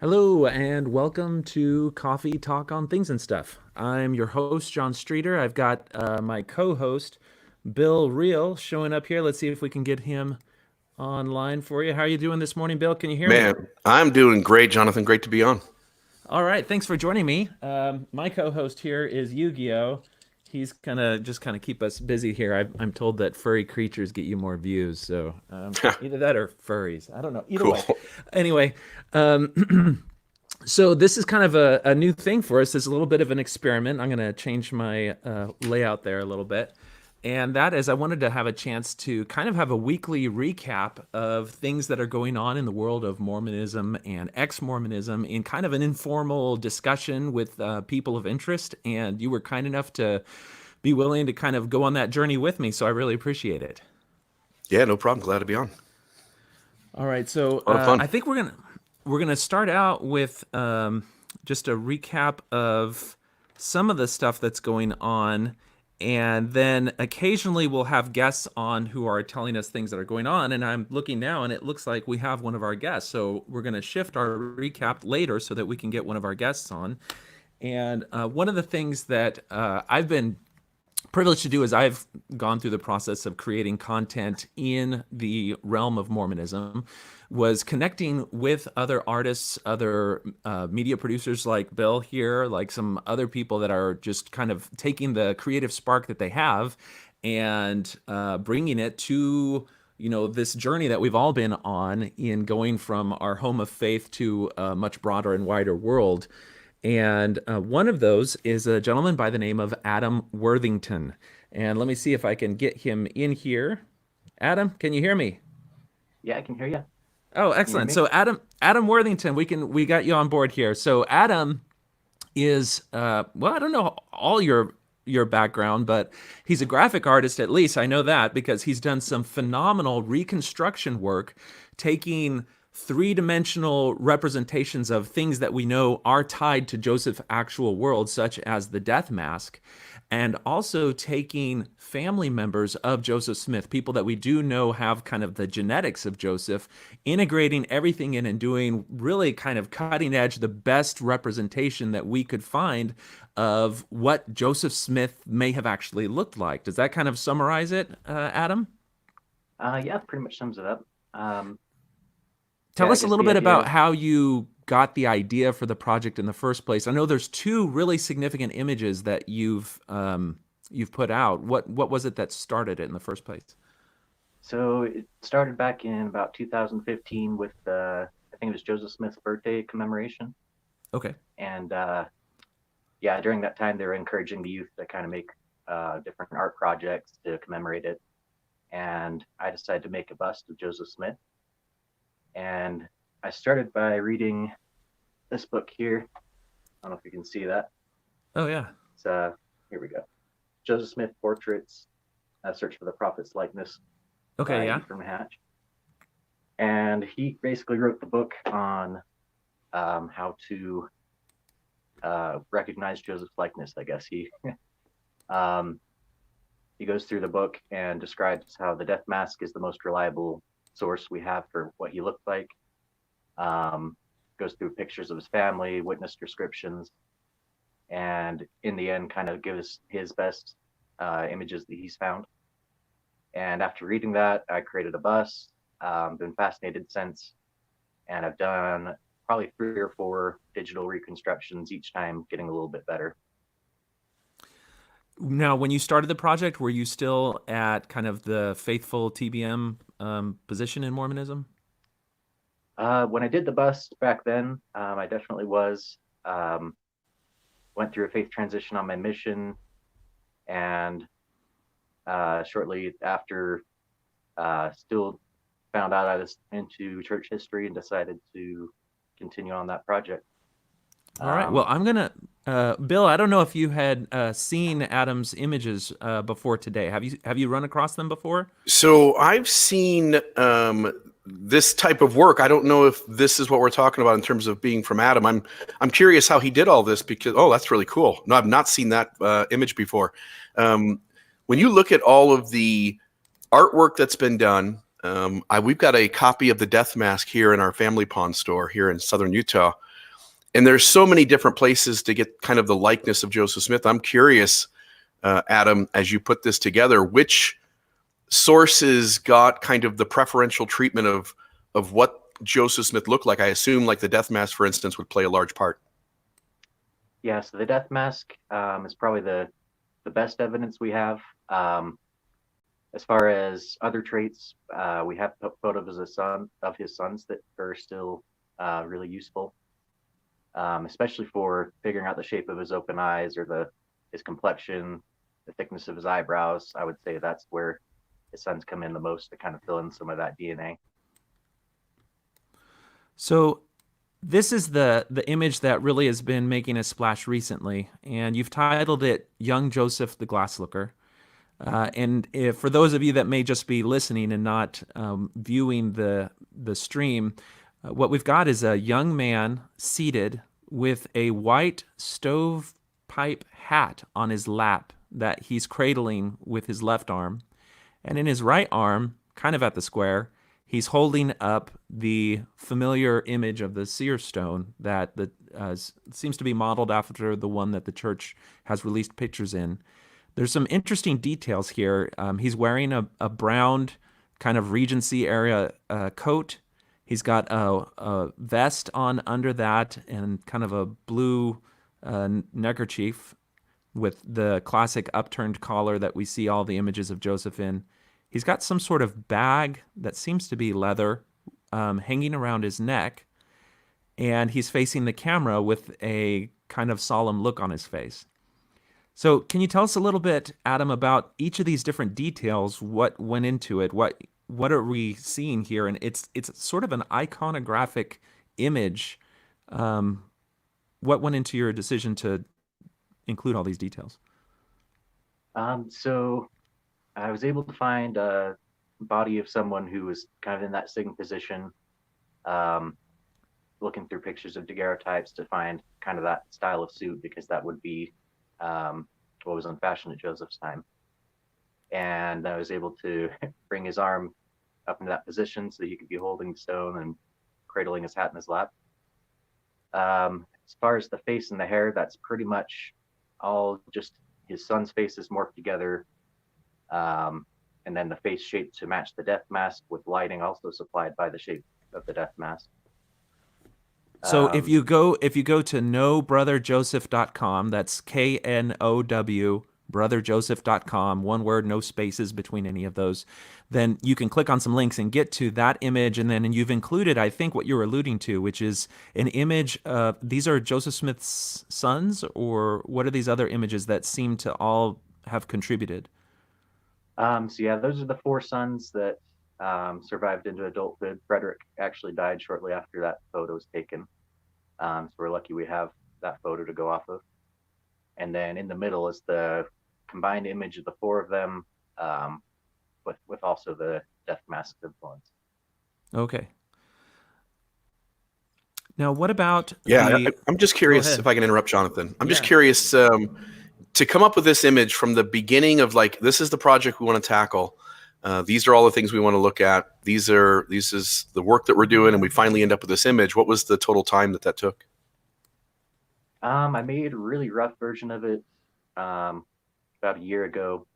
Hello and welcome to Coffee Talk on Things and Stuff. I'm your host, John Streeter. I've got my co-host, Bill Reel, showing up here. Let's see if we can get him online for you. How are you doing this morning, Bill? Can you hear me? Man, I'm doing great, Jonathan. Great to be on. All right, thanks for joining me. My co-host here is Yu-Gi-Oh. He's kind of keep us busy here. I'm told that furry creatures get you more views, so either that or furries. I don't know. Either Cool. way. Anyway, so this is kind of a new thing for us. It's a little bit of an experiment. I'm going to change my layout there a little bit. And that is, I wanted to have a chance to kind of have a weekly recap of things that are going on in the world of Mormonism and ex-Mormonism in kind of an informal discussion with people of interest. And you were kind enough to be willing to kind of go on that journey with me. So I really appreciate it. Yeah, no problem. Glad to be on. All right. So A lot of fun. I think we're gonna start out with just a recap of some of the stuff that's going on, and then occasionally we'll have guests on who are telling us things that are going on. And I'm looking now, and it looks like we have one of our guests. So we're gonna shift our recap later so that we can get one of our guests on. And one of the things that I've been privileged to do is I've gone through the process of creating content in the realm of Mormonism, was connecting with other artists, other media producers like Bill here, like some other people that are just kind of taking the creative spark that they have and bringing it to this journey that we've all been on in going from our home of faith to a much broader and wider world. And one of those is a gentleman by the name of Adam Worthington. And let me see if I can get him in here. Adam, can you hear me? Yeah, I can hear you. Oh, Can you hear excellent. me? So Adam Worthington, we got you on board here. So Adam is well, I don't know all your background, but he's a graphic artist at least. I know that because he's done some phenomenal reconstruction work, taking three-dimensional representations of things that we know are tied to Joseph's actual world, such as the death mask, and also taking family members of Joseph Smith, people that we do know have kind of the genetics of Joseph, integrating everything in and doing really kind of cutting edge, the best representation that we could find of what Joseph Smith may have actually looked like. Does that kind of summarize it, Adam? Yeah, pretty much sums it up. Tell Yeah, I us a guess little the bit idea about is how you got the idea for the project in the first place. I know there's two really significant images that you've put out. What was it that started it in the first place? so it started back in about 2015 with I think it was Joseph Smith's birthday commemoration, Okay. and yeah, during that time they were encouraging the youth to kind of make different art projects to commemorate it, and I decided to make a bust of Joseph Smith, and I started by reading this book here. I don't know if you can see that. Oh yeah. It's here we go. Joseph Smith Portraits, Search for the Prophet's Likeness Okay, by yeah. Ephraim Hatch. And he basically wrote the book on how to recognize Joseph's likeness, I guess. Um, he goes through the book and describes how the death mask is the most reliable source we have for what he looked like. Goes through pictures of his family, witness descriptions, and in the end kind of gives his best images that he's found. And after reading that, I created a bust. Been fascinated since, and I've done probably 3 or 4 digital reconstructions, each time getting a little bit better. Now, when you started the project, were you still at kind of the faithful TBM position in Mormonism? When I did the bust back then, I definitely was. Went through a faith transition on my mission, and shortly after, still found out I was into church history and decided to continue on that project. All right. Well, Um, I'm gonna, Bill. I don't know if you had seen Adam's images before today. Have you run across them before? So I've seen this type of work. I don't know if this is what we're talking about in terms of being from Adam. I'm curious how he did all this because that's really cool. No, I've not seen that image before. When you look at all of the artwork that's been done, we've got a copy of the Death Mask here in our Family Pawn store here in Southern Utah. And there's so many different places to get kind of the likeness of Joseph Smith. I'm curious, Adam, as you put this together, which sources got kind of the preferential treatment of what Joseph Smith looked like? I assume like the death mask, for instance, would play a large part. Yeah, so the death mask is probably the best evidence we have. As far as other traits, we have photos of his sons that are still really useful, especially for figuring out the shape of his open eyes or his complexion, the thickness of his eyebrows. I would say that's where his sons come in the most to kind of fill in some of that DNA. So this is the image that really has been making a splash recently, and you've titled it "Young Joseph the Glass Looker." And if, for those of you that may just be listening and not viewing the stream, what we've got is a young man seated with a white stovepipe hat on his lap that he's cradling with his left arm. And in his right arm, kind of at the square, he's holding up the familiar image of the Seer stone that seems to be modeled after the one that the church has released pictures in. There's some interesting details here. He's wearing a browned kind of Regency era coat. He's got a vest on under that and kind of a blue neckerchief with the classic upturned collar that we see all the images of Joseph in. He's got some sort of bag that seems to be leather hanging around his neck, and he's facing the camera with a kind of solemn look on his face. So can you tell us a little bit, Adam, about each of these different details, what went into it, what are we seeing here? And it's sort of an iconographic image. What went into your decision to include all these details? So I was able to find a body of someone who was kind of in that sitting position, looking through pictures of daguerreotypes to find kind of that style of suit, because that would be what was in fashion at Joseph's time. And I was able to bring his arm up into that position so that he could be holding the stone and cradling his hat in his lap. As far as the face and the hair, that's pretty much all just his son's faces morphed together. And then the face shape to match the death mask, with lighting also supplied by the shape of the death mask. So if you go to knowbrotherjoseph.com, that's KNOW brotherjoseph.com, one word, no spaces between any of those, then you can click on some links and get to that image. And then you've included, I think, what you're alluding to, which is an image of, these are Joseph Smith's sons, or what are these other images that seem to all have contributed? So yeah, those are the four sons that survived into adulthood. Frederick actually died shortly after that photo was taken. So we're lucky we have that photo to go off of. And then in the middle is the combined image of the four of them, with also the death mask influence. Okay. Now, what about I'm just curious if I can interrupt, Jonathan. I'm just curious to come up with this image from the beginning of, like, this is the project we want to tackle. These are all the things we want to look at. This is the work that we're doing, and we finally end up with this image. What was the total time that took? I made a really rough version of it about a year ago,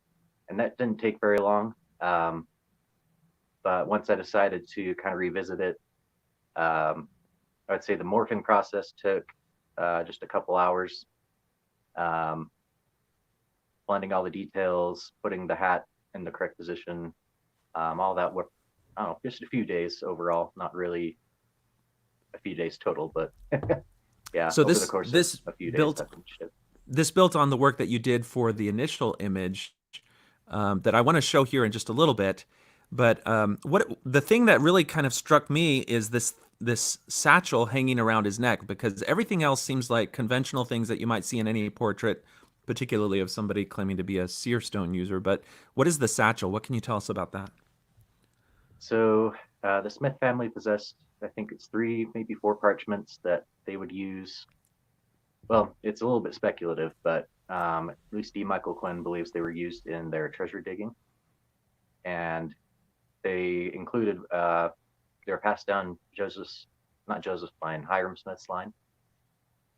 and that didn't take very long. But once I decided to kind of revisit it, I would say the morphing process took just a couple hours. Blending all the details, putting the hat in the correct position, all that work, I don't know, just a few days overall, not really a few days total, but yeah. So over the course of a few days, this built on the work that you did for the initial image that I want to show here in just a little bit. But the thing that really kind of struck me is this satchel hanging around his neck, because everything else seems like conventional things that you might see in any portrait, particularly of somebody claiming to be a seer stone user. But what is the satchel? What can you tell us about that? So the Smith family possessed, I think it's 3, maybe 4 parchments that they would use. Well, it's a little bit speculative, but at least D. Michael Quinn believes they were used in their treasure digging. And they included, they were passed down Hiram Smith's line.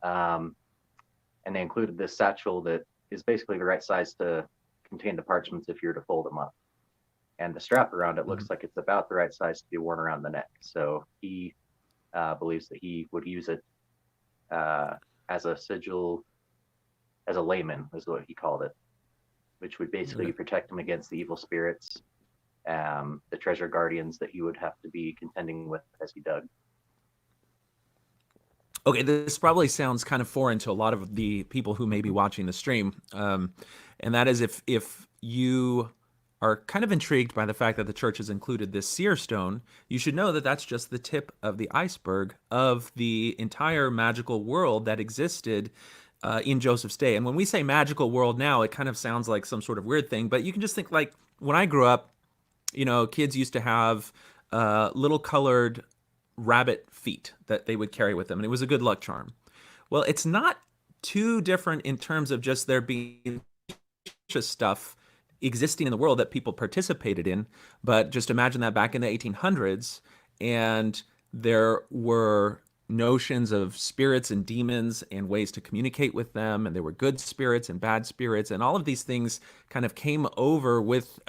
And they included this satchel that is basically the right size to contain the parchments if you were to fold them up. And the strap around it looks like it's about the right size to be worn around the neck. So he believes that he would use it as a sigil, as a layman, is what he called it, which would basically protect him against the evil spirits, the treasure guardians that he would have to be contending with as he dug. Okay, this probably sounds kind of foreign to a lot of the people who may be watching the stream, and that is if you are kind of intrigued by the fact that the church has included this seer stone, you should know that that's just the tip of the iceberg of the entire magical world that existed in Joseph's day. And when we say magical world now, it kind of sounds like some sort of weird thing, but you can just think like when I grew up, kids used to have little colored rabbit feet that they would carry with them, and it was a good luck charm. Well, it's not too different in terms of just there being just stuff existing in the world that people participated in, but just imagine that back in the 1800s, and there were notions of spirits and demons and ways to communicate with them, and there were good spirits and bad spirits, and all of these things kind of came over with,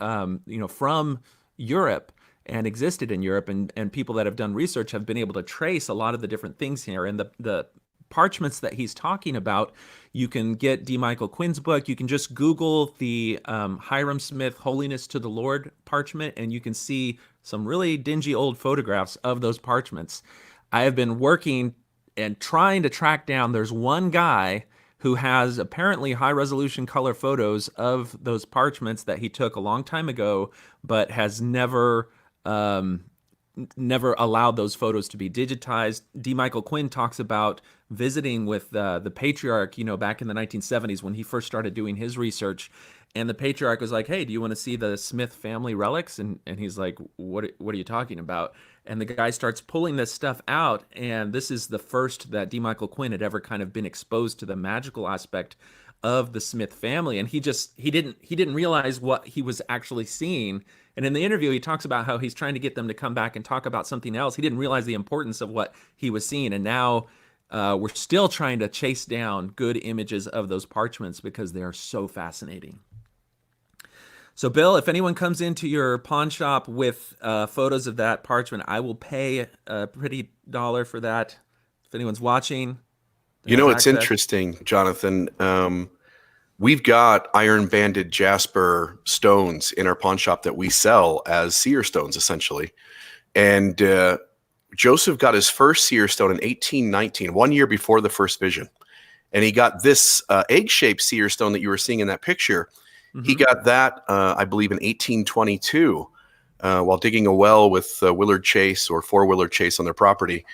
from Europe and existed in Europe, and people that have done research have been able to trace a lot of the different things here. And the parchments that he's talking about, you can get D. Michael Quinn's book. You can just Google the Hiram Smith Holiness to the Lord parchment, and you can see some really dingy old photographs of those parchments. I have been working and trying to track down, there's one guy who has apparently high resolution color photos of those parchments that he took a long time ago, but has never allowed those photos to be digitized. D. Michael Quinn talks about visiting with the patriarch, back in the 1970s when he first started doing his research. And the patriarch was like, "Hey, do you want to see the Smith family relics?" And he's like, what are you talking about? And the guy starts pulling this stuff out. And this is the first that D. Michael Quinn had ever kind of been exposed to the magical aspect of the Smith family. And he didn't realize what he was actually seeing. And in the interview, he talks about how he's trying to get them to come back and talk about something else. He didn't realize the importance of what he was seeing. And now we're still trying to chase down good images of those parchments because they are so fascinating. So, Bill, if anyone comes into your pawn shop with photos of that parchment, I will pay a pretty dollar for that. If anyone's watching, It's interesting, Jonathan. We've got iron-banded jasper stones in our pawn shop that we sell as seer stones, essentially. And Joseph got his first seer stone in 1819, 1 year before the first vision. And he got this egg-shaped seer stone that you were seeing in that picture. Mm-hmm. He got that, I believe, in 1822 while digging a well with Willard Chase or for Willard Chase on their property.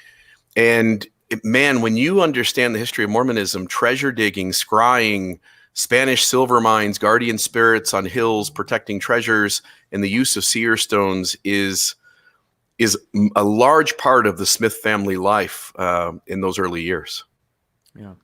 And man, when you understand the history of Mormonism, treasure digging, scrying, Spanish silver mines, guardian spirits on hills protecting treasures, and the use of seer stones is a large part of the Smith family life in those early years. Yeah.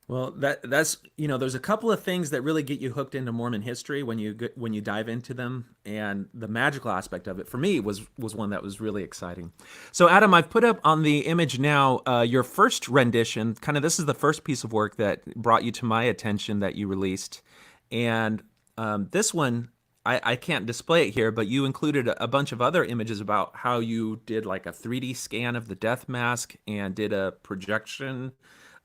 Well, that's there's a couple of things that really get you hooked into Mormon history when you dive into them, and the magical aspect of it for me was one that was really exciting. So, Adam, I've put up on the image now your first rendition. Kind of, this is the first piece of work that brought you to my attention that you released, and this one I can't display it here, but you included a bunch of other images about how you did like a 3D scan of the death mask and did a projection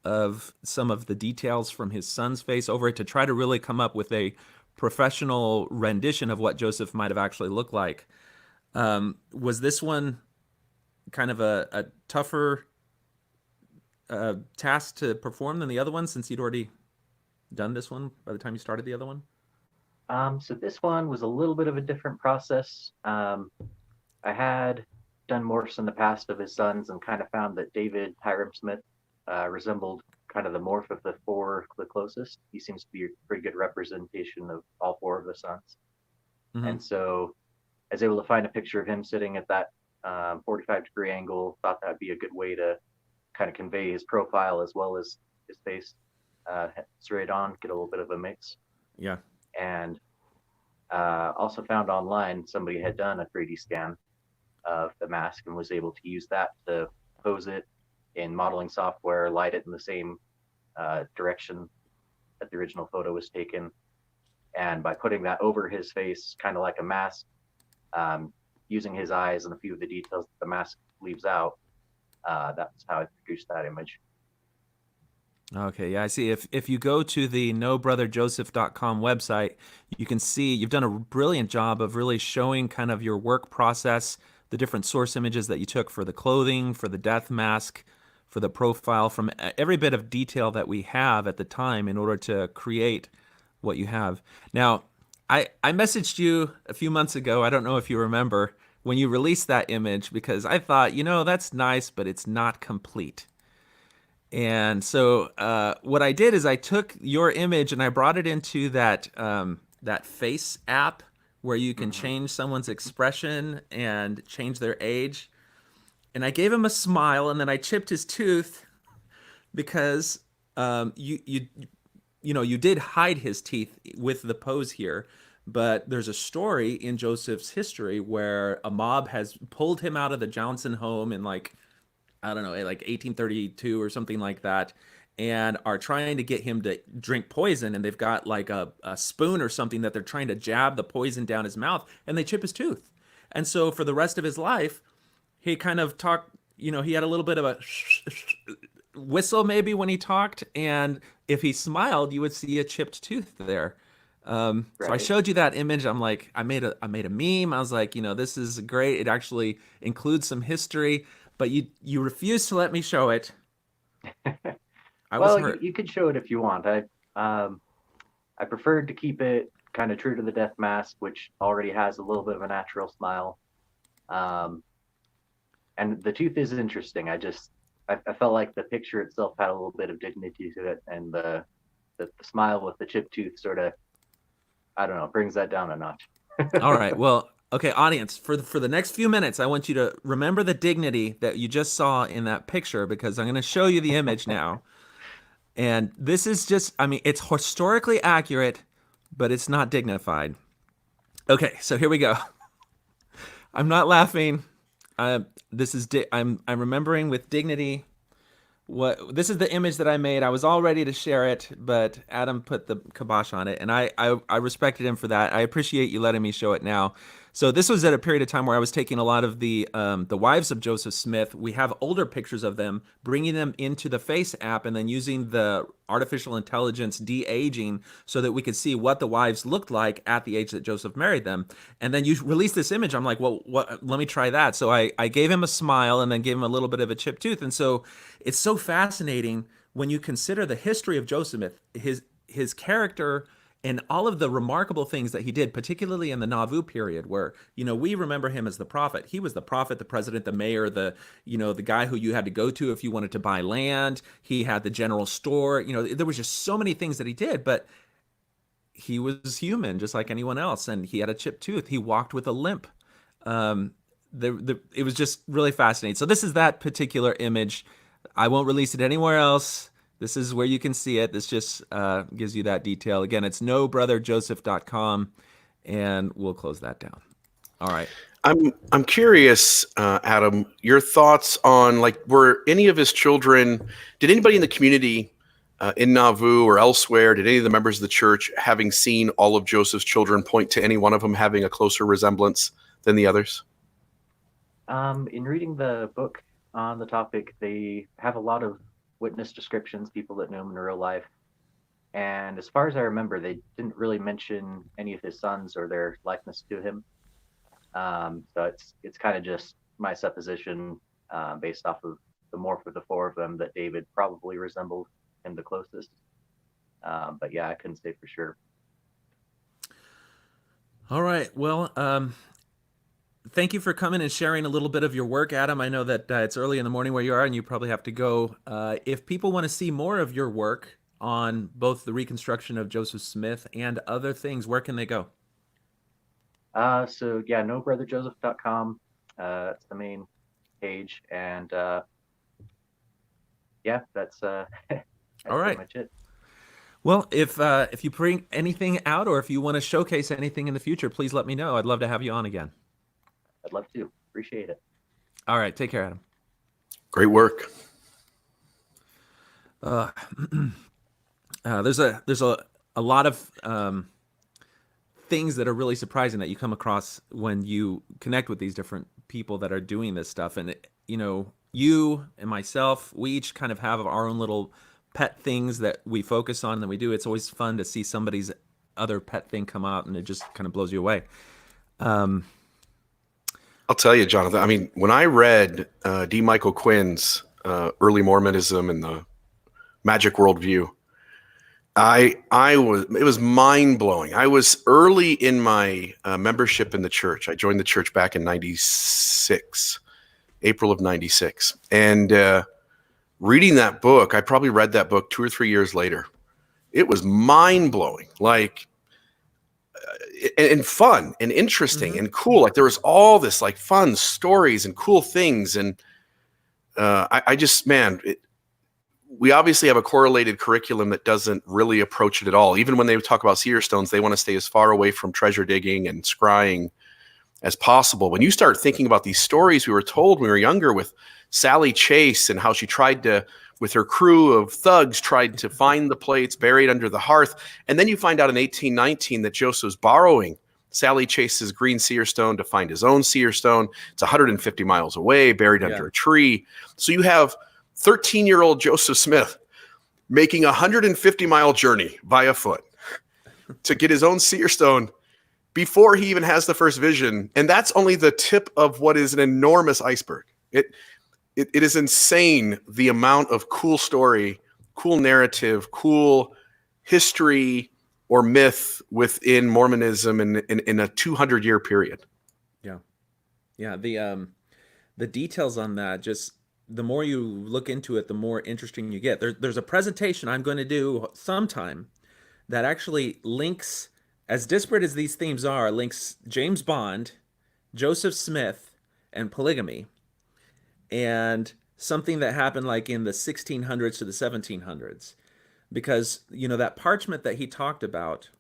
of some of the details from his son's face over it to try to really come up with a professional rendition of what Joseph might have actually looked like. Was this one kind of a tougher task to perform than the other one, since you'd already done this one by the time you started the other one? So this one was a little bit of a different process. I had done morphs in the past of his sons and kind of found that David Hiram Smith resembled kind of the morph of the four the closest. He seems to be a pretty good representation of all four of the sons. Mm-hmm. And so I was able to find a picture of him sitting at that 45-degree angle. Thought that'd be a good way to kind of convey his profile as well as his face straight on, get a little bit of a mix. Yeah. And also found online somebody had done a 3D scan of the mask and was able to use that to pose it in modeling software, light it in the same direction that the original photo was taken. And by putting that over his face, kind of like a mask, using his eyes and a few of the details that the mask leaves out, that's how I produced that image. Okay, yeah, I see. If you go to the nobrotherjoseph.com website, you can see you've done a brilliant job of really showing kind of your work process, the different source images that you took for the clothing, for the death mask, for the profile, from every bit of detail that we have at the time in order to create what you have. Now, I messaged you a few months ago, I don't know if you remember, when you released that image, because I thought, that's nice, but it's not complete. And so what I did is I took your image and I brought it into that face app where you can change someone's expression and change their age. And I gave him a smile, and then I chipped his tooth because you did hide his teeth with the pose here. But there's a story in Joseph's history where a mob has pulled him out of the Johnson home in I don't know, like 1832 or something like that, and are trying to get him to drink poison. And they've got like a spoon or something that they're trying to jab the poison down his mouth, and they chip his tooth. And so for the rest of his life, he kind of talked, he had a little bit of a whistle maybe when he talked. And if he smiled, you would see a chipped tooth there. So I Right. showed you that image. I'm like, I made a meme. I was like, this is great. It actually includes some history, but you refused to let me show it. I was Well, hurt. you could show it if you want. I preferred to keep it kind of true to the death mask, which already has a little bit of a natural smile. And the tooth is interesting. I felt like the picture itself had a little bit of dignity to it, and the smile with the chipped tooth sort of, I don't know, brings that down a notch. All right. Well, okay, audience, for the next few minutes, I want you to remember the dignity that you just saw in that picture, because I'm going to show you the image now. And this is just, it's historically accurate, but it's not dignified. Okay, so here we go. I'm not laughing. I'm remembering with dignity. This is the image that I made. I was all ready to share it, but Adam put the kibosh on it, and I respected him for that. I appreciate you letting me show it now. So this was at a period of time where I was taking a lot of the wives of Joseph Smith. We have older pictures of them, bringing them into the Face app, and then using the artificial intelligence de-aging so that we could see what the wives looked like at the age that Joseph married them. And then you released this image. I'm like, well, let me try that. So I gave him a smile and then gave him a little bit of a chipped tooth. And so it's so fascinating when you consider the history of Joseph, his character, and all of the remarkable things that he did, particularly in the Nauvoo period, where we remember him as the prophet. He was the prophet, the president, the mayor, the guy who you had to go to if you wanted to buy land. He had the general store. There was just so many things that he did, but he was human, just like anyone else, and he had a chipped tooth. He walked with a limp. It was just really fascinating. So this is that particular image. I won't release it anywhere else. This is where you can see it. This just gives you that detail. Again, it's nobrotherjoseph.com, and we'll close that down. All right. I'm curious, Adam, your thoughts on, were any of his children, did anybody in the community in Nauvoo or elsewhere, did any of the members of the church, having seen all of Joseph's children, point to any one of them having a closer resemblance than the others? In reading the book on the topic, they have a lot of witness descriptions, people that knew him in real life. And as far as I remember, they didn't really mention any of his sons or their likeness to him. So it's kind of just my supposition based off of the morph of the four of them that David probably resembled him the closest. But yeah, I couldn't say for sure. All right. Well, thank you for coming and sharing a little bit of your work, Adam. I know that it's early in the morning where you are, and you probably have to go. If people want to see more of your work on both the reconstruction of Joseph Smith and other things, where can they go? So yeah, nobrotherjoseph.com. That's the main page, and yeah, that's all pretty right. much it. Well, if you bring anything out, or if you want to showcase anything in the future, please let me know. I'd love to have you on again. I'd love to. Appreciate it. All right. Take care, Adam. Great work. Uh, there's a lot of things that are really surprising that you come across when you connect with these different people that are doing this stuff. And you and myself, we each kind of have our own little pet things that we focus on and that we do. It's always fun to see somebody's other pet thing come out, and it just kind of blows you away. I'll tell you, Jonathan. I mean, when I read D. Michael Quinn's Early Mormonism and the Magic Worldview, it was mind blowing. I was early in my membership in the church. I joined the church back in '96, April of '96, and reading that book, I probably read that book 2 or 3 years later. It was mind blowing, like, and fun and interesting and cool. Like there was all this like fun stories and cool things, and I just, man, we obviously have a correlated curriculum that doesn't really approach it at all. Even when they talk about seer stones, they want to stay as far away from treasure digging and scrying as possible. When you start thinking about these stories we were told when we were younger with Sally Chase and how she tried to, with her crew of thugs, tried to find the plates buried under the hearth. And then you find out in 1819 that Joseph's borrowing Sally Chase's green seer stone to find his own seer stone. It's 150 miles away, buried under a tree. So you have 13-year-old Joseph Smith making a 150-mile journey via foot to get his own seer stone before he even has the first vision. And that's only the tip of what is an enormous iceberg. It is insane, the amount of cool story, cool narrative, cool history or myth within Mormonism in a 200-year period. Yeah. The details on that, just the more you look into it, the more interesting you get. There's a presentation I'm going to do sometime that actually links, as disparate as these themes are, links James Bond, Joseph Smith, and polygamy, and something that happened like in the 1600s to the 1700s. Because, that parchment that he talked about,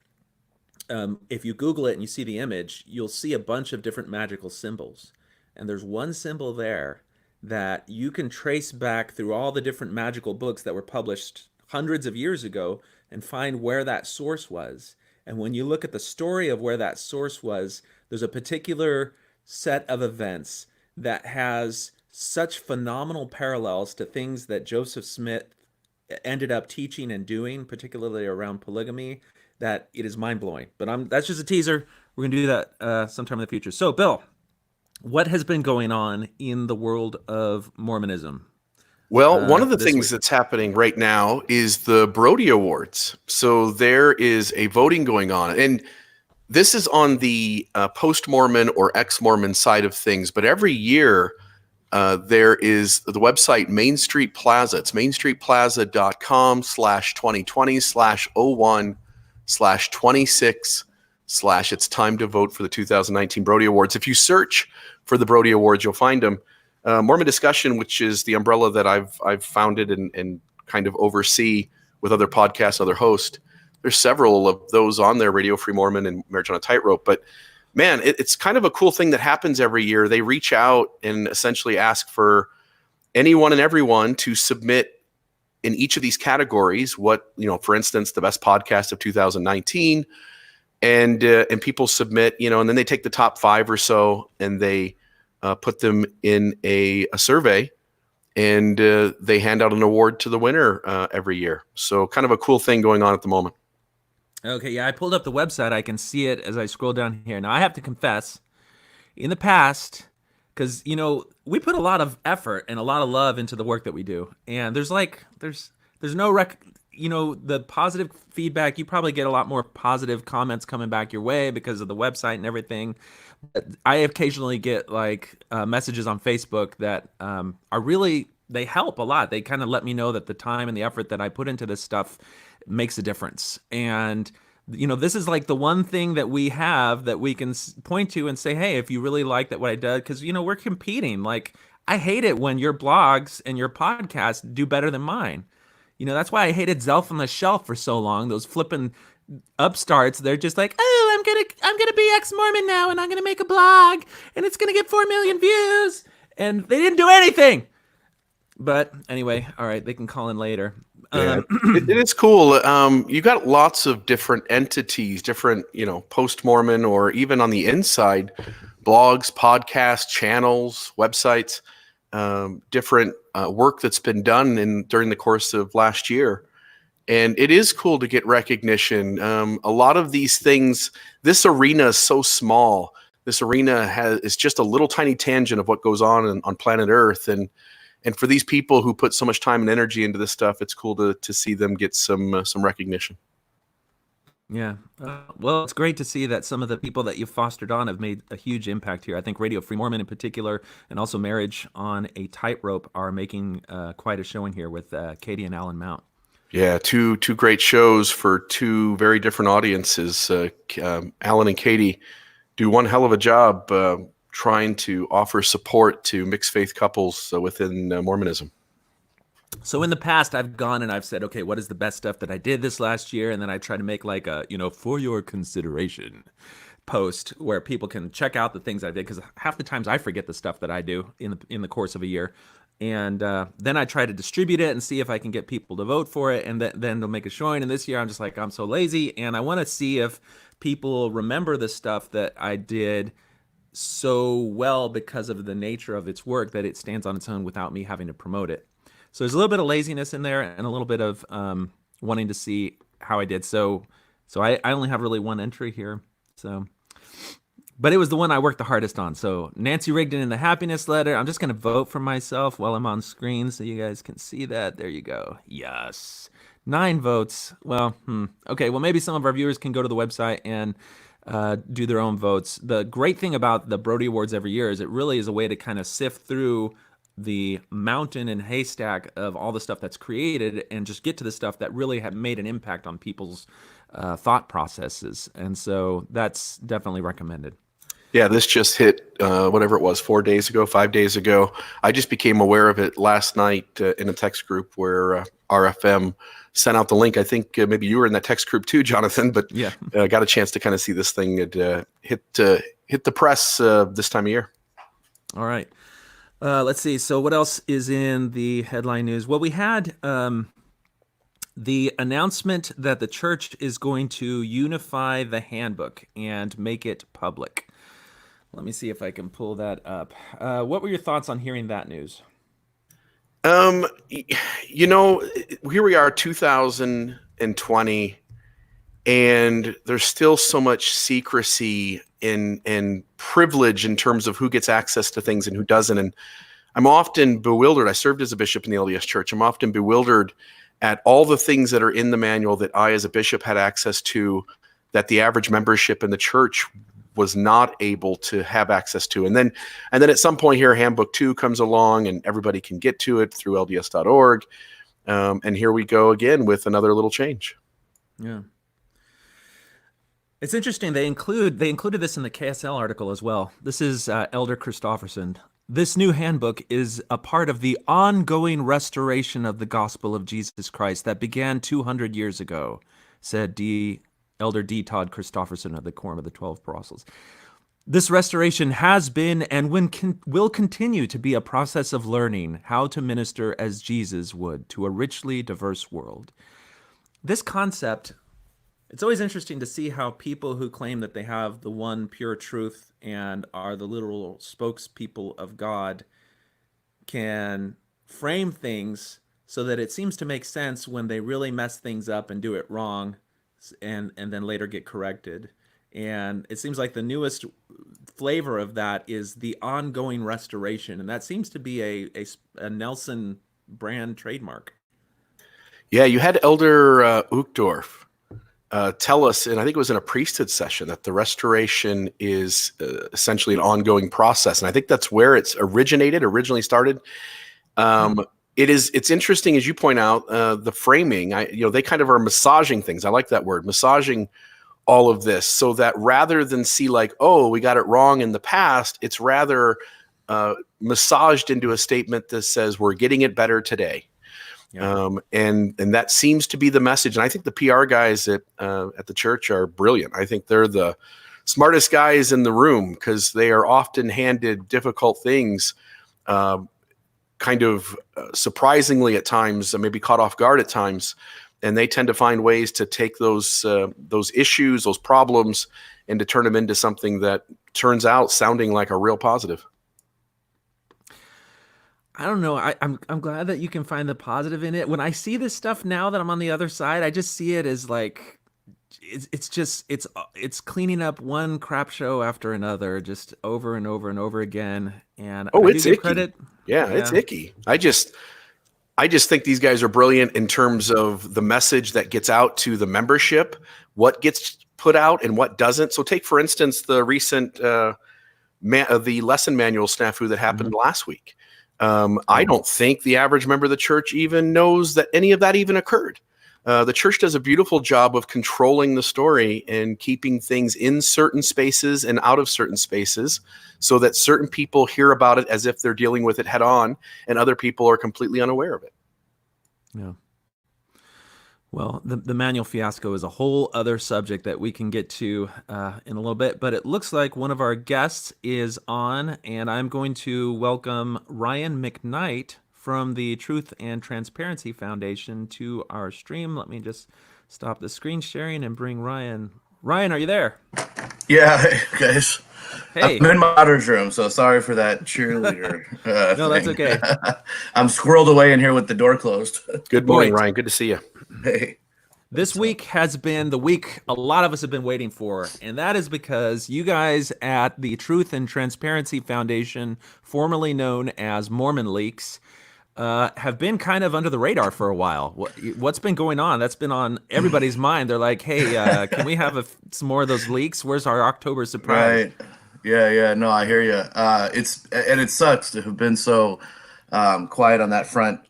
if you Google it and you see the image, you'll see a bunch of different magical symbols. And there's one symbol there that you can trace back through all the different magical books that were published hundreds of years ago and find where that source was. And when you look at the story of where that source was, there's a particular set of events that has such phenomenal parallels to things that Joseph Smith ended up teaching and doing, particularly around polygamy, that it is mind-blowing. But that's just a teaser. We're going to do that sometime in the future. So, Bill, what has been going on in the world of Mormonism? Well, one of the things week? that's happening right now is the Brody Awards. So there is a voting going on. And this is on the post-Mormon or ex-Mormon side of things. But every year, there is the website Main Street Plaza. It's mainstreetplaza.com/2020/01/26/ it's time to vote for the 2019 Brody Awards. If you search for the Brody Awards, you'll find them. Mormon Discussion, which is the umbrella that I've founded and kind of oversee with other podcasts, other hosts. There's several of those on there, Radio Free Mormon and Marriage on a Tightrope. But man, it's kind of a cool thing that happens every year. They reach out and essentially ask for anyone and everyone to submit in each of these categories. What, for instance, the best podcast of 2019, and people submit, and then they take the top 5 or so and they put them in a survey, and they hand out an award to the winner every year. So kind of a cool thing going on at the moment. Okay, yeah, I pulled up the website. I can see it as I scroll down here. Now, I have to confess, in the past, because, we put a lot of effort and a lot of love into the work that we do. And there's no the positive feedback. You probably get a lot more positive comments coming back your way because of the website and everything. But I occasionally get messages on Facebook that are really, they help a lot. They kind of let me know that the time and the effort that I put into this stuff makes a difference. And this is like the one thing that we have that we can point to and say, hey, if you really like that what I did, because we're competing. Like, I hate it when your blogs and your podcasts do better than mine. That's why I hated Zelf on the Shelf for so long. Those flipping upstarts, they're just like, oh, I'm gonna be ex-Mormon now, and I'm gonna make a blog, and it's gonna get 4 million views, and they didn't do anything. But anyway, all right, they can call in later. Yeah, it is cool. You got lots of different entities, different, post-Mormon or even on the inside, blogs, podcasts, channels, websites, different work that's been done during the course of last year. And it is cool to get recognition. A lot of these things, this arena is so small. This arena is just a little tiny tangent of what goes on planet Earth. And for these people who put so much time and energy into this stuff, it's cool to see them get some recognition. Yeah. Well, it's great to see that some of the people that you've fostered on have made a huge impact here. I think Radio Free Mormon in particular, and also Marriage on a Tightrope are making quite a showing here with Katie and Alan Mount. Yeah, two great shows for two very different audiences. Alan and Katie do one hell of a job trying to offer support to mixed faith couples within Mormonism. So in the past, I've gone and I've said, okay, what is the best stuff that I did this last year? And then I try to make like a, for your consideration post where people can check out the things I did, because half the times I forget the stuff that I do in the course of a year. And then I try to distribute it and see if I can get people to vote for it, and then they'll make a showing. And this year I'm just like, I'm so lazy, and I want to see if people remember the stuff that I did so well because of the nature of its work that it stands on its own without me having to promote it. So there's a little bit of laziness in there and a little bit of wanting to see how I did. So I only have really one entry here. But it was the one I worked the hardest on. So Nancy Rigdon in the happiness letter. I'm just going to vote for myself while I'm on screen so you guys can see that. There you go. Yes. 9 votes. Well, okay. Well, maybe some of our viewers can go to the website and do their own votes. The great thing about the Brody Awards every year is it really is a way to kind of sift through the mountain and haystack of all the stuff that's created and just get to the stuff that really have made an impact on people's thought processes. And so that's definitely recommended. Yeah, this just hit whatever it was, 4 days ago, 5 days ago. I just became aware of it last night in a text group where RFM sent out the link. I think maybe you were in that text group too, Jonathan, but yeah, got a chance to kind of see this thing hit the press this time of year. All right. Let's see. So what else is in the headline news? Well, we had the announcement that the church is going to unify the handbook and make it public. Let me see if I can pull that up. What were your thoughts on hearing that news? Here we are, 2020, and there's still so much secrecy and privilege in terms of who gets access to things and who doesn't. And I'm often bewildered. I served as a bishop in the LDS Church. I'm often bewildered at all the things that are in the manual that I, as a bishop, had access to, that the average membership in the church was not able to have access to. And then at some point here, Handbook 2 comes along and everybody can get to it through LDS.org. And here we go again with another little change. Yeah. It's interesting. They included this in the KSL article as well. This is Elder Christofferson. This new handbook is a part of the ongoing restoration of the gospel of Jesus Christ that began 200 years ago, said Elder D. Todd Christofferson of the Quorum of the 12 Apostles. This restoration has been and will continue to be a process of learning how to minister as Jesus would to a richly diverse world. This concept, it's always interesting to see how people who claim that they have the one pure truth and are the literal spokespeople of God can frame things so that it seems to make sense when they really mess things up and do it wrong, and then later get corrected. And it seems like the newest flavor of that is the ongoing restoration, and that seems to be a Nelson brand trademark. Yeah, you had Elder Uchtdorf tell us, and I think it was in a priesthood session, that the restoration is essentially an ongoing process, and I think that's where it's originally started. It's interesting, as you point out, the framing. They kind of are massaging things. I like that word, massaging all of this, so that rather than see like, oh, we got it wrong in the past, it's rather massaged into a statement that says we're getting it better today. Yeah. And that seems to be the message. And I think the PR guys at the church are brilliant. I think they're the smartest guys in the room because they are often handed difficult things. kind of surprisingly at times, maybe caught off guard at times, and they tend to find ways to take those issues, those problems, and to turn them into something that turns out sounding like a real positive. I don't know. I'm glad that you can find the positive in it. When I see this stuff now that I'm on the other side, I just see it as like it's cleaning up one crap show after another, just over and over and over again. And Oh, I do it's give icky. credit. Yeah, it's icky. I just think these guys are brilliant in terms of the message that gets out to the membership, what gets put out and what doesn't. So take, for instance, the recent the lesson manual snafu that happened last week. I don't think the average member of the church even knows that any of that even occurred. The church does a beautiful job of controlling the story and keeping things in certain spaces and out of certain spaces so that certain people hear about it as if they're dealing with it head on, and other people are completely unaware of it. Yeah. Well, the manual fiasco is a whole other subject that we can get to in a little bit, but it looks like one of our guests is on, and I'm going to welcome Ryan McKnight from the Truth and Transparency Foundation to our stream. Let me just stop the screen sharing and bring Ryan. Ryan, are you there? Yeah, guys. Hey. I'm in my daughter's room, so sorry for that cheerleader. No, that's okay. I'm squirreled away in here with the door closed. Good morning, Ryan. Good to see you. Hey. This week has been the week a lot of us have been waiting for, and that is because you guys at the Truth and Transparency Foundation, formerly known as Mormon Leaks, have been kind of under the radar for a while. What's been going on? That's been on everybody's mind. They're like, hey, can we have some more of those leaks? Where's our October surprise? Right. Yeah. No, I hear you. It sucks to have been so quiet on that front.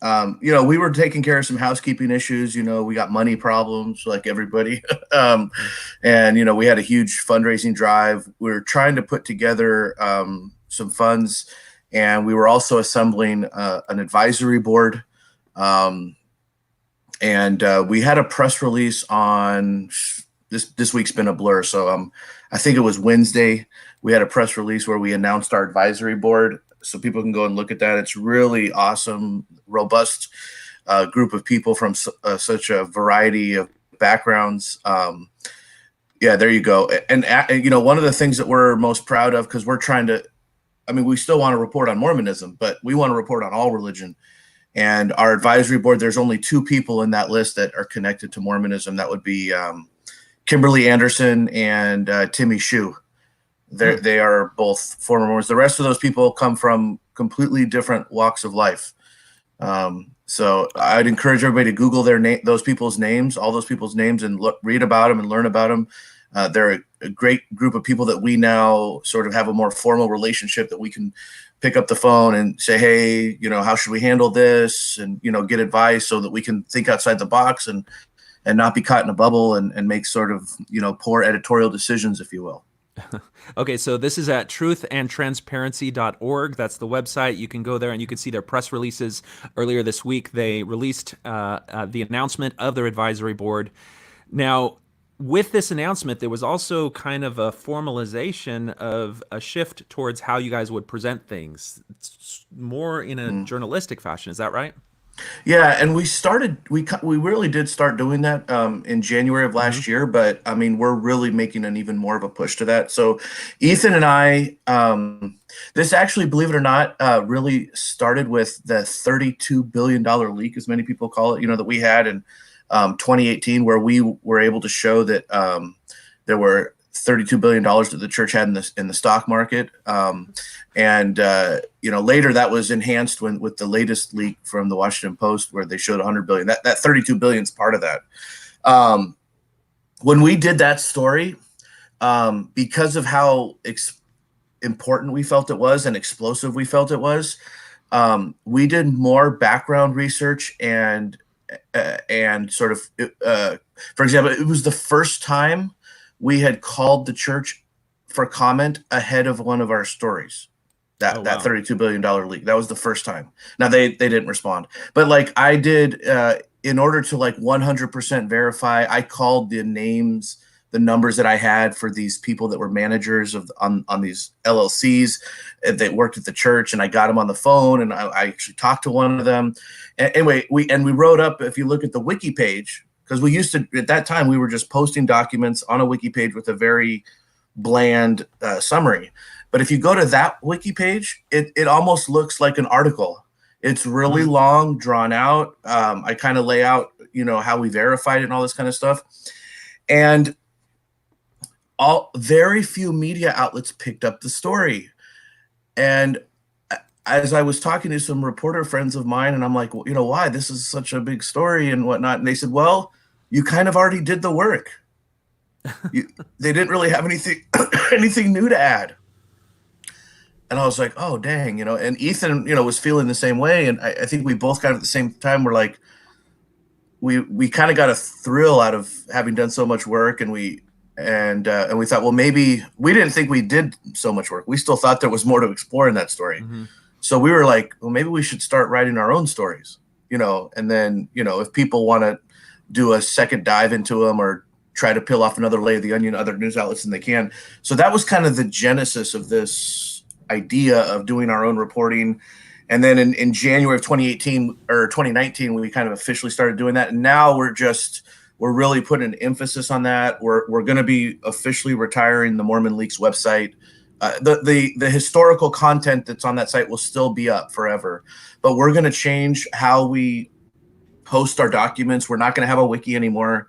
We were taking care of some housekeeping issues. We got money problems like everybody. And we had a huge fundraising drive. We were trying to put together some funds, and we were also assembling an advisory board. And we had a press release on this week's been a blur. So I think it was Wednesday. We had a press release where we announced our advisory board, so people can go and look at that. It's really awesome, robust group of people from such a variety of backgrounds. Yeah, there you go. And one of the things that we're most proud of, because we're trying to, we still want to report on Mormonism, but we want to report on all religion. And our advisory board, there's only 2 people in that list that are connected to Mormonism. That would be Kimberly Anderson and Timmy Shue. They are both former Mormons. The rest of those people come from completely different walks of life. So I'd encourage everybody to Google those people's names, all those people's names, and read about them and learn about them. They're a great group of people that we now sort of have a more formal relationship that we can pick up the phone and say, hey, how should we handle this? And, get advice so that we can think outside the box and not be caught in a bubble and make sort of, poor editorial decisions, if you will. Okay, so this is at truthandtransparency.org. That's the website. You can go there and you can see their press releases. Earlier this week, they released the announcement of their advisory board. Now, with this announcement, there was also kind of a formalization of a shift towards how you guys would present things. It's more in a journalistic fashion. Is that right? Yeah, and we really did start doing that in January of last year, but we're really making an even more of a push to that. So Ethan and I, this actually, believe it or not, really started with the $32 billion leak, as many people call it, that we had in 2018, where we were able to show that there were $32 billion that the church had in the stock market. Later that was enhanced with the latest leak from the Washington Post, where they showed 100 billion. That 32 billion is part of that. When we did that story, because of how important we felt it was and explosive we felt it was, we did more background research and sort of, for example, it was the first time we had called the church for comment ahead of one of our stories. That $32 billion leak. That was the first time. Now they didn't respond, but I did, in order to 100% verify, I called the names the numbers that I had for these people that were managers on these LLCs that worked at the church, and I got them on the phone, and I actually talked to one of them. Anyway, we wrote up, if you look at the wiki page, because we used to, at that time, we were just posting documents on a wiki page with a very bland summary. But if you go to that wiki page, it almost looks like an article. It's really long, drawn out. I kind of lay out, how we verified it and all this kind of stuff. And very few media outlets picked up the story. And as I was talking to some reporter friends of mine, and I'm like, well, why? This is such a big story and whatnot. And they said, well, you kind of already did the work. They didn't really have anything new to add. And I was like, oh, dang, and Ethan, was feeling the same way. And I think we both got at the same time. We're like, we kind of got a thrill out of having done so much work. And we thought, well, maybe we didn't think we did so much work. We still thought there was more to explore in that story. Mm-hmm. So we were like, well, maybe we should start writing our own stories, and then, if people want to do a second dive into them or try to peel off another layer of the onion, other news outlets, than they can. So that was kind of the genesis of this idea of doing our own reporting. And then in January of 2018 or 2019, we kind of officially started doing that. And now we're really putting an emphasis on that. We're going to be officially retiring the Mormon Leaks website. The historical content that's on that site will still be up forever, but we're going to change how we post our documents. We're not going to have a wiki anymore.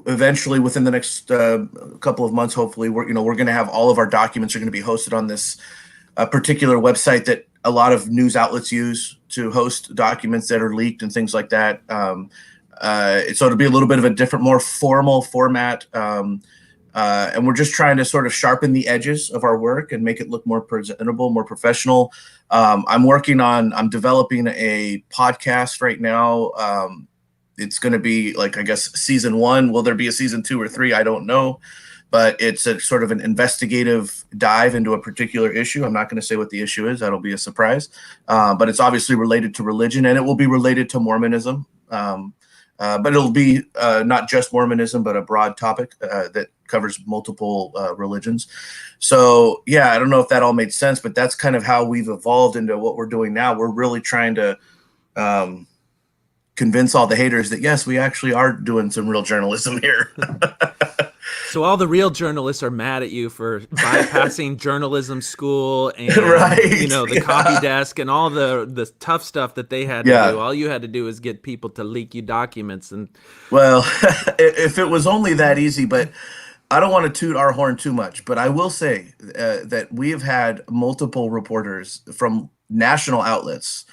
Eventually, within the next couple of months, hopefully, we're going to have all of our documents are going to be hosted on this particular website that a lot of news outlets use to host documents that are leaked and things like that. So it'll be a little bit of a different, more formal format. And we're just trying to sort of sharpen the edges of our work and make it look more presentable, more professional. I'm developing a podcast right now. It's going to be like, I guess, season 1. Will there be a season 2 or 3? I don't know. But it's a sort of an investigative dive into a particular issue. I'm not going to say what the issue is. That'll be a surprise. But it's obviously related to religion, and it will be related to Mormonism. But it'll be not just Mormonism, but a broad topic that covers multiple religions. So, yeah, I don't know if that all made sense, but that's kind of how we've evolved into what we're doing now. We're really trying to convince all the haters that, yes, we actually are doing some real journalism here. So all the real journalists are mad at you for bypassing journalism school and right. The copy desk and all the tough stuff that they had to do. All you had to do is get people to leak you documents. And well, if it was only that easy, but I don't want to toot our horn too much, but I will say that we have had multiple reporters from national outlets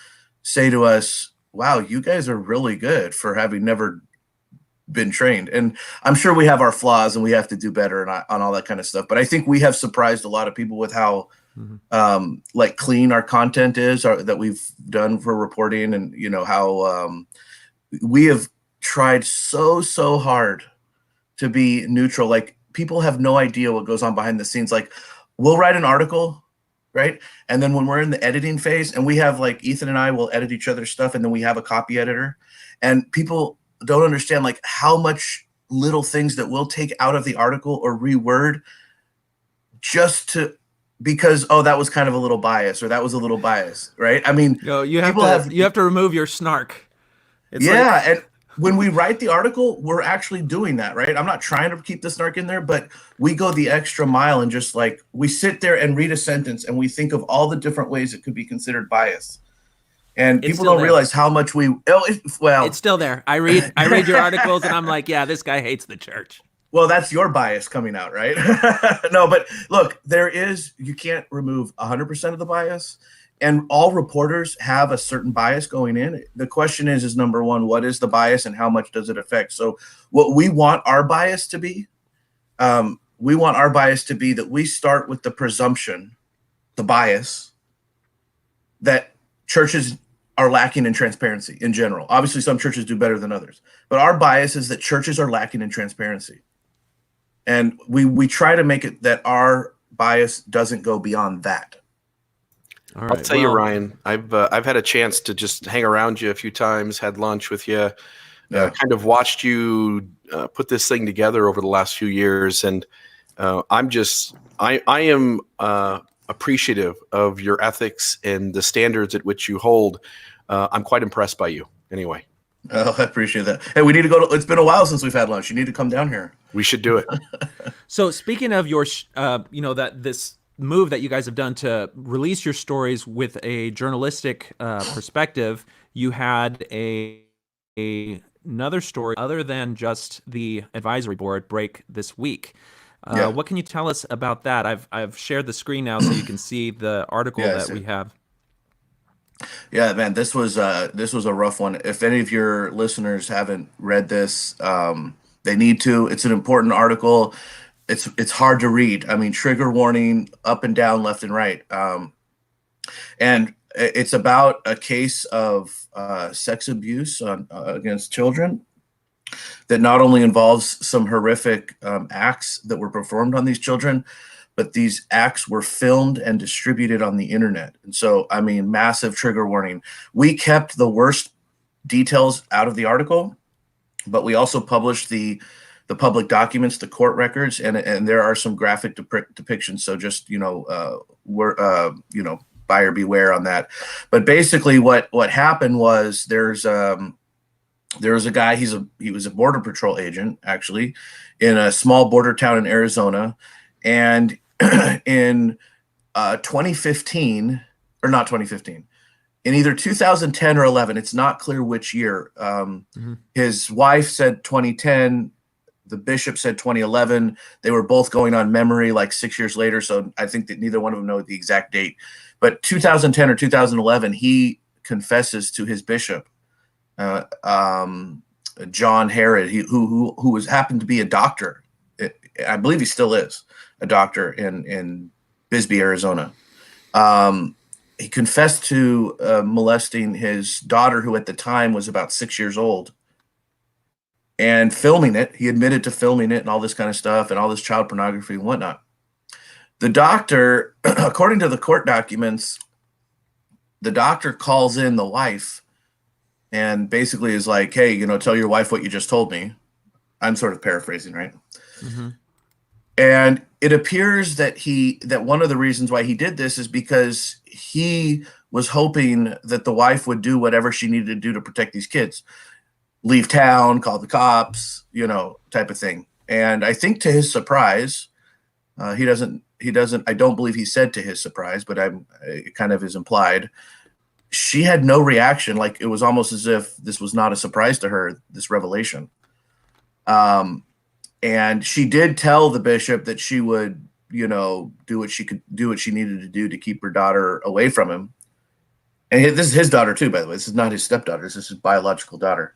say to us, wow, you guys are really good for having never been trained. And I'm sure we have our flaws and we have to do better on all that kind of stuff. But I think we have surprised a lot of people with how like clean our content is that we've done for reporting, and how we have tried so hard to be neutral. Like, people have no idea what goes on behind the scenes. Like, we'll write an article, right? And then when we're in the editing phase, and we have, like, Ethan and I will edit each other's stuff, and then we have a copy editor, and people don't understand like how much little things that we'll take out of the article or reword just because that was kind of a little bias, or that was a little bias, right? I mean, you have to remove your snark. It's and when we write the article, we're actually doing that, right? I'm not trying to keep the snark in there, but we go the extra mile and just like, we sit there and read a sentence and we think of all the different ways it could be considered bias. And people don't realize how much it's still there. I read your articles and I'm like, yeah, this guy hates the church. Well, that's your bias coming out, right? No, but look, you can't remove 100% of the bias, and all reporters have a certain bias going in. The question is number one, what is the bias and how much does it affect? So what we want our bias to be, that we start with the presumption, the bias, that churches are lacking in transparency in general. Obviously, some churches do better than others, but our bias is that churches are lacking in transparency. And we try to make it that our bias doesn't go beyond that. All right, I'll tell you, Ryan, I've had a chance to just hang around you a few times, had lunch with you. Yeah. kind of watched you put this thing together over the last few years, and I am appreciative of your ethics and the standards at which you hold. I'm quite impressed by you. Anyway, Oh, I appreciate that. Hey, we need to go to. It's been a while since we've had lunch. You need to come down here. we should do it. So speaking of your, that this move that you guys have done to release your stories with a journalistic perspective, you had another story other than just the advisory board break this week. Yeah. What can you tell us about that? I've shared the screen now so you can see the article Yeah, I that see we it. have. Yeah, man, this was a rough one. If any of your listeners haven't read this, they need to. It's an important article. It's hard to read. I mean, trigger warning up and down, left and right. And it's about a case of sex abuse against children that not only involves some horrific acts that were performed on these children, but these acts were filmed and distributed on the internet. And so, I mean, massive trigger warning. We kept the worst details out of the article, but we also published the public documents, the court records, and there are some graphic depictions. So just buyer beware on that. But basically, what happened was there was a guy. He was a border patrol agent actually in a small border town in Arizona, and in 2015 or not 2015. In either 2010 or 11, it's not clear which year. His wife said 2010. The bishop said 2011. They were both going on memory like 6 years later. So I think that neither one of them know the exact date. But 2010 or 2011, he confesses to his bishop, John Herod, who happened to be a doctor. I believe he still is a doctor in Bisbee, Arizona. He confessed to molesting his daughter, who at the time was about 6 years old, and filming it. He admitted to filming it and all this kind of stuff and all this child pornography and whatnot. The doctor, according to the court documents, the doctor calls in the wife and basically is like, hey, tell your wife what you just told me. I'm sort of paraphrasing, right? Mm-hmm. And it appears that one of the reasons why he did this is because he was hoping that the wife would do whatever she needed to do to protect these kids. Leave town, call the cops, type of thing. And I think to his surprise, he doesn't, I don't believe he said to his surprise, but it kind of is implied. She had no reaction. Like it was almost as if this was not a surprise to her, this revelation. And she did tell the bishop that she would, do what she needed to do to keep her daughter away from him. And this is his daughter too, by the way. This is not his stepdaughter. This is his biological daughter.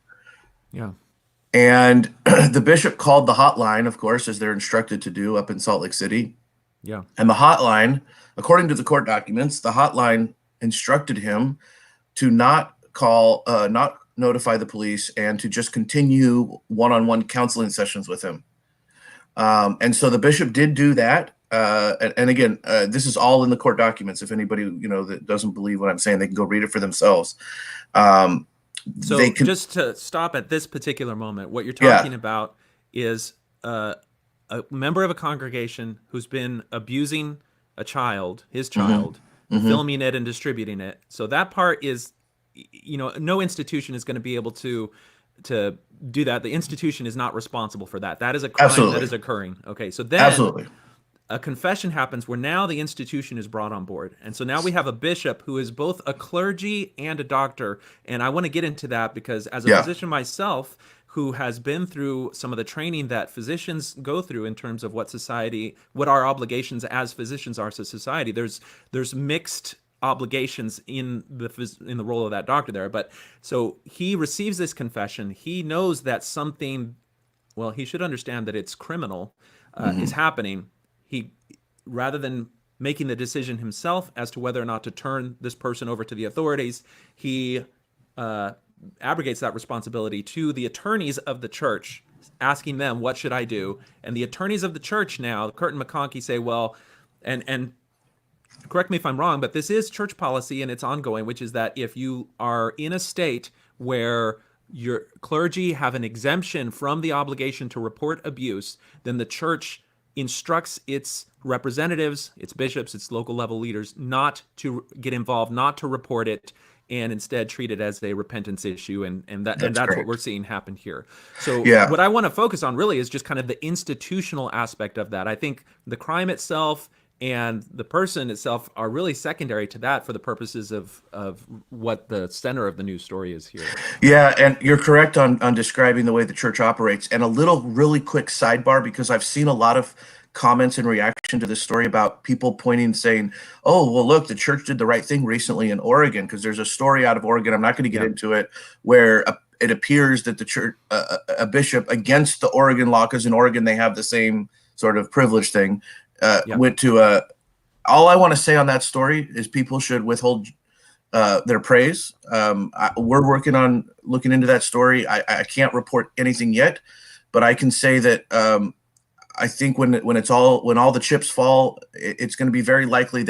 Yeah. And the bishop called the hotline, of course, as they're instructed to do up in Salt Lake City. Yeah. And the hotline, according to the court documents, the hotline instructed him to not notify the police and to just continue one-on-one counseling sessions with him. And so the bishop did do that. And again, this is all in the court documents. If anybody, that doesn't believe what I'm saying, they can go read it for themselves. So just to stop at this particular moment, what you're talking about is a member of a congregation who's been abusing a child, his child, filming it and distributing it. So that part is, no institution is going to be able to do that. The institution is not responsible for that. That is a crime that is occurring. Okay, so then a confession happens where now the institution is brought on board. And so now we have a bishop who is both a clergy and a doctor. And I want to get into that because as a physician myself, who has been through some of the training that physicians go through in terms of what our obligations as physicians are to society, there's mixed obligations in the role of that doctor there. But so he receives this confession. He knows that he should understand that it's criminal is happening. He, rather than making the decision himself as to whether or not to turn this person over to the authorities, he abrogates that responsibility to the attorneys of the church, asking them, what should I do? And the attorneys of the church now, Kurt and McConkie, say, well, and correct me if I'm wrong, but this is church policy and it's ongoing, which is that if you are in a state where your clergy have an exemption from the obligation to report abuse, then the church instructs its representatives, its bishops, its local level leaders not to get involved, not to report it, and instead treat it as a repentance issue. That's what correct. we're seeing happen here. So Yeah. what I want to focus on really is just kind of the institutional aspect of that. I think the crime itself and the person itself are really secondary to that for the purposes of what the center of the news story is here. Yeah, and you're correct on describing the way the church operates. And a little really quick sidebar, because I've seen a lot of comments in reaction to this story about people pointing, saying, oh, well, look, the church did the right thing recently in Oregon, because there's a story out of Oregon, I'm not going to get into it, where it appears that the church, a bishop against the Oregon law, because in Oregon they have the same sort of privilege thing, went to all I want to say on that story is people should withhold their praise. We're working on looking into that story. I can't report anything yet, but I can say that I think when all the chips fall, it's going to be very likely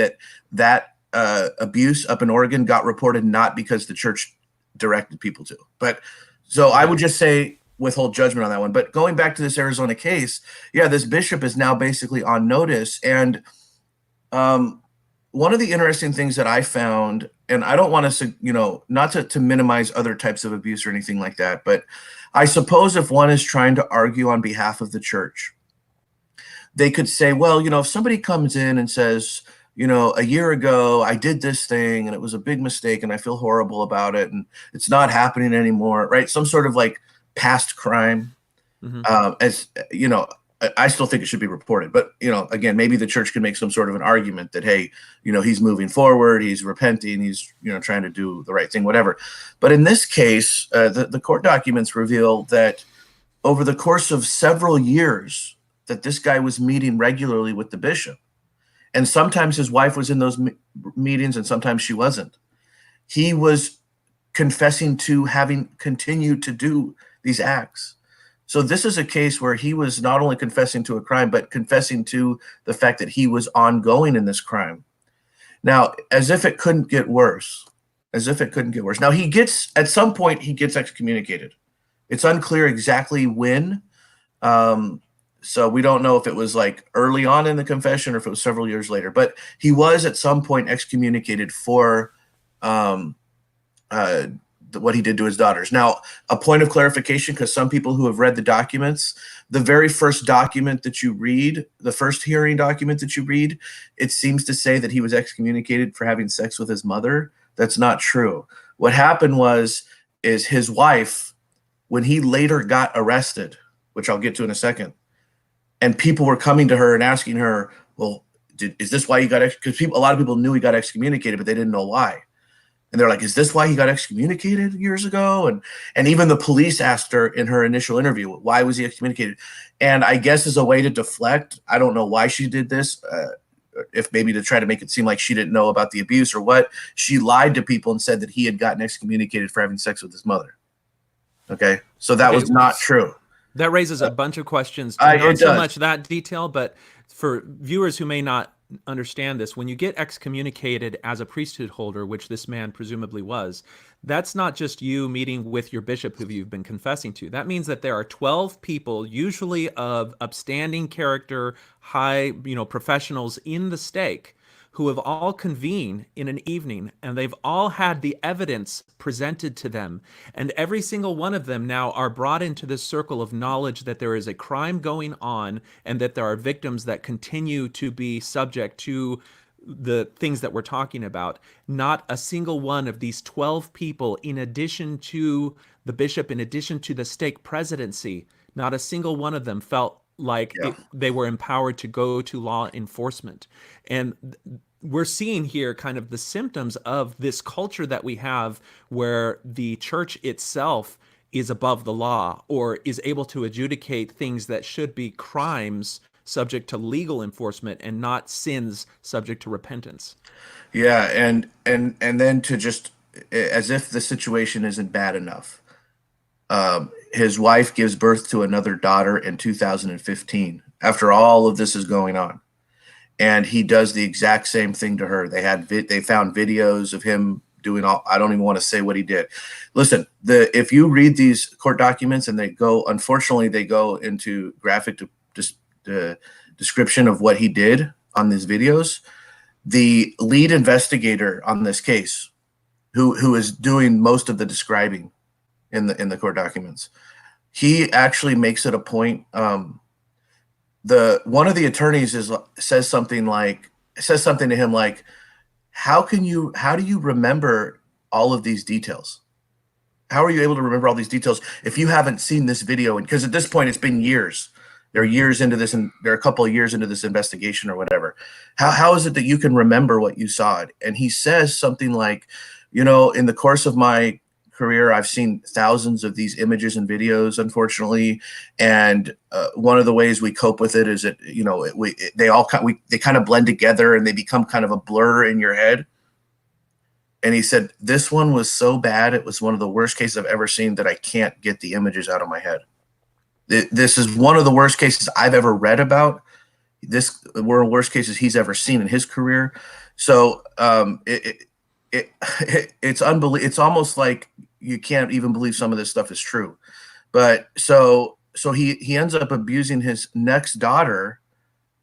that abuse up in Oregon got reported not because the church directed people to. But so I would just say withhold judgment on that one. But going back to this Arizona case, yeah, this bishop is now basically on notice. And one of the interesting things that I found, and I don't want to, not to minimize other types of abuse or anything like that, but I suppose if one is trying to argue on behalf of the church, they could say, well, if somebody comes in and says, a year ago I did this thing and it was a big mistake and I feel horrible about it and it's not happening anymore, right? Some sort of like past crime. As I still think it should be reported, but again, maybe the church can make some sort of an argument that, hey, he's moving forward, he's repenting, he's trying to do the right thing, whatever. But in this case, the court documents reveal that over the course of several years, that this guy was meeting regularly with the bishop, and sometimes his wife was in those meetings, and sometimes she wasn't. He was confessing to having continued to do these acts. So this is a case where he was not only confessing to a crime, but confessing to the fact that he was ongoing in this crime. Now, as if it couldn't get worse. Now, at some point, he gets excommunicated. It's unclear exactly when. So we don't know if it was like early on in the confession or if it was several years later. But he was at some point excommunicated for what he did to his daughters. Now, a point of clarification, because some people who have read the documents, the very first document that you read, the first hearing document that you read, it seems to say that he was excommunicated for having sex with his mother. That's not true. What happened is his wife, when he later got arrested, which I'll get to in a second, and people were coming to her and asking her, well, is this why you got because a lot of people knew he got excommunicated, but they didn't know why. And they're like, is this why he got excommunicated years ago? And even the police asked her in her initial interview, why was he excommunicated? And I guess as a way to deflect, I don't know why she did this, if maybe to try to make it seem like she didn't know about the abuse or what, she lied to people and said that he had gotten excommunicated for having sex with his mother. Okay, so that was not true. That raises a bunch of questions. Not so much that detail, but for viewers who may not understand this, when you get excommunicated as a priesthood holder, which this man presumably was, that's not just you meeting with your bishop who you've been confessing to. That means that there are 12 people, usually of upstanding character, high, professionals in the stake, who have all convened in an evening, and they've all had the evidence presented to them. And every single one of them now are brought into this circle of knowledge that there is a crime going on and that there are victims that continue to be subject to the things that we're talking about. Not a single one of these 12 people, in addition to the bishop, in addition to the stake presidency, not a single one of them felt like they were empowered to go to law enforcement. And we're seeing here kind of the symptoms of this culture that we have, where the church itself is above the law or is able to adjudicate things that should be crimes subject to legal enforcement and not sins subject to repentance. Yeah, and then to just, as if the situation isn't bad enough, his wife gives birth to another daughter in 2015 after all of this is going on. And he does the exact same thing to her. They found videos of him doing all, I don't even want to say what he did. Listen, if you read these court documents and unfortunately, they go into graphic description of what he did on these videos. The lead investigator on this case, who is doing most of the describing in the court documents, he actually makes it a point. One of the attorneys says something to him like, how do you remember all of these details? How are you able to remember all these details if you haven't seen this video? And because at this point it's been years. They're years into this, and they're a couple of years into this investigation or whatever. How is it that you can remember what you saw? And he says something like, in the course of my career, I've seen thousands of these images and videos, unfortunately. And one of the ways we cope with it is that, they kind of blend together and they become kind of a blur in your head. And he said, this one was so bad, it was one of the worst cases I've ever seen that I can't get the images out of my head. This is one of the worst cases I've ever read about. This one of the worst cases he's ever seen in his career. So it's unbelievable. It's almost like you can't even believe some of this stuff is true. But so he ends up abusing his next daughter,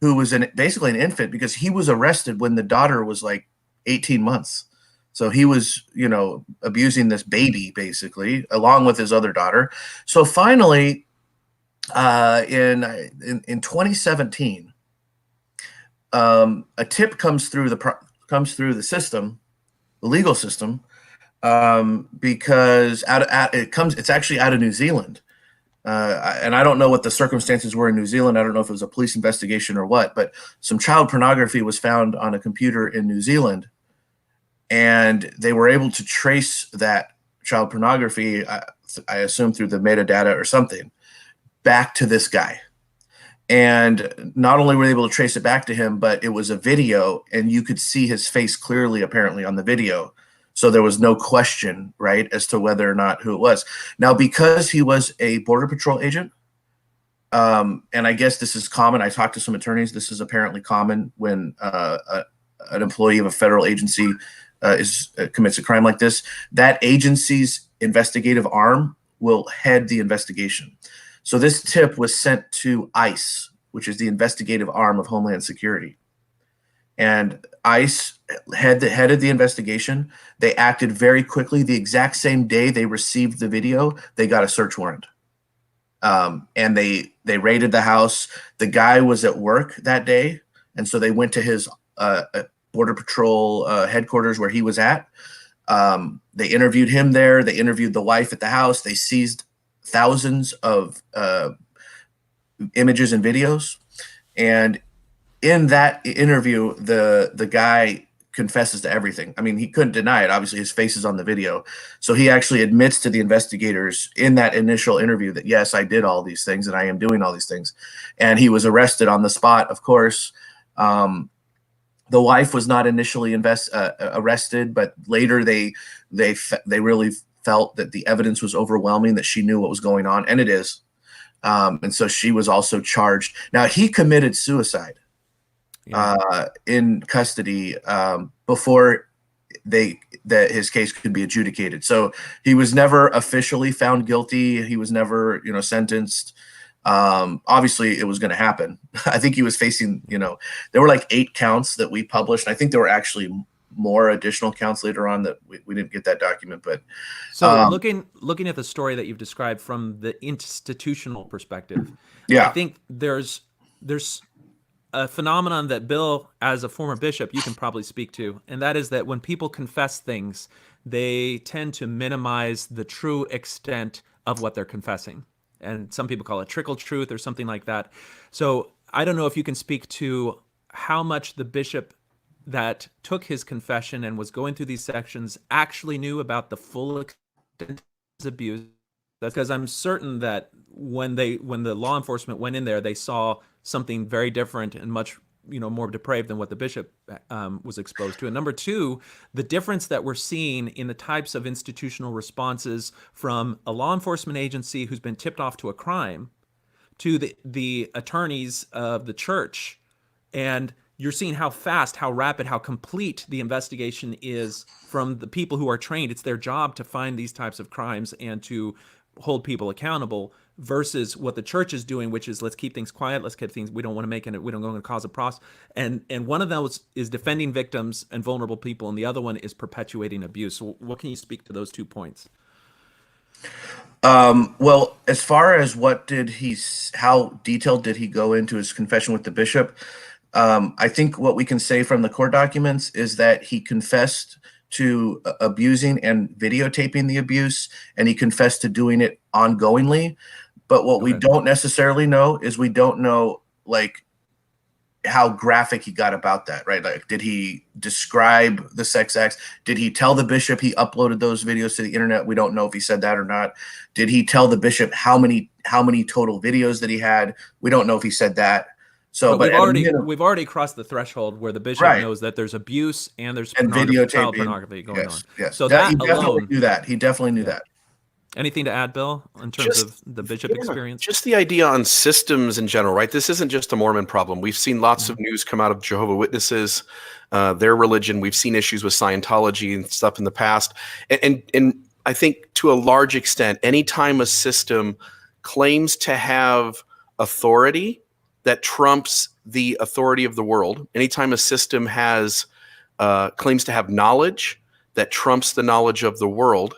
who was basically an infant, because he was arrested when the daughter was like 18 months. So he was, abusing this baby basically, along with his other daughter. So finally, in 2017, a tip comes through the system, the legal system, because it's actually out of New Zealand, and I don't know what the circumstances were in New Zealand. I don't know if it was a police investigation or what, but some child pornography was found on a computer in New Zealand, and they were able to trace that child pornography, I assume through the metadata or something, back to this guy. And not only were they able to trace it back to him, but it was a video and you could see his face clearly, apparently, on the video. So there was no question, right, as to whether or not who it was. Now, because he was a Border Patrol agent, and I guess this is common. I talked to some attorneys. This is apparently common when an employee of a federal agency commits a crime like this. That agency's investigative arm will head the investigation. So this tip was sent to ICE, which is the investigative arm of Homeland Security. And ICE headed the investigation. They acted very quickly. The exact same day they received the video, they got a search warrant. And they raided the house. The guy was at work that day, and so they went to his Border Patrol headquarters where he was at. They interviewed him there. They interviewed the wife at the house. They seized thousands of images and videos, and in that interview, the guy confesses to everything. I mean, he couldn't deny it. Obviously, his face is on the video, so he actually admits to the investigators in that initial interview that yes, I did all these things and I am doing all these things. And he was arrested on the spot, of course. The wife was not initially arrested, but later they really felt that the evidence was overwhelming, that she knew what was going on, and it is. And so she was also charged. Now, he committed suicide in custody before his case could be adjudicated. So he was never officially found guilty. He was never, sentenced. Obviously, it was going to happen. I think he was facing, there were like 8 counts that we published. I think there were actually more additional counts later on that we didn't get that document. But so looking at the story that you've described from the institutional perspective, yeah, I think there's a phenomenon that Bill, as a former bishop, you can probably speak to, and that is that when people confess things, they tend to minimize the true extent of what they're confessing. And some people call it trickle truth or something like that. So I don't know if you can speak to how much the bishop that took his confession and was going through these sections actually knew about the full extent of his abuse. That's because I'm certain that when the law enforcement went in there, they saw something very different and much more depraved than what the bishop was exposed to. And number two, the difference that we're seeing in the types of institutional responses from a law enforcement agency who's been tipped off to a crime to the attorneys of the church, and you're seeing how fast, how rapid, how complete the investigation is from the people who are trained. It's their job to find these types of crimes and to hold people accountable, versus what the church is doing, which is let's keep things quiet, let's keep things, we don't want to make it, we don't want to cause a process. And one of those is defending victims and vulnerable people, and the other one is perpetuating abuse. So what can you speak to those 2 points? Well, as far as how detailed did he go into his confession with the bishop? I think what we can say from the court documents is that he confessed to abusing and videotaping the abuse, and he confessed to doing it ongoingly. But what we don't necessarily know is we don't know like how graphic he got about that, right? Like, did he describe the sex acts? Did he tell the bishop he uploaded those videos to the internet? We don't know if he said that or not. Did he tell the bishop how many total videos that he had? We don't know if he said that. So, but we've already crossed the threshold where the bishop knows that there's abuse and there's child pornography going on. Yes. So that he definitely knew that. He definitely knew that. Anything to add, Bill, in terms of the bishop experience? Just the idea on systems in general, right? This isn't just a Mormon problem. We've seen lots of news come out of Jehovah's Witnesses, their religion. We've seen issues with Scientology and stuff in the past. And I think to a large extent, anytime a system claims to have authority that trumps the authority of the world, anytime a system has claims to have knowledge that trumps the knowledge of the world,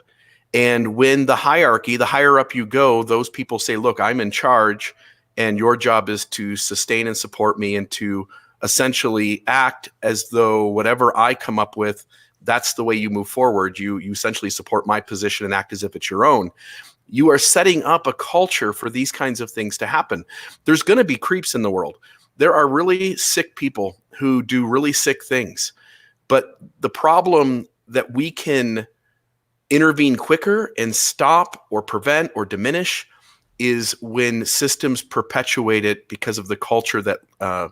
and when the hierarchy, the higher up you go, those people say, look, I'm in charge, and your job is to sustain and support me and to essentially act as though whatever I come up with, that's the way you move forward. You essentially support my position and act as if it's your own. You are setting up a culture for these kinds of things to happen. There's going to be creeps in the world. There are really sick people who do really sick things. But the problem that we can intervene quicker and stop or prevent or diminish is when systems perpetuate it because of the culture that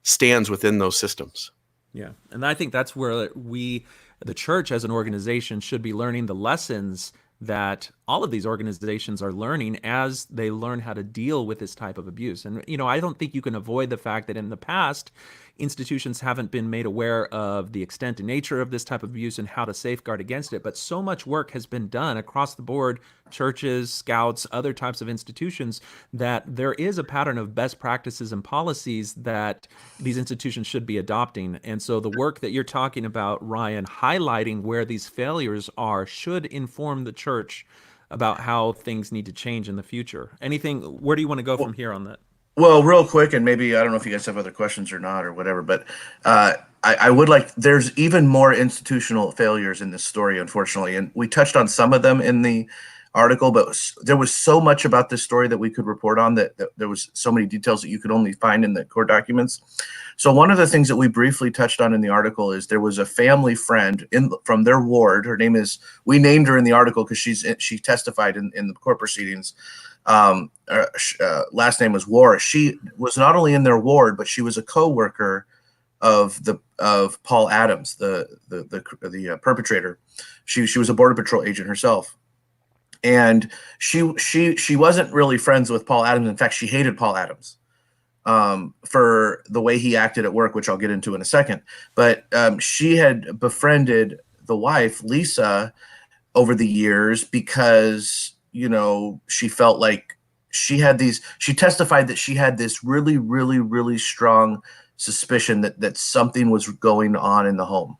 stands within those systems. Yeah. And I think that's where we, the church as an organization, should be learning the lessons that all of these organizations are learning as they learn how to deal with this type of abuse. And, I don't think you can avoid the fact that in the past, institutions haven't been made aware of the extent and nature of this type of abuse and how to safeguard against it. But so much work has been done across the board, churches, scouts, other types of institutions, that there is a pattern of best practices and policies that these institutions should be adopting. And so the work that you're talking about, Ryan, highlighting where these failures are, should inform the church about how things need to change in the future. Where do you want to go from here on that? Well, real quick, and maybe I don't know if you guys have other questions or not or whatever, but I would there's even more institutional failures in this story, unfortunately. And we touched on some of them in the article, but there was so much about this story that we could report on that there was so many details that you could only find in the court documents. So one of the things that we briefly touched on in the article is there was a family friend from their ward. Her name is, we named her in the article because she testified in the court proceedings. Last name was War. She was not only in their ward, but she was a co-worker of Paul Adams, the perpetrator. She was a Border Patrol agent herself, and she wasn't really friends with Paul Adams. In fact, she hated Paul Adams for the way he acted at work, which I'll get into in a second. But she had befriended the wife, Lisa, over the years because she felt like she testified that she had this really, really, really strong suspicion that something was going on in the home.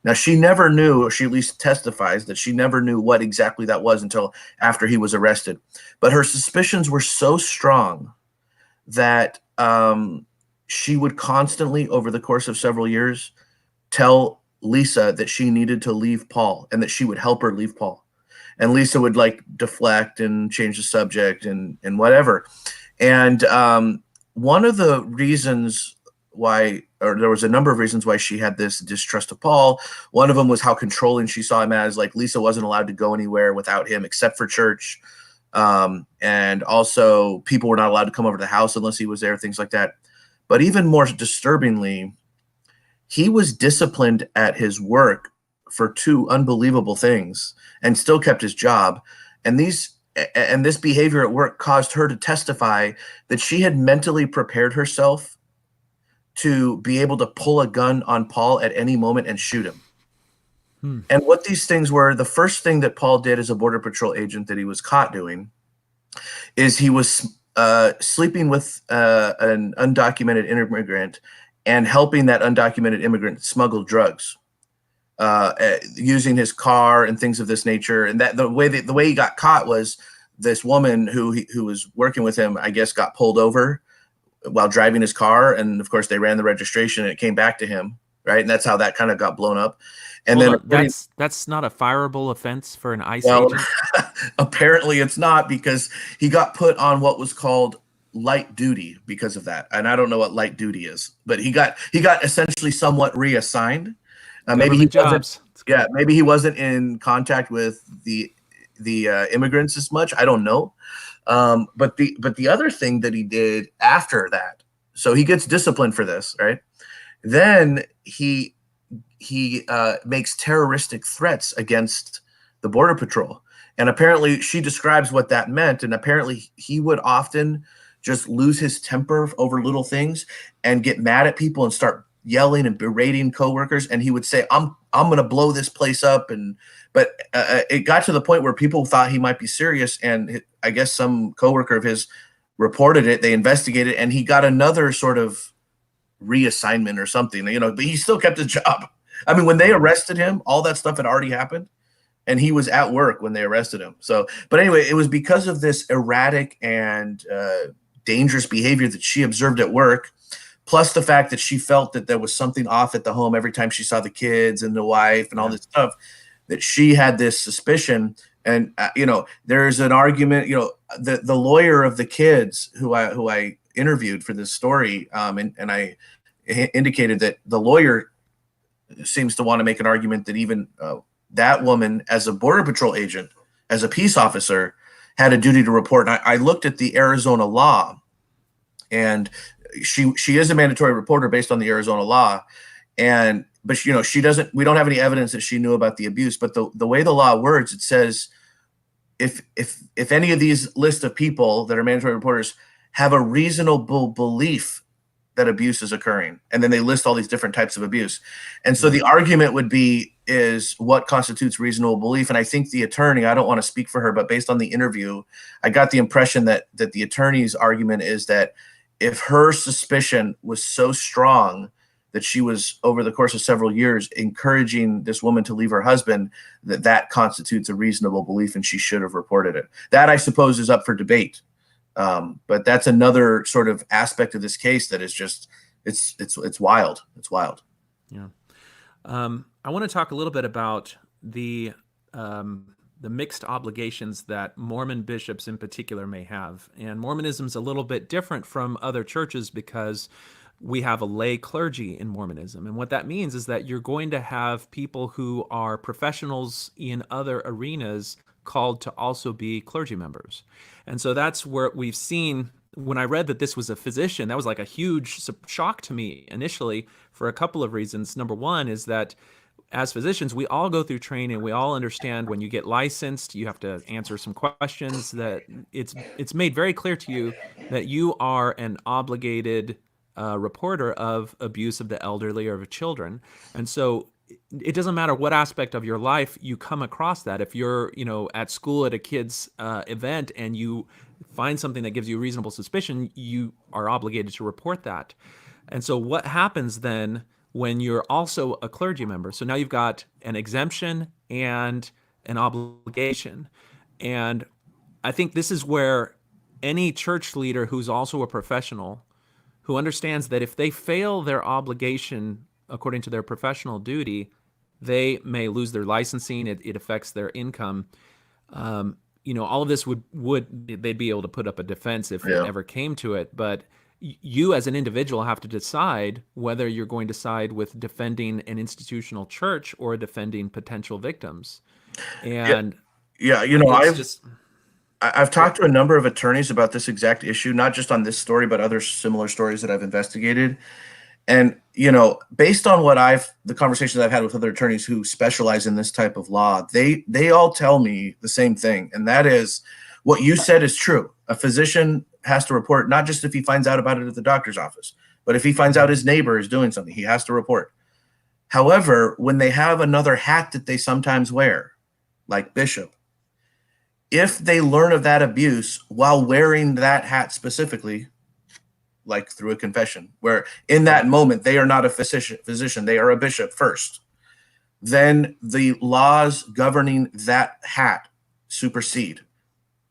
Now, she never knew, or she at least testifies that she never knew what exactly that was until after he was arrested. But her suspicions were so strong that she would constantly, over the course of several years, tell Lisa that she needed to leave Paul and that she would help her leave Paul. And Lisa would deflect and change the subject and whatever. And one of the reasons why, or there was a number of reasons why she had this distrust of Paul. One of them was how controlling she saw him as. Lisa wasn't allowed to go anywhere without him except for church. And also people were not allowed to come over to the house unless he was there, things like that. But even more disturbingly, he was disciplined at his work for two unbelievable things and still kept his job. And this behavior at work caused her to testify that she had mentally prepared herself to be able to pull a gun on Paul at any moment and shoot him. And what these things were, the first thing that Paul did as a Border Patrol agent that he was caught doing is he was sleeping with an undocumented immigrant and helping that undocumented immigrant smuggle drugs, using his car and things of this nature. And that the way he got caught was this woman who was working with him, I guess, got pulled over while driving his car, and of course they ran the registration and it came back to him, right? And that's how that kind of got blown up. And Hold then on, that's not a fireable offense for an ICE well, agent? apparently it's not, because he got put on what was called light duty because of that. And I don't know what light duty is, but he got essentially somewhat reassigned. Maybe he jobs. maybe he wasn't in contact with the immigrants as much. I don't know. But the other thing that he did after that, so he gets disciplined for this, right? Then he makes terroristic threats against the Border Patrol. And apparently she describes what that meant. And apparently he would often just lose his temper over little things and get mad at people and start yelling and berating coworkers. And he would say, I'm going to blow this place up. But it got to the point where people thought he might be serious. And I guess some coworker of his reported it. They investigated, and he got another sort of reassignment or something, but he still kept his job. I mean, when they arrested him, all that stuff had already happened, and he was at work when they arrested him. So, but anyway, it was because of this erratic and dangerous behavior that she observed at work, plus the fact that she felt that there was something off at the home every time she saw the kids and the wife and all this stuff, that she had this suspicion. And, there's an argument, the lawyer of the kids who I interviewed for this story, and I indicated that the lawyer seems to want to make an argument that even that woman, as a Border Patrol agent, as a peace officer, had a duty to report. And I looked at the Arizona law, and she is a mandatory reporter based on the Arizona law. But she doesn't, we don't have any evidence that she knew about the abuse. But the way the law words, it says, if any of these list of people that are mandatory reporters have a reasonable belief that abuse is occurring, and then they list all these different types of abuse. And so the argument would be, is what constitutes reasonable belief? And I think the attorney, I don't want to speak for her, but based on the interview, I got the impression that the attorney's argument is that if her suspicion was so strong that she was, over the course of several years, encouraging this woman to leave her husband, that constitutes a reasonable belief and she should have reported it. That, I suppose, is up for debate. But that's another sort of aspect of this case that is just, it's wild. It's wild. Yeah. I want to talk a little bit about the mixed obligations that Mormon bishops in particular may have. And Mormonism is a little bit different from other churches because we have a lay clergy in Mormonism. And what that means is that you're going to have people who are professionals in other arenas called to also be clergy members. And so that's where we've seen, when I read that this was a physician, that was like a huge shock to me initially for a couple of reasons. Number one is that as physicians, we all go through training. We all understand when you get licensed, you have to answer some questions, that it's made very clear to you that you are an obligated reporter of abuse of the elderly or of children. And so it doesn't matter what aspect of your life you come across that. If you're, at school at a kid's event and you find something that gives you reasonable suspicion, you are obligated to report that. And so what happens then when you're also a clergy member? So now you've got an exemption and an obligation. And I think this is where any church leader who's also a professional, who understands that if they fail their obligation according to their professional duty, they may lose their licensing. It affects their income. All of this would they'd be able to put up a defense if it ever came to it. But you as an individual have to decide whether you're going to side with defending an institutional church or defending potential victims. And I've talked to a number of attorneys about this exact issue, not just on this story, but other similar stories that I've investigated. And, based on the conversations I've had with other attorneys who specialize in this type of law, they all tell me the same thing. And that is, what you said is true. A physician has to report, not just if he finds out about it at the doctor's office, But if he finds out his neighbor is doing something, he has to report. However, when they have another hat that they sometimes wear, like bishop, if they learn of that abuse while wearing that hat specifically, like through a confession, where in that moment they are not a physician, they are a bishop first, then the laws governing that hat supersede.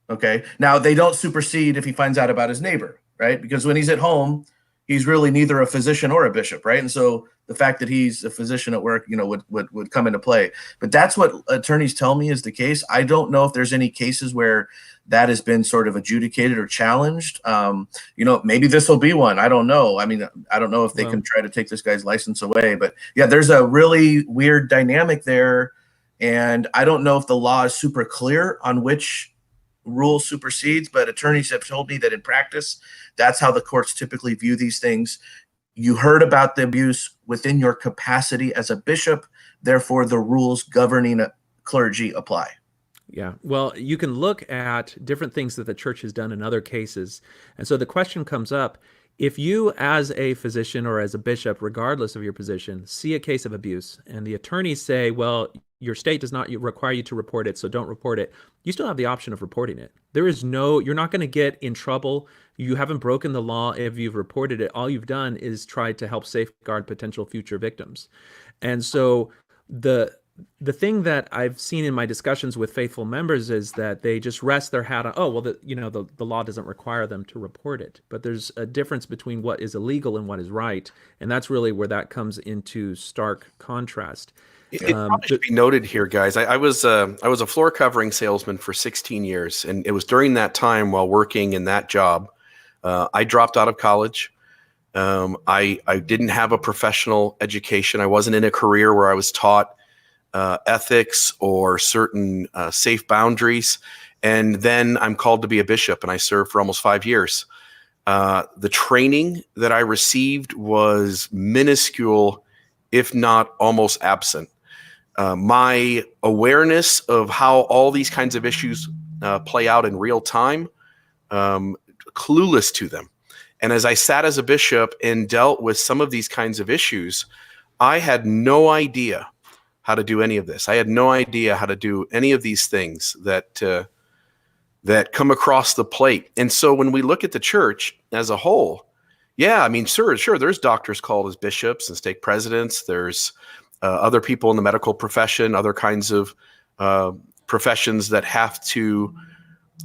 Okay. Now they don't supersede if he finds out about his neighbor, right? Because when he's at home, he's really neither a physician or a bishop, right? And so the fact that he's a physician at work, would come into play. But that's what attorneys tell me is the case. I don't know if there's any cases where that has been sort of adjudicated or challenged. Maybe this will be one. I don't know. I mean, I don't know if they can try to take this guy's license away. But yeah, there's a really weird dynamic there. And I don't know if the law is super clear on which rule supersedes, but attorneys have told me that in practice, that's how the courts typically view these things. You heard about the abuse within your capacity as a bishop, therefore the rules governing clergy apply. Yeah, well, you can look at different things that the church has done in other cases. And so the question comes up, if you as a physician or as a bishop, regardless of your position, see a case of abuse and the attorneys say, well, your state does not require you to report it, so don't report it, you still have the option of reporting it. You're not going to get in trouble. You haven't broken the law if you've reported it. All you've done is tried to help safeguard potential future victims. And so the thing that I've seen in my discussions with faithful members is that they just rest their hat on, the law doesn't require them to report it. But there's a difference between what is illegal and what is right. And that's really where that comes into stark contrast. It probably should be noted here, guys. I was a floor covering salesman for 16 years, and it was during that time while working in that job, I dropped out of college. I didn't have a professional education. I wasn't in a career where I was taught ethics or certain safe boundaries. And then I'm called to be a bishop, and I served for almost 5 years. The training that I received was minuscule, if not almost absent. My awareness of how all these kinds of issues play out in real time, clueless to them. And as I sat as a bishop and dealt with some of these kinds of issues, I had no idea how to do any of this. I had no idea how to do any of these things that come across the plate. And so when we look at the church as a whole, yeah, I mean, sure, there's doctors called as bishops and stake presidents. There's other people in the medical profession, other kinds of professions that have to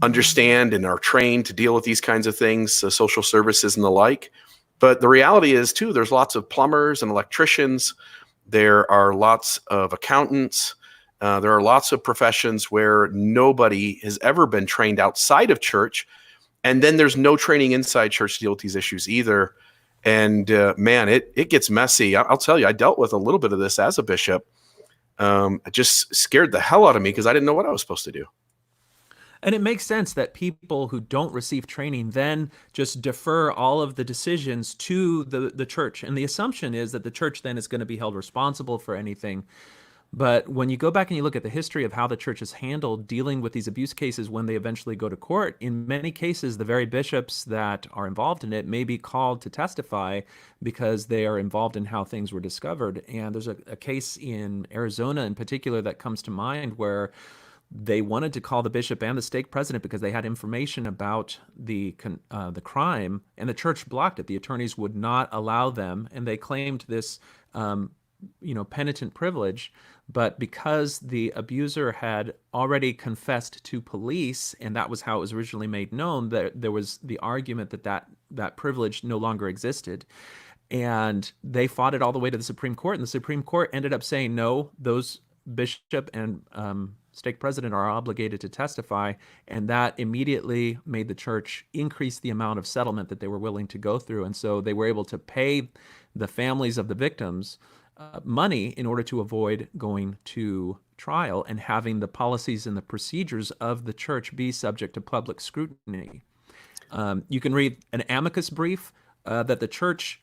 understand and are trained to deal with these kinds of things, social services and the like. But the reality is, too, there's lots of plumbers and electricians. There are lots of accountants. There are lots of professions where nobody has ever been trained outside of church. And then there's no training inside church to deal with these issues either. And man, it gets messy. I'll tell you, I dealt with a little bit of this as a bishop. It just scared the hell out of me because I didn't know what I was supposed to do. And it makes sense that people who don't receive training then just defer all of the decisions to the church. And the assumption is that the church then is going to be held responsible for anything. But when you go back and you look at the history of how the church has handled dealing with these abuse cases when they eventually go to court, in many cases, the very bishops that are involved in it may be called to testify because they are involved in how things were discovered. And there's a case in Arizona in particular that comes to mind where they wanted to call the bishop and the stake president because they had information about the crime, and the church blocked it. The attorneys would not allow them, and they claimed this penitent privilege. But because the abuser had already confessed to police, and that was how it was originally made known, that there was the argument that privilege no longer existed. And they fought it all the way to the Supreme Court, and the Supreme Court ended up saying, no, those bishop and stake president are obligated to testify, and that immediately made the church increase the amount of settlement that they were willing to go through. And so they were able to pay the families of the victims money in order to avoid going to trial and having the policies and the procedures of the church be subject to public scrutiny. You can read an amicus brief that the church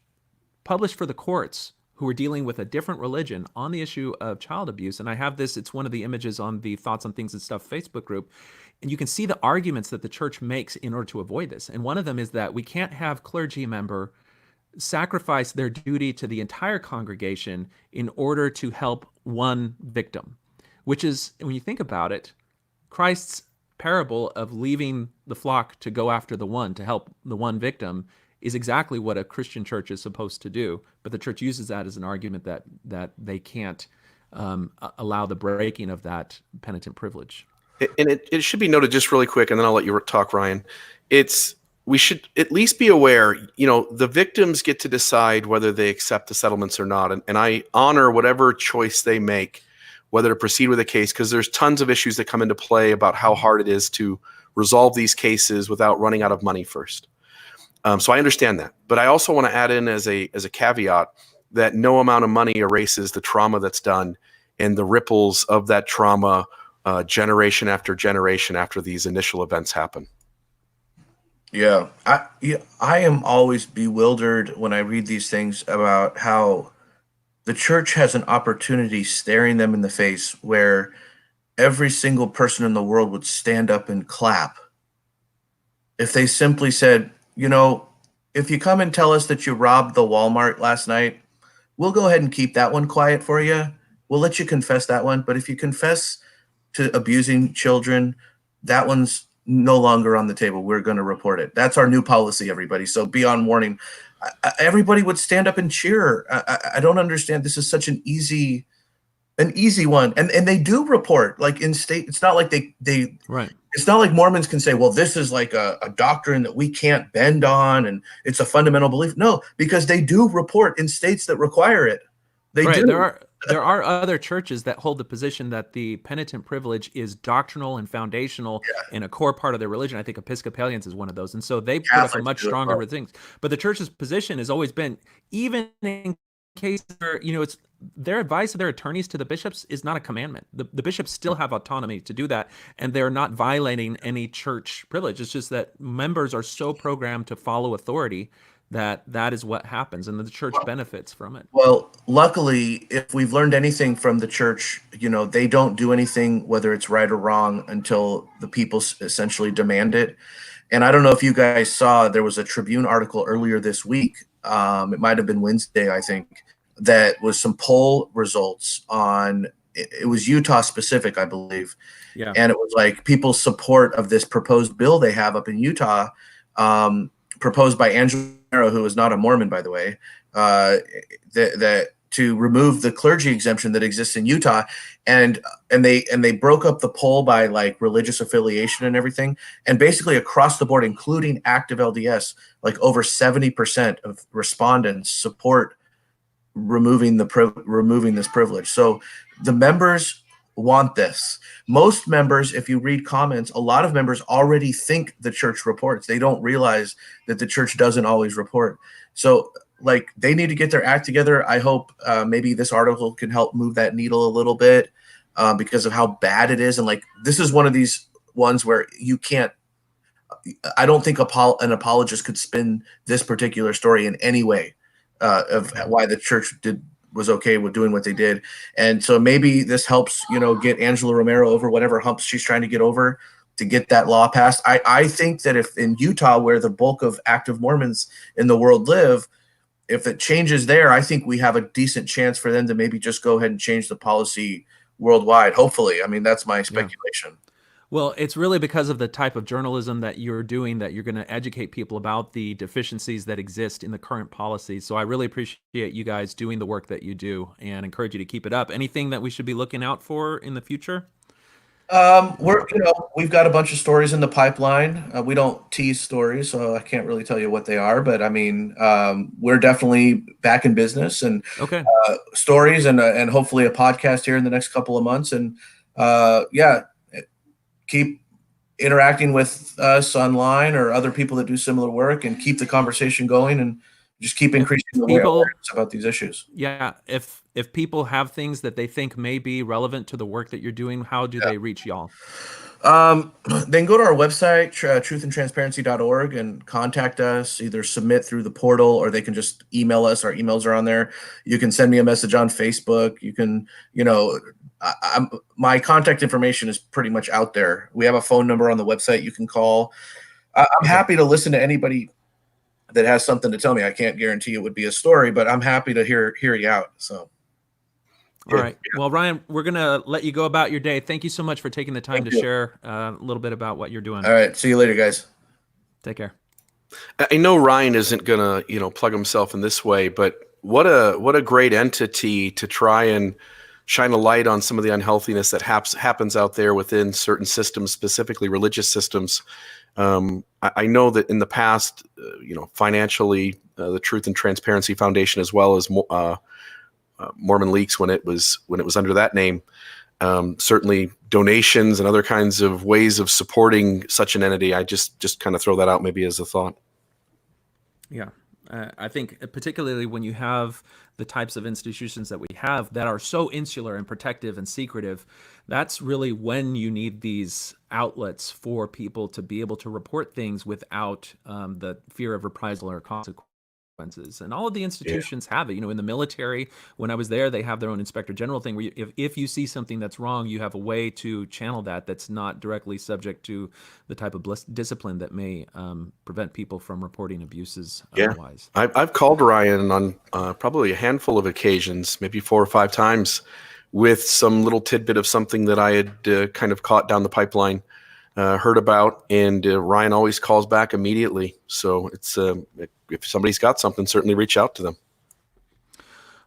published for the courts who were dealing with a different religion on the issue of child abuse. And I have this, it's one of the images on the Thoughts on Things and Stuff Facebook group. And you can see the arguments that the church makes in order to avoid this. And one of them is that we can't have clergy member sacrifice their duty to the entire congregation in order to help one victim, which is, when you think about it, Christ's parable of leaving the flock to go after the one, to help the one victim, is exactly what a Christian church is supposed to do. But the church uses that as an argument that they can't allow the breaking of that penitent privilege. And it should be noted just really quick, and then I'll let you talk, Ryan. We should at least be aware, the victims get to decide whether they accept the settlements or not. And I honor whatever choice they make, whether to proceed with a case, because there's tons of issues that come into play about how hard it is to resolve these cases without running out of money first. So I understand that. But I also want to add in as a caveat that no amount of money erases the trauma that's done and the ripples of that trauma generation after generation after these initial events happen. Yeah, I am always bewildered when I read these things about how the church has an opportunity staring them in the face where every single person in the world would stand up and clap if they simply said, if you come and tell us that you robbed the Walmart last night, we'll go ahead and keep that one quiet for you. We'll let you confess that one. But if you confess to abusing children, that one's no longer on the table. We're going to report it. That's our new policy, everybody. So be on warning. Everybody would stand up and cheer. I don't understand. This is such an easy one. And they do report, like in state. It's not like they right. It's not like Mormons can say, well, this is like a doctrine that we can't bend on, and it's a fundamental belief. No, because they do report in states that require it. They right. do. There are other churches that hold the position that the penitent privilege is doctrinal and foundational and a core part of their religion. I think Episcopalians is one of those. And so they put up a much stronger things. But the church's position has always been, even in case it's their advice of their attorneys to the bishops is not a commandment. The bishops still have autonomy to do that, and they're not violating any church privilege. It's just that members are so programmed to follow authority that is what happens, and the church benefits from it. Well, luckily, if we've learned anything from the church, they don't do anything, whether it's right or wrong, until the people essentially demand it. And I don't know if you guys saw, there was a Tribune article earlier this week. It might have been Wednesday, I think, that was some poll results on, it was Utah specific, I believe. Yeah. And it was like people's support of this proposed bill they have up in Utah, proposed by Angela, who is not a Mormon, by the way, that to remove the clergy exemption that exists in Utah, and they broke up the poll by like religious affiliation and everything, and basically across the board, including active LDS, like over 70% of respondents support removing this privilege. So the members want this. Most members, if you read comments, a lot of members already think the church reports. They don't realize that the church doesn't always report. So like they need to get their act together. I hope maybe this article can help move that needle a little bit because of how bad it is. And like, this is one of these ones where you can't, I don't think an apologist could spin this particular story in any way of why the church was okay with doing what they did. And so maybe this helps, get Angela Romero over whatever humps she's trying to get over to get that law passed. I think that if in Utah, where the bulk of active Mormons in the world live, if it changes there, I think we have a decent chance for them to maybe just go ahead and change the policy worldwide. Hopefully. I mean, that's my speculation. Yeah. Well, it's really because of the type of journalism that you're doing that you're going to educate people about the deficiencies that exist in the current policies. So I really appreciate you guys doing the work that you do and encourage you to keep it up. Anything that we should be looking out for in the future? We've got a bunch of stories in the pipeline. We don't tease stories, so I can't really tell you what they are, but I mean, we're definitely back in business and stories and hopefully a podcast here in the next couple of months. And keep interacting with us online or other people that do similar work and keep the conversation going and just keep increasing the awareness about these issues. Yeah. If people have things that they think may be relevant to the work that you're doing, how do they reach y'all? They can go to our website, truthandtransparency.org, and contact us, either submit through the portal or they can just email us. Our emails are on there. You can send me a message on Facebook. You can, my contact information is pretty much out there. We have a phone number on the website you can call. I'm happy to listen to anybody that has something to tell me. I can't guarantee it would be a story, but I'm happy to hear you out. So. All right. Well, Ryan, we're going to let you go about your day. Thank you so much for taking the time to share a little bit about what you're doing. All right. See you later, guys. Take care. I know Ryan isn't gonna, plug himself in this way, but what a great entity to try and shine a light on some of the unhealthiness that happens out there within certain systems, specifically religious systems. I know that in the past, financially, the Truth and Transparency Foundation, as well as Mormon Leaks, when it was under that name, certainly donations and other kinds of ways of supporting such an entity. I just kind of throw that out maybe as a thought. Yeah. I think particularly when you have the types of institutions that we have that are so insular and protective and secretive, that's really when you need these outlets for people to be able to report things without the fear of reprisal or consequences. And all of the institutions have it. In the military, when I was there, they have their own inspector general thing where if you see something that's wrong, you have a way to channel that's not directly subject to the type of discipline that may prevent people from reporting abuses otherwise. I've called Ryan on probably a handful of occasions, maybe 4 or 5 times, with some little tidbit of something that I had kind of caught down the pipeline, heard about, and Ryan always calls back immediately. So it's if somebody's got something, certainly reach out to them.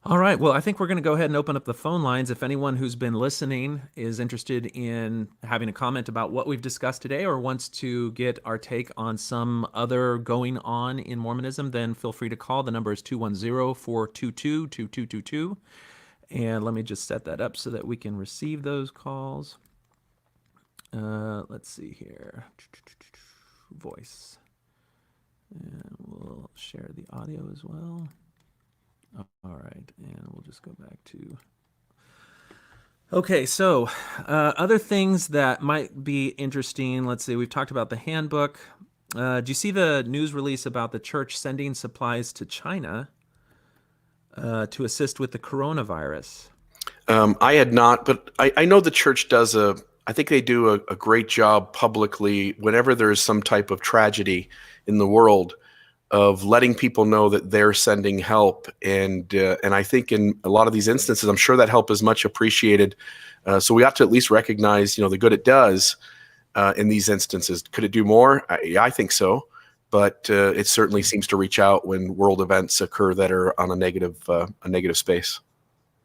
All right. Well, I think we're going to go ahead and open up the phone lines. If anyone who's been listening is interested in having a comment about what we've discussed today or wants to get our take on some other going on in Mormonism, then feel free to call. The number is 210-422-2222. And let me just set that up so that we can receive those calls. Let's see here. Voice. And we'll share the audio as well. All right, and we'll just go back to... Okay, so other things that might be interesting. Let's see, we've talked about the handbook. Do you see the news release about the church sending supplies to China to assist with the coronavirus? I had not, but I know the church does I think they do a great job publicly whenever there is some type of tragedy in the world of letting people know that they're sending help. And I think in a lot of these instances, I'm sure that help is much appreciated. So we ought to at least recognize, the good it does in these instances. Could it do more? I think so. But it certainly seems to reach out when world events occur that are on a negative space.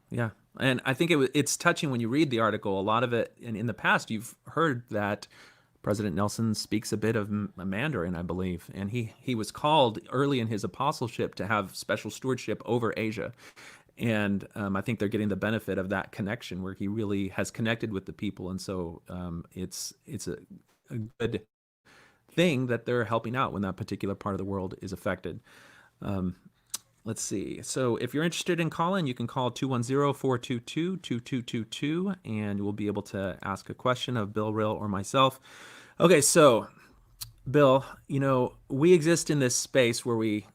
Yeah. And I think it's touching when you read the article. A lot of it, and in the past, you've heard that President Nelson speaks a bit of Mandarin, I believe, and he was called early in his apostleship to have special stewardship over Asia. And I think they're getting the benefit of that connection where he really has connected with the people. And so it's a good thing that they're helping out when that particular part of the world is affected. Let's see. So if you're interested in calling, you can call 210-422-2222, and we'll be able to ask a question of Bill Rill or myself. Okay, so Bill, we exist in this space where we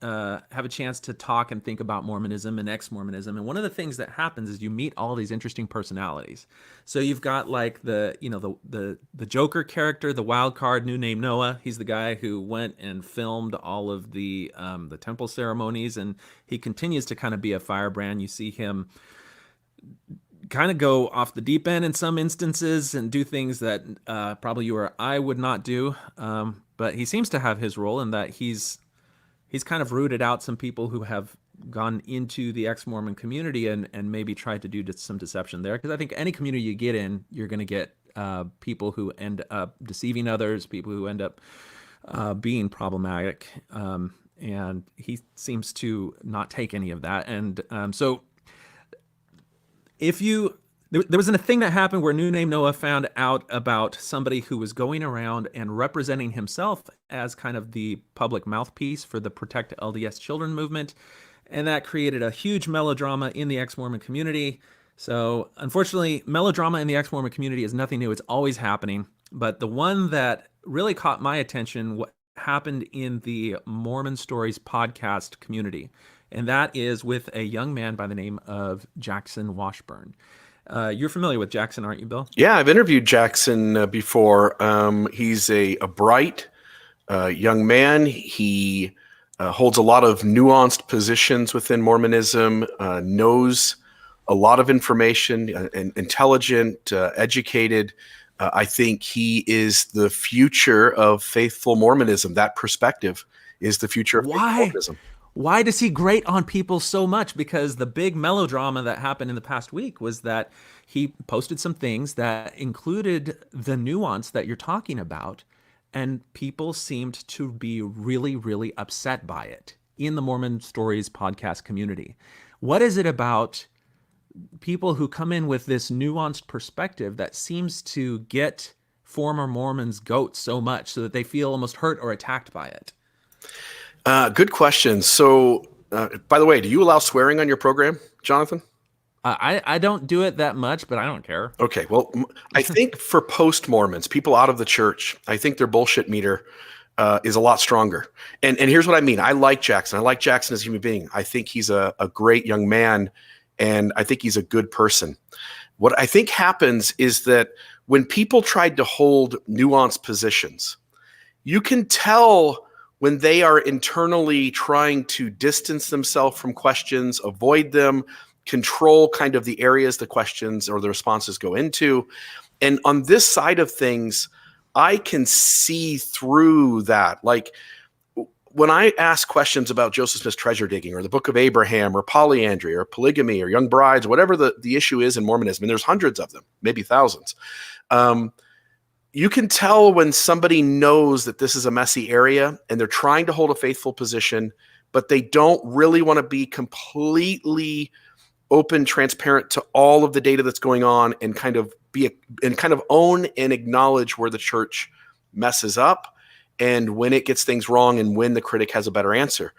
have a chance to talk and think about Mormonism and ex-Mormonism. And one of the things that happens is you meet all these interesting personalities. So you've got like the Joker character, the wild card, new name Noah. He's the guy who went and filmed all of the temple ceremonies, and he continues to kind of be a firebrand. You see him kind of go off the deep end in some instances and do things that probably you or I would not do. But he seems to have his role in that he's kind of rooted out some people who have gone into the ex-Mormon community and maybe tried to do some deception there. Because I think any community you get in, you're going to get people who end up deceiving others, people who end up being problematic. And he seems to not take any of that. And so there was a thing that happened where New Name Noah found out about somebody who was going around and representing himself as kind of the public mouthpiece for the Protect LDS Children movement. And that created a huge melodrama in the ex-Mormon community. So unfortunately, melodrama in the ex-Mormon community is nothing new. It's always happening. But the one that really caught my attention, what happened in the Mormon Stories podcast community. And that is with a young man by the name of Jackson Washburn. You're familiar with Jackson, aren't you, Bill? Yeah, I've interviewed Jackson before. He's a bright young man. He holds a lot of nuanced positions within Mormonism, knows a lot of information, intelligent, educated. I think he is the future of faithful Mormonism. That perspective is the future of faithful Mormonism. Why does he grate on people so much? Because the big melodrama that happened in the past week was that he posted some things that included the nuance that you're talking about, and people seemed to be really, really upset by it in the Mormon Stories podcast community. What is it about people who come in with this nuanced perspective that seems to get former Mormons goat so much so that they feel almost hurt or attacked by it? Good question. So, by the way, do you allow swearing on your program, Jonathan? I don't do it that much, but I don't care. Okay. Well, I think for post-Mormons, people out of the church, I think their bullshit meter is a lot stronger. And here's what I mean. I like Jackson. I like Jackson as a human being. I think he's a great young man, and I think he's a good person. What I think happens is that when people tried to hold nuanced positions, you can tell when they are internally trying to distance themselves from questions, avoid them, control kind of the areas the questions or the responses go into. And on this side of things, I can see through that. Like when I ask questions about Joseph Smith's treasure digging or the Book of Abraham or polyandry or polygamy or young brides, whatever the issue is in Mormonism, and there's hundreds of them, maybe thousands, you can tell when somebody knows that this is a messy area and they're trying to hold a faithful position, but they don't really want to be completely open, transparent to all of the data that's going on and kind of own and acknowledge where the church messes up and when it gets things wrong and when the critic has a better answer.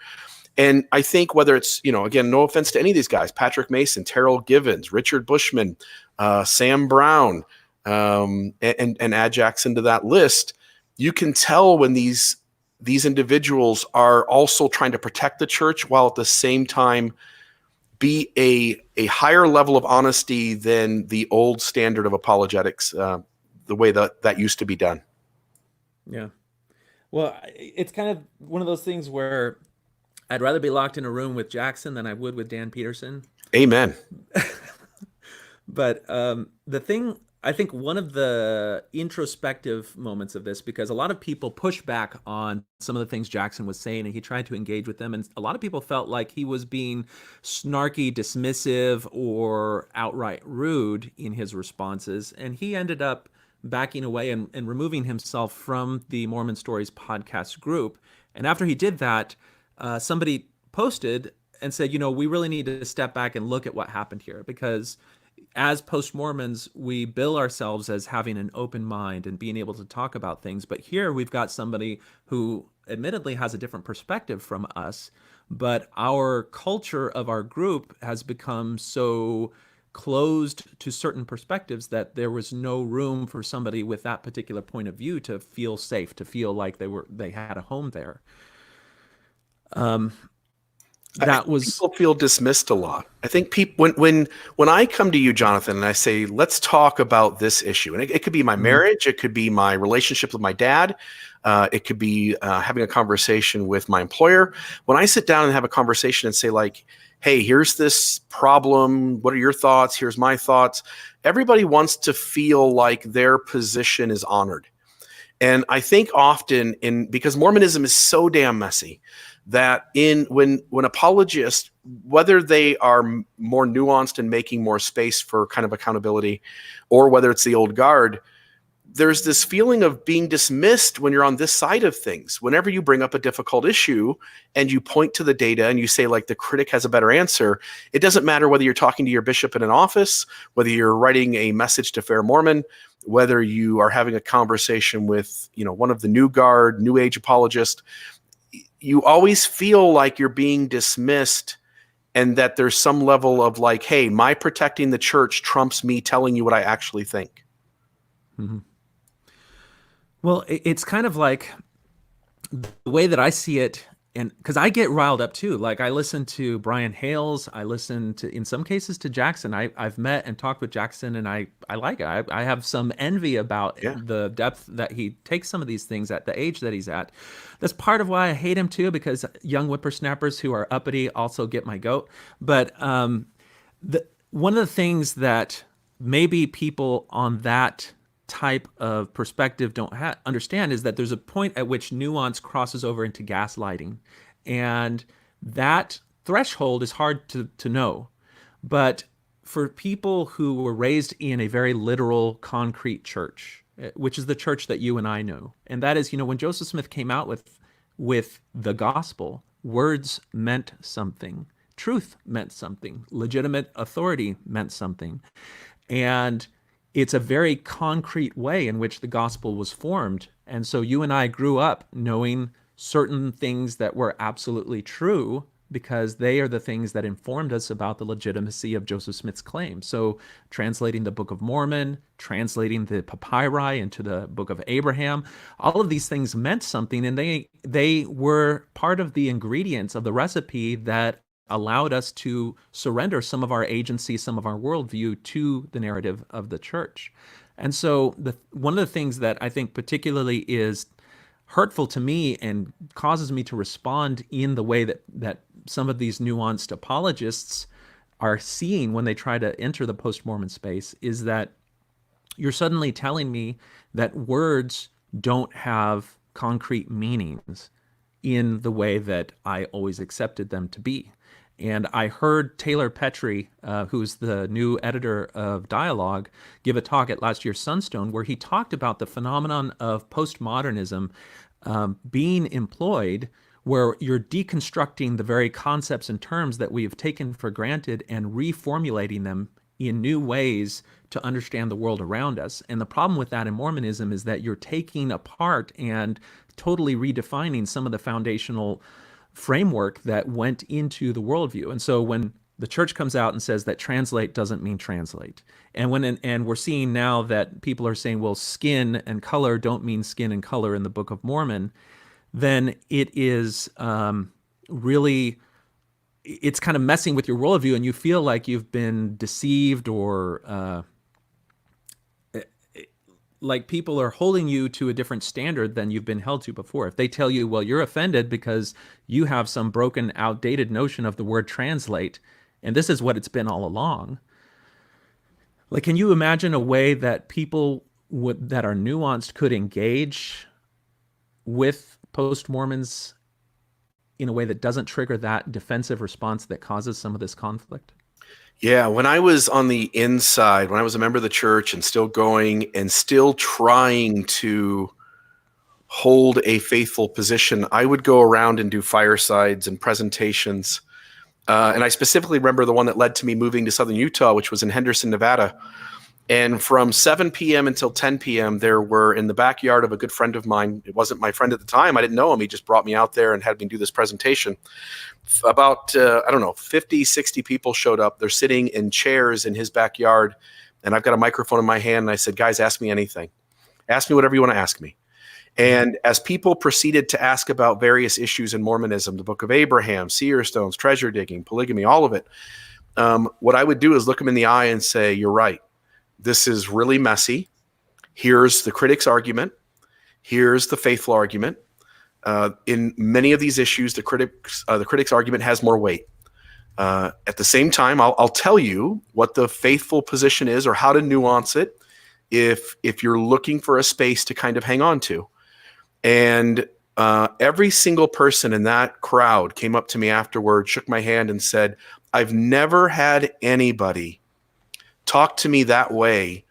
And I think whether it's, again, no offense to any of these guys, Patrick Mason, Terrell Givens, Richard Bushman, Sam Brown, and add Jackson to that list, you can tell when these individuals are also trying to protect the church while at the same time be a higher level of honesty than the old standard of apologetics, the way that used to be done. Yeah. Well, it's kind of one of those things where I'd rather be locked in a room with Jackson than I would with Dan Peterson. Amen. But the thing, I think one of the introspective moments of this, because a lot of people push back on some of the things Jackson was saying, and he tried to engage with them, and a lot of people felt like he was being snarky, dismissive, or outright rude in his responses, and he ended up backing away and removing himself from the Mormon Stories podcast group. And after he did that, somebody posted and said, we really need to step back and look at what happened here, because as post-Mormons, we bill ourselves as having an open mind and being able to talk about things. But here we've got somebody who admittedly has a different perspective from us, but our culture of our group has become so closed to certain perspectives that there was no room for somebody with that particular point of view to feel safe, to feel like they had a home there. People feel dismissed a lot. I think people when I come to you, Jonathan, and I say, let's talk about this issue, and it could be my marriage, it could be my relationship with my dad, it could be having a conversation with my employer. When I sit down and have a conversation and say, like, hey, here's this problem, what are your thoughts? Here's my thoughts. Everybody wants to feel like their position is honored. And I think often because Mormonism is so damn messy, that when apologists, whether they are more nuanced and making more space for kind of accountability, or whether it's the old guard, there's this feeling of being dismissed when you're on this side of things. Whenever you bring up a difficult issue and you point to the data and you say, like, the critic has a better answer, it doesn't matter whether you're talking to your bishop in an office, whether you're writing a message to Fair Mormon, whether you are having a conversation with, one of the new guard, new age apologists. You always feel like you're being dismissed and that there's some level of like, hey, my protecting the church trumps me telling you what I actually think. Mm-hmm. Well, it's kind of like the way that I see it and because I get riled up too. Like I listen to Brian Hales, I listen to, in some cases, to Jackson. I've met and talked with Jackson, and I like it. I have some envy about Yeah. the depth that he takes some of these things at the age that he's at. That's part of why I hate him too, because young whippersnappers who are uppity also get my goat. But one of the things that maybe people on that type of perspective don't understand is that there's a point at which nuance crosses over into gaslighting. And that threshold is hard to know. But for people who were raised in a very literal, concrete church, which is the church that you and I know, and that is, when Joseph Smith came out with the gospel, words meant something. Truth meant something. Legitimate authority meant something. And it's a very concrete way in which the gospel was formed. And so you and I grew up knowing certain things that were absolutely true because they are the things that informed us about the legitimacy of Joseph Smith's claim. So translating the Book of Mormon, translating the papyri into the Book of Abraham, all of these things meant something, and they were part of the ingredients of the recipe that allowed us to surrender some of our agency, some of our worldview to the narrative of the church. And so one of the things that I think particularly is hurtful to me and causes me to respond in the way that some of these nuanced apologists are seeing when they try to enter the post-Mormon space is that you're suddenly telling me that words don't have concrete meanings in the way that I always accepted them to be. And I heard Taylor Petrie, who's the new editor of Dialogue, give a talk at last year's Sunstone where he talked about the phenomenon of postmodernism being employed, where you're deconstructing the very concepts and terms that we have taken for granted and reformulating them in new ways to understand the world around us. And the problem with that in Mormonism is that you're taking apart and totally redefining some of the foundational framework that went into the worldview. And so when the church comes out and says that translate doesn't mean translate, and we're seeing now that people are saying, well, skin and color don't mean skin and color in the Book of Mormon, then it is really, it's kind of messing with your worldview, and you feel like you've been deceived, or like people are holding you to a different standard than you've been held to before. If they tell you, well, you're offended because you have some broken, outdated notion of the word translate, and this is what it's been all along. Like, can you imagine a way that people that are nuanced could engage with post-Mormons in a way that doesn't trigger that defensive response that causes some of this conflict? Yeah, when I was on the inside, when I was a member of the church and still going and still trying to hold a faithful position, I would go around and do firesides and presentations. And I specifically remember the one that led to me moving to Southern Utah, which was in Henderson, Nevada. And from 7 p.m. until 10 p.m., there were in the backyard of a good friend of mine. It wasn't my friend at the time. I didn't know him. He just brought me out there and had me do this presentation. About, 50, 60 people showed up. They're sitting in chairs in his backyard. And I've got a microphone in my hand. And I said, guys, ask me anything. Ask me whatever you want to ask me. And as people proceeded to ask about various issues in Mormonism, the Book of Abraham, Seer stones, treasure digging, polygamy, all of it, what I would do is look them in the eye and say, you're right. This is really messy. Here's the critic's argument. Here's the faithful argument. In many of these issues, the critic's argument has more weight. At the same time, I'll tell you what the faithful position is or how to nuance it if you're looking for a space to kind of hang on to. And every single person in that crowd came up to me afterward, shook my hand, and said, I've never had anybody talk to me that way,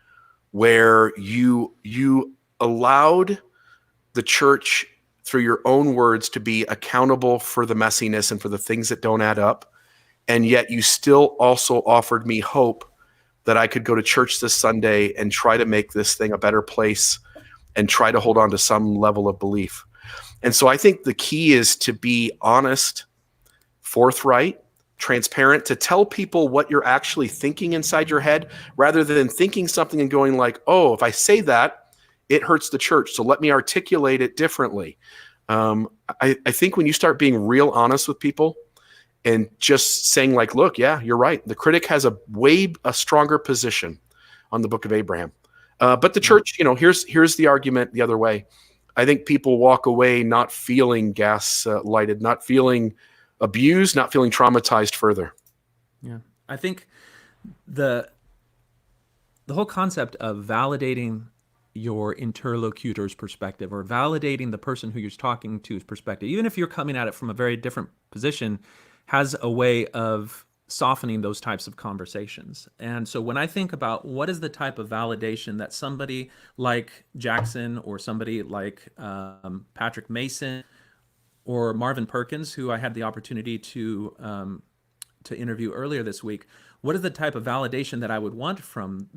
where you allowed the church through your own words to be accountable for the messiness and for the things that don't add up. And yet you still also offered me hope that I could go to church this Sunday and try to make this thing a better place and try to hold on to some level of belief. And so I think the key is to be honest, forthright, transparent, to tell people what you're actually thinking inside your head, rather than thinking something and going like, oh, if I say that, it hurts the church, so let me articulate it differently. I think when you start being real honest with people and just saying like, look, yeah, you're right. The critic has a stronger position on the Book of Abraham. But the church, here's the argument the other way. I think people walk away not feeling lighted, not feeling abused, not feeling traumatized further. Yeah, I think the whole concept of validating your interlocutor's perspective, or validating the person who you're talking to's perspective, even if you're coming at it from a very different position, has a way of softening those types of conversations. And so when I think about what is the type of validation that somebody like Jackson, or somebody like Patrick Mason, or Marvin Perkins, who I had the opportunity to interview earlier this week, what is the type of validation that I would want from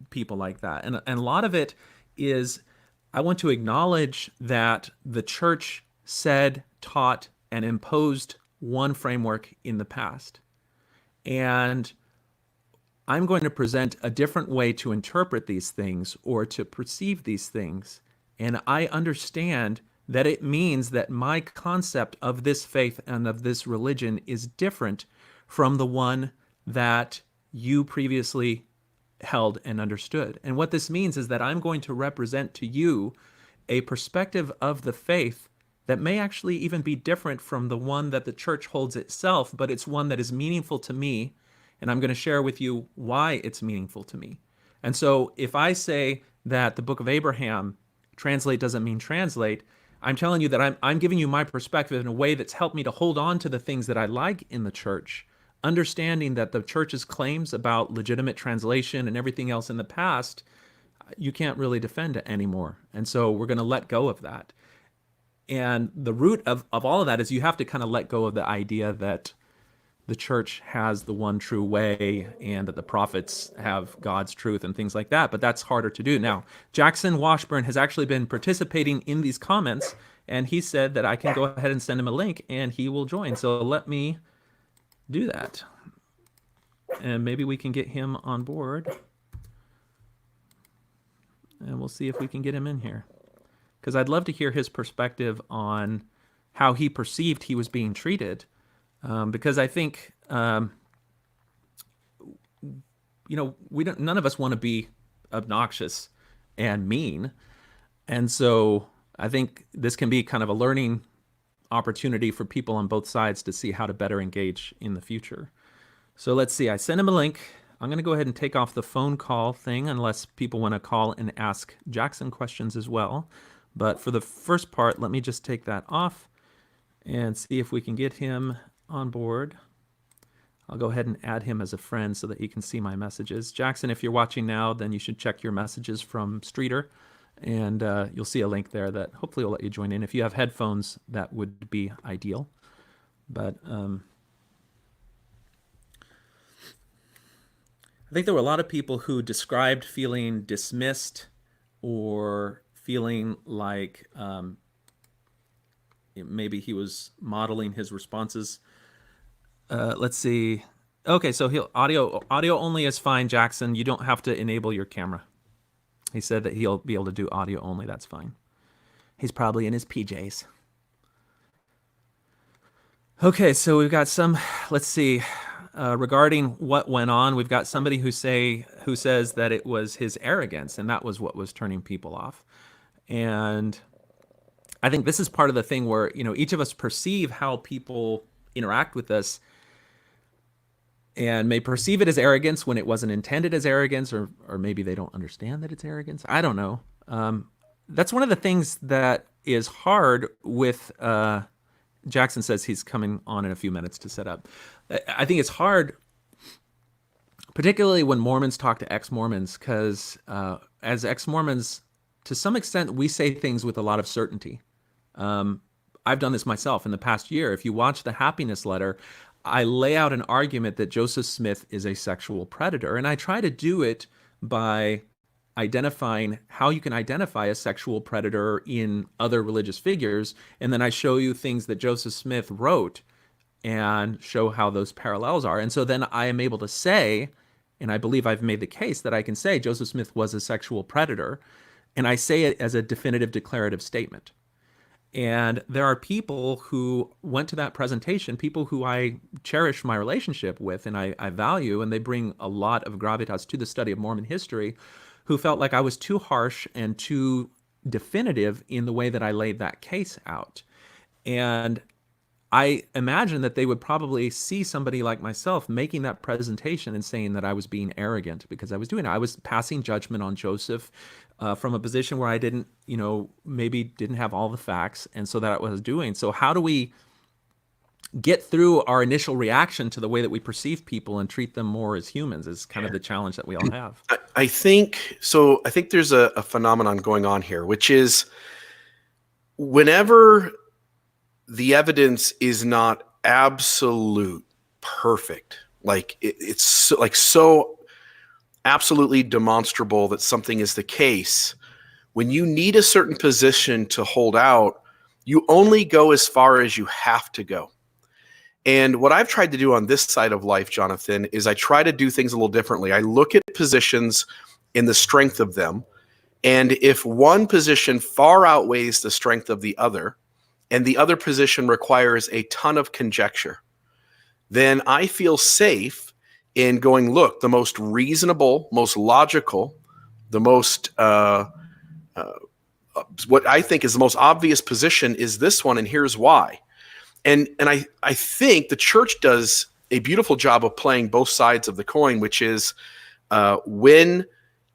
people like that? And a lot of it is, I want to acknowledge that the church said, taught, and imposed one framework in the past. And I'm going to present a different way to interpret these things or to perceive these things. And I understand that it means that my concept of this faith and of this religion is different from the one that you previously held and understood. And what this means is that I'm going to represent to you a perspective of the faith that may actually even be different from the one that the church holds itself, but it's one that is meaningful to me, and I'm going to share with you why it's meaningful to me. And so if I say that the Book of Abraham, translate doesn't mean translate, I'm telling you that I'm giving you my perspective in a way that's helped me to hold on to the things that I like in the church, understanding that the church's claims about legitimate translation and everything else in the past, you can't really defend it anymore. And so we're going to let go of that. And the root of all of that is you have to kind of let go of the idea that the church has the one true way and that the prophets have God's truth and things like that. But that's harder to do. Now, Jackson Washburn has actually been participating in these comments, and he said that I can go ahead and send him a link and he will join. So let me do that. And maybe we can get him on board. And we'll see if we can get him in here, because I'd love to hear his perspective on how he perceived he was being treated. Because I think, none of us want to be obnoxious and mean. And so I think this can be kind of a learning opportunity for people on both sides to see how to better engage in the future. So let's see, I sent him a link. I'm going to go ahead and take off the phone call thing unless people want to call and ask Jackson questions as well. But for the first part, let me just take that off and see if we can get him on board. I'll go ahead and add him as a friend so that he can see my messages. Jackson, if you're watching now, then you should check your messages from Streeter, and you'll see a link there that hopefully will let you join in. If you have headphones, that would be ideal. But I think there were a lot of people who described feeling dismissed or feeling like maybe he was modeling his responses. Let's see. Okay, so audio only is fine, Jackson. You don't have to enable your camera. He said that he'll be able to do audio only. That's fine. He's probably in his PJs. Okay, so we've got some, let's see, regarding what went on, we've got somebody who says that it was his arrogance, and that was what was turning people off. And I think this is part of the thing where, each of us perceive how people interact with us and may perceive it as arrogance when it wasn't intended as arrogance, or maybe they don't understand that it's arrogance. I don't know. That's one of the things that is hard with, Jackson says he's coming on in a few minutes to set up. I think it's hard, particularly when Mormons talk to ex-Mormons, because as ex-Mormons, to some extent, we say things with a lot of certainty. I've done this myself in the past year. If you watch the Happiness Letter, I lay out an argument that Joseph Smith is a sexual predator, and I try to do it by identifying how you can identify a sexual predator in other religious figures, and then I show you things that Joseph Smith wrote and show how those parallels are. And so then I am able to say, and I believe I've made the case that I can say Joseph Smith was a sexual predator, and I say it as a definitive declarative statement. And there are people who went to that presentation, people who I cherish my relationship with and I value, and they bring a lot of gravitas to the study of Mormon history, who felt like I was too harsh and too definitive in the way that I laid that case out. And I imagine that they would probably see somebody like myself making that presentation and saying that I was being arrogant because I was doing it. I was passing judgment on Joseph from a position where I didn't, maybe didn't have all the facts, and so that I was doing. So how do we get through our initial reaction to the way that we perceive people and treat them more as humans is kind of the challenge that we all have. I think so. I think there's a phenomenon going on here, which is whenever the evidence is not absolute perfect, like it's so absolutely demonstrable that something is the case, when you need a certain position to hold out, you only go as far as you have to go. And what I've tried to do on this side of life, Jonathan, is I try to do things a little differently. I look at positions in the strength of them. And if one position far outweighs the strength of the other, and the other position requires a ton of conjecture, then I feel safe in going, look, the most reasonable, most logical, the most, what I think is the most obvious position is this one, and here's why. And I think the church does a beautiful job of playing both sides of the coin, which is when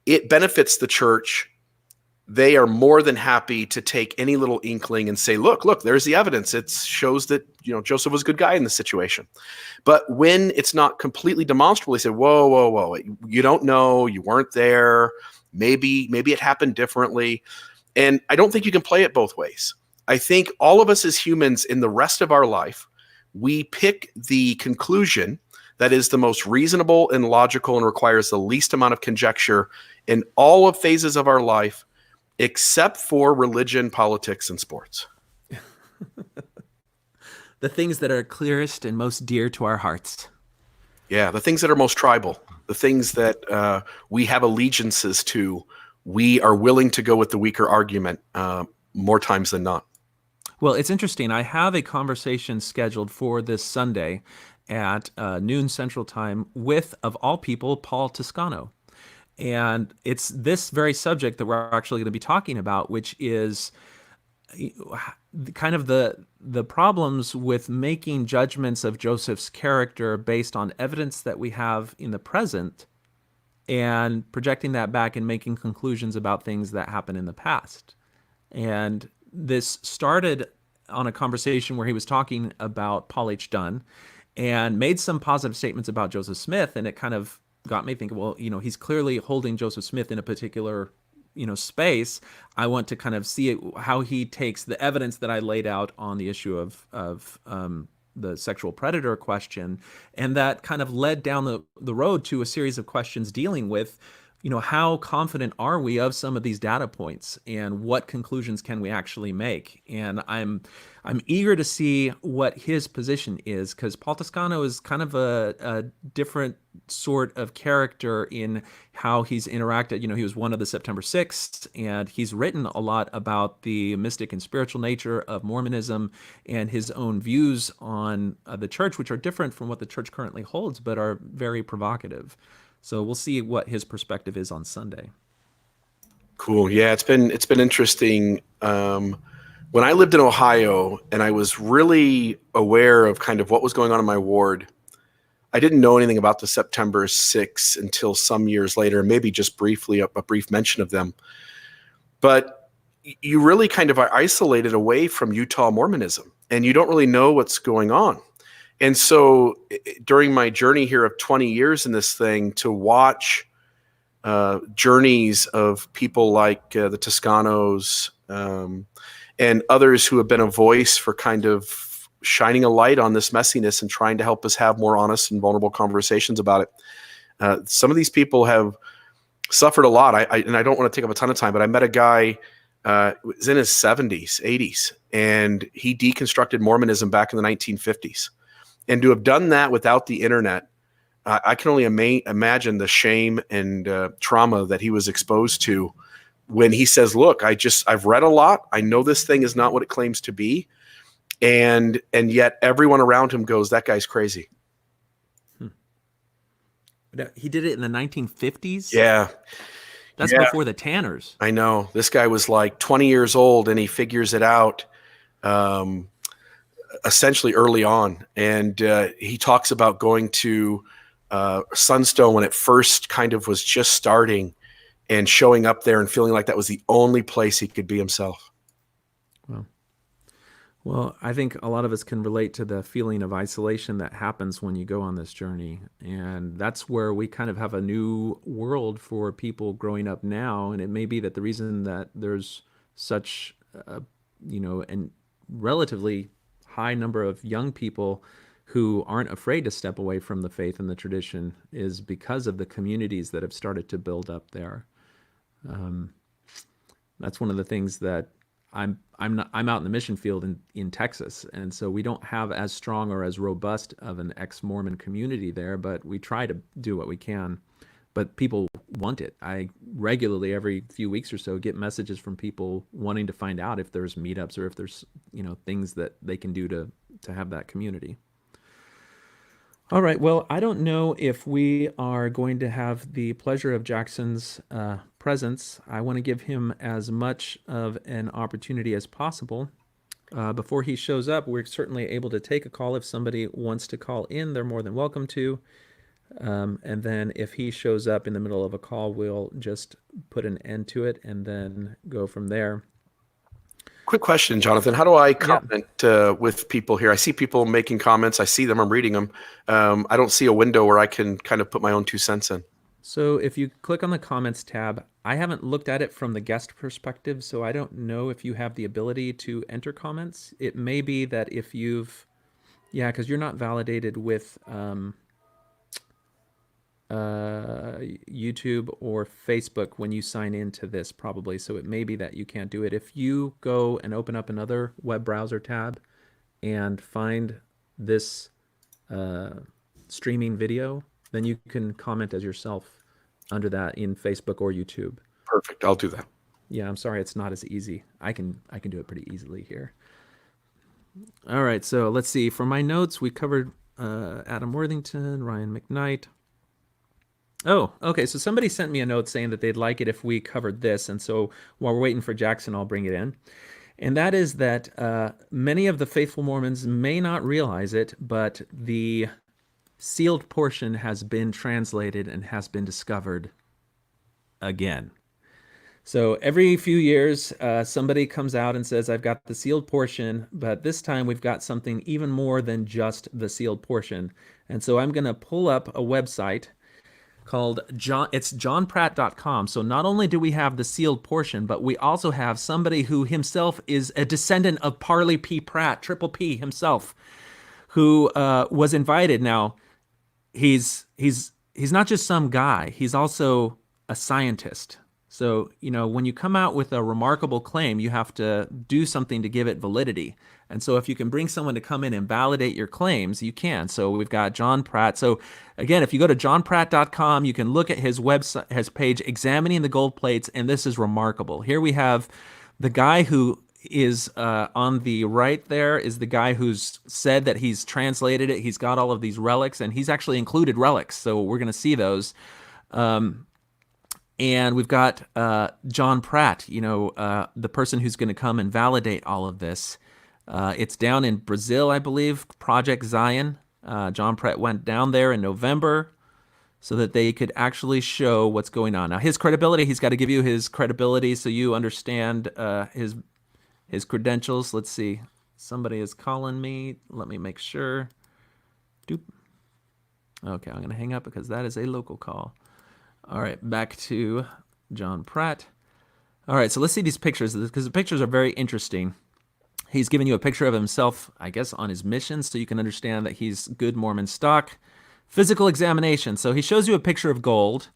it benefits the church, they are more than happy to take any little inkling and say, look, there's the evidence. It shows that, Joseph was a good guy in this situation. But when it's not completely demonstrable, they say, whoa, you don't know, you weren't there. Maybe it happened differently. And I don't think you can play it both ways. I think all of us as humans in the rest of our life, we pick the conclusion that is the most reasonable and logical and requires the least amount of conjecture in all of phases of our life, except for religion, politics, and sports. The things that are clearest and most dear to our hearts. Yeah, the things that are most tribal, the things that we have allegiances to, we are willing to go with the weaker argument more times than not. Well, it's interesting. I have a conversation scheduled for this Sunday at noon Central Time with, of all people, Paul Toscano. And it's this very subject that we're actually going to be talking about, which is kind of the problems with making judgments of Joseph's character based on evidence that we have in the present and projecting that back and making conclusions about things that happened in the past. And this started on a conversation where he was talking about Paul H. Dunn and made some positive statements about Joseph Smith, and it kind of got me thinking, well, he's clearly holding Joseph Smith in a particular, space. I want to kind of see how he takes the evidence that I laid out on the issue of the sexual predator question, and that kind of led down the road to a series of questions dealing with, how confident are we of some of these data points and what conclusions can we actually make? And I'm eager to see what his position is, because Paul Toscano is kind of a different sort of character in how he's interacted. He was one of the September 6th, and he's written a lot about the mystic and spiritual nature of Mormonism and his own views on the church, which are different from what the church currently holds, but are very provocative. So we'll see what his perspective is on Sunday. Cool. Yeah, it's been interesting. When I lived in Ohio and I was really aware of kind of what was going on in my ward, I didn't know anything about the September 6 until some years later, maybe just briefly, a brief mention of them. But you really kind of are isolated away from Utah Mormonism, and you don't really know what's going on. And so during my journey here of 20 years in this thing, to watch journeys of people like the Toscanos and others who have been a voice for kind of shining a light on this messiness and trying to help us have more honest and vulnerable conversations about it. Some of these people have suffered a lot. And I don't want to take up a ton of time, but I met a guy was in his 70s, 80s, and he deconstructed Mormonism back in the 1950s. And to have done that without the internet, I can only imagine the shame and trauma that he was exposed to when he says, look, I've read a lot. I know this thing is not what it claims to be. And yet everyone around him goes, that guy's crazy. He did it in the 1950s? Yeah. That's Yeah. before the Tanners. I know. This guy was like 20 years old and he figures it out essentially early on. And he talks about going to Sunstone when it first kind of was just starting and showing up there and feeling like that was the only place he could be himself. Well, I think a lot of us can relate to the feeling of isolation that happens when you go on this journey. And that's where we kind of have a new world for people growing up now. And it may be that the reason that there's such, a relatively high number of young people who aren't afraid to step away from the faith and the tradition is because of the communities that have started to build up there. That's one of the things that I'm out in the mission field in Texas, and so we don't have as strong or as robust of an ex-Mormon community there, but we try to do what we can. But people want it. I regularly, every few weeks or so, get messages from people wanting to find out if there's meetups or if there's things that they can do to have that community. All right. Well, I don't know if we are going to have the pleasure of Jackson's presence. I want to give him as much of an opportunity as possible. Before he shows up, we're certainly able to take a call. If somebody wants to call in, they're more than welcome to. And then if he shows up in the middle of a call, we'll just put an end to it and then go from there. Quick question, Jonathan. How do I comment with people here? I see people making comments. I see them. I'm reading them. I don't see a window where I can kind of put my own 2 cents in. So if you click on the comments tab, I haven't looked at it from the guest perspective, so I don't know if you have the ability to enter comments. It may be that if you've, because you're not validated with YouTube or Facebook when you sign into this, probably. So it may be that you can't do it. If you go and open up another web browser tab and find this streaming video, then you can comment as yourself under that in Facebook or YouTube. Perfect. I'll do that. Yeah, I'm sorry it's not as easy. I can do it pretty easily here. All right, so let's see. For my notes, we covered Adam Worthington, Ryan McKnight. Oh, okay. So somebody sent me a note saying that they'd like it if we covered this. And so while we're waiting for Jackson, I'll bring it in. And that is that many of the faithful Mormons may not realize it, but the sealed portion has been translated and has been discovered again. So every few years, somebody comes out and says, I've got the sealed portion, but this time we've got something even more than just the sealed portion. And so I'm going to pull up a website called it's johnpratt.com. So not only do we have the sealed portion, but we also have somebody who himself is a descendant of Parley P. Pratt, Triple P himself, who was invited. Now, he's not just some guy. He's also a scientist. So, when you come out with a remarkable claim, you have to do something to give it validity. And so if you can bring someone to come in and validate your claims, you can. So we've got John Pratt. So again, if you go to johnpratt.com, you can look at his website, his page, Examining the Gold Plates, and this is remarkable. Here we have the guy who is on the right there is the guy who's said that he's translated it. He's got all of these relics, and he's actually included relics. So we're going to see those. And we've got John Pratt, the person who's going to come and validate all of this. It's down in Brazil, I believe, Project Zion. John Pratt went down there in November so that they could actually show what's going on. Now, his credibility, he's got to give you his credibility so you understand his credentials. Let's see. Somebody is calling me. Let me make sure. Doop. Okay, I'm going to hang up because that is a local call. All right, back to John Pratt. All right, so let's see these pictures because the pictures are very interesting. He's giving you a picture of himself, I guess, on his mission so you can understand that he's good Mormon stock. Physical examination. So he shows you a picture of gold.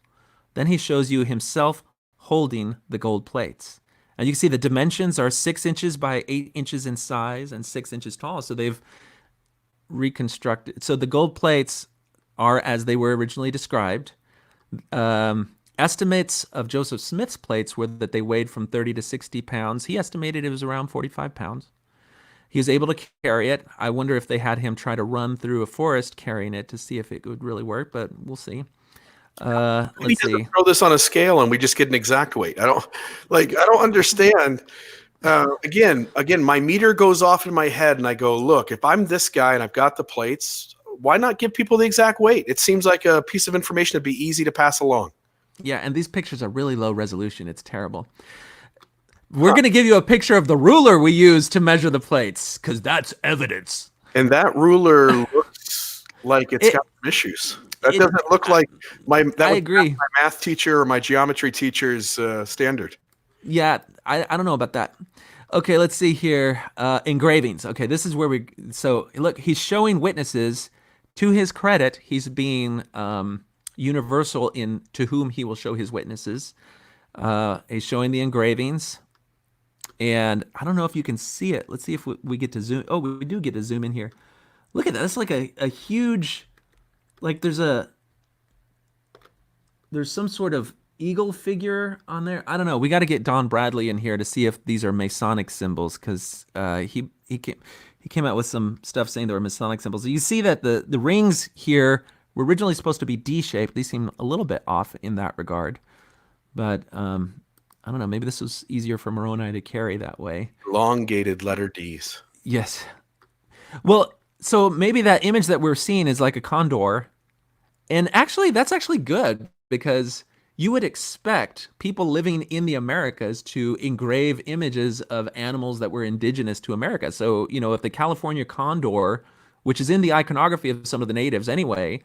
Then he shows you himself holding the gold plates. And you can see the dimensions are 6 inches by 8 inches in size and 6 inches tall. So they've reconstructed. So the gold plates are as they were originally described. estimates of Joseph Smith's plates were that they weighed from 30 to 60 pounds. He estimated it was around 45 pounds. He was able to carry it. I wonder if they had him try to run through a forest carrying it to see if it would really work, but we'll see. Let's see. Throw this on a scale and we just get an exact weight. I don't understand. Again, my meter goes off in my head and I go, look, if I'm this guy and I've got the plates, why not give people the exact weight? It seems like a piece of information that'd be easy to pass along. Yeah, and these pictures are really low resolution. It's terrible. We're going to give you a picture of the ruler we use to measure the plates, because that's evidence. And that ruler looks like it's got some issues. That doesn't look like my math teacher or my geometry teacher's standard. Yeah, I don't know about that. Okay, let's see here. Engravings. Okay, this is where so look, he's showing witnesses. To his credit, he's being universal in to whom he will show his witnesses. He's showing the engravings. And I don't know if you can see it. Let's see if we get to zoom. Oh, we do get to zoom in here. Look at that. That's like a huge, like there's some sort of eagle figure on there. I don't know. We got to get Don Bradley in here to see if these are Masonic symbols, because he came out with some stuff saying they were Masonic symbols. You see that the rings here were originally supposed to be D-shaped. They seem a little bit off in that regard. But I don't know. Maybe this was easier for Moroni to carry that way. Elongated letter Ds. Yes. Well, so maybe that image that we're seeing is like a condor. And actually, that's actually good, because you would expect people living in the Americas to engrave images of animals that were indigenous to America. So, if the California condor, which is in the iconography of some of the natives anyway,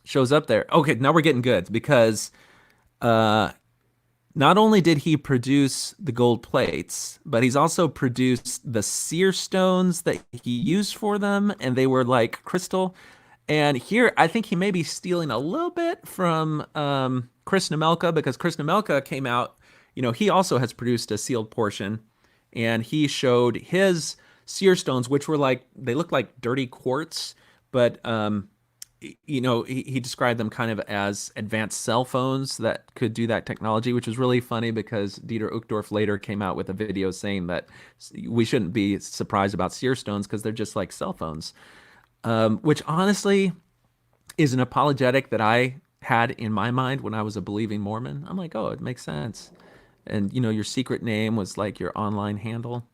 shows up there. Okay, now we're getting good, because not only did he produce the gold plates, but he's also produced the seer stones that he used for them, and they were like crystal. And here, I think he may be stealing a little bit from Chris Nemelka, because Chris Nemelka came out, he also has produced a sealed portion, and he showed his seer stones, which were they looked like dirty quartz, but he described them kind of as advanced cell phones that could do that technology, which was really funny, because Dieter Uchtdorf later came out with a video saying that we shouldn't be surprised about seer stones because they're just like cell phones, which honestly is an apologetic that I had in my mind when I was a believing Mormon. I'm like, oh, it makes sense. And, your secret name was like your online handle.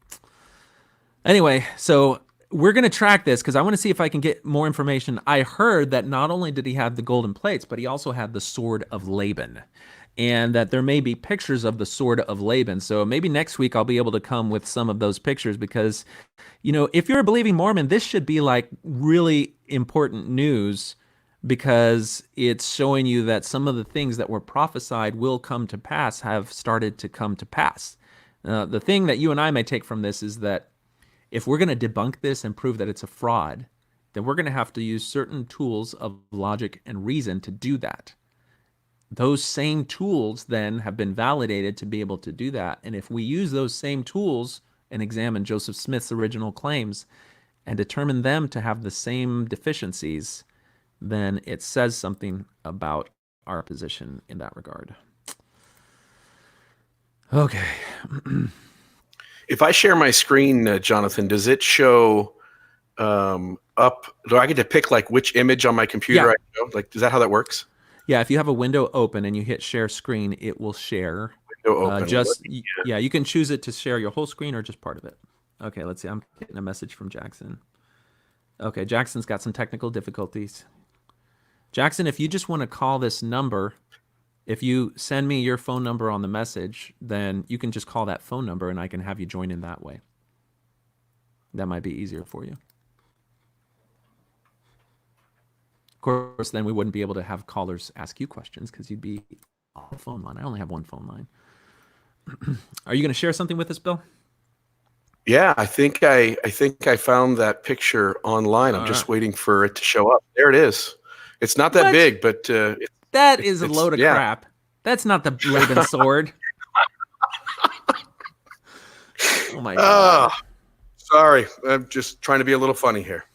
Anyway, so we're going to track this because I want to see if I can get more information. I heard that not only did he have the golden plates, but he also had the sword of Laban, and that there may be pictures of the sword of Laban. So maybe next week I'll be able to come with some of those pictures, because, if you're a believing Mormon, this should be like really important news, because it's showing you that some of the things that were prophesied will come to pass have started to come to pass. The thing that you and I may take from this is that if we're going to debunk this and prove that it's a fraud, then we're going to have to use certain tools of logic and reason to do that. Those same tools then have been validated to be able to do that. And if we use those same tools and examine Joseph Smith's original claims and determine them to have the same deficiencies, then it says something about our position in that regard. Okay. If I share my screen, Jonathan, does it show up? Do I get to pick which image on my computer I show? Is that how that works? Yeah, if you have a window open and you hit share screen, it will share. Window open. You can choose it to share your whole screen or just part of it. Okay, let's see. I'm getting a message from Jackson. Okay, Jackson's got some technical difficulties. Jackson, if you just want to call this number, if you send me your phone number on the message, then you can just call that phone number and I can have you join in that way. That might be easier for you. Of course, then we wouldn't be able to have callers ask you questions because you'd be on the phone line. I only have one phone line. Are you going to share something with us, Bill? Yeah, I think I found that picture online. I'm just waiting for it to show up. There it is. It's not that big, but that is a load of crap. That's not the Laban sword. Oh my God. Sorry. I'm just trying to be a little funny here.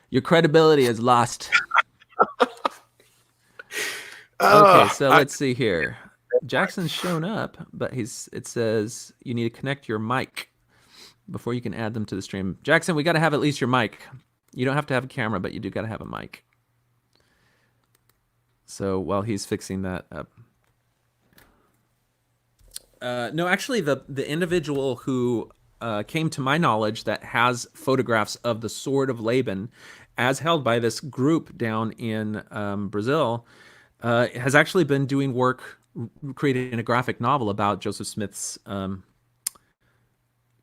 Your credibility is lost. Okay, so I, let's see here. Jackson's shown up, but it says you need to connect your mic before you can add them to the stream. Jackson, we got to have at least your mic. You don't have to have a camera, but you do got to have a mic. So while he's fixing that up. No, actually, the individual who came to my knowledge that has photographs of the Sword of Laban, as held by this group down in Brazil, has actually been doing work creating a graphic novel about Joseph Smith's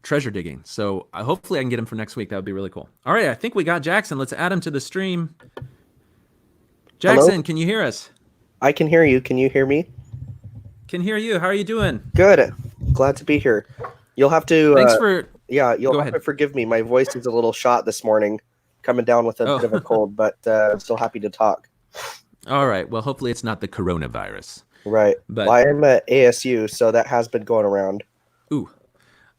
treasure digging. So hopefully I can get him for next week. That would be really cool. All right, I think we got Jackson. Let's add him to the stream. Jackson, Hello? can you hear us? I can hear you. Can you hear me? Can hear you. How are you doing? Good. Glad to be here. You'll have to. Thanks for. Yeah, you'll Go have ahead. to forgive me. My voice is a little shot this morning, coming down with a Oh. bit of a cold, but I'm still happy to talk. All right. Well, hopefully it's not the coronavirus. Right. But Well, I am at ASU, so that has been going around. ooh.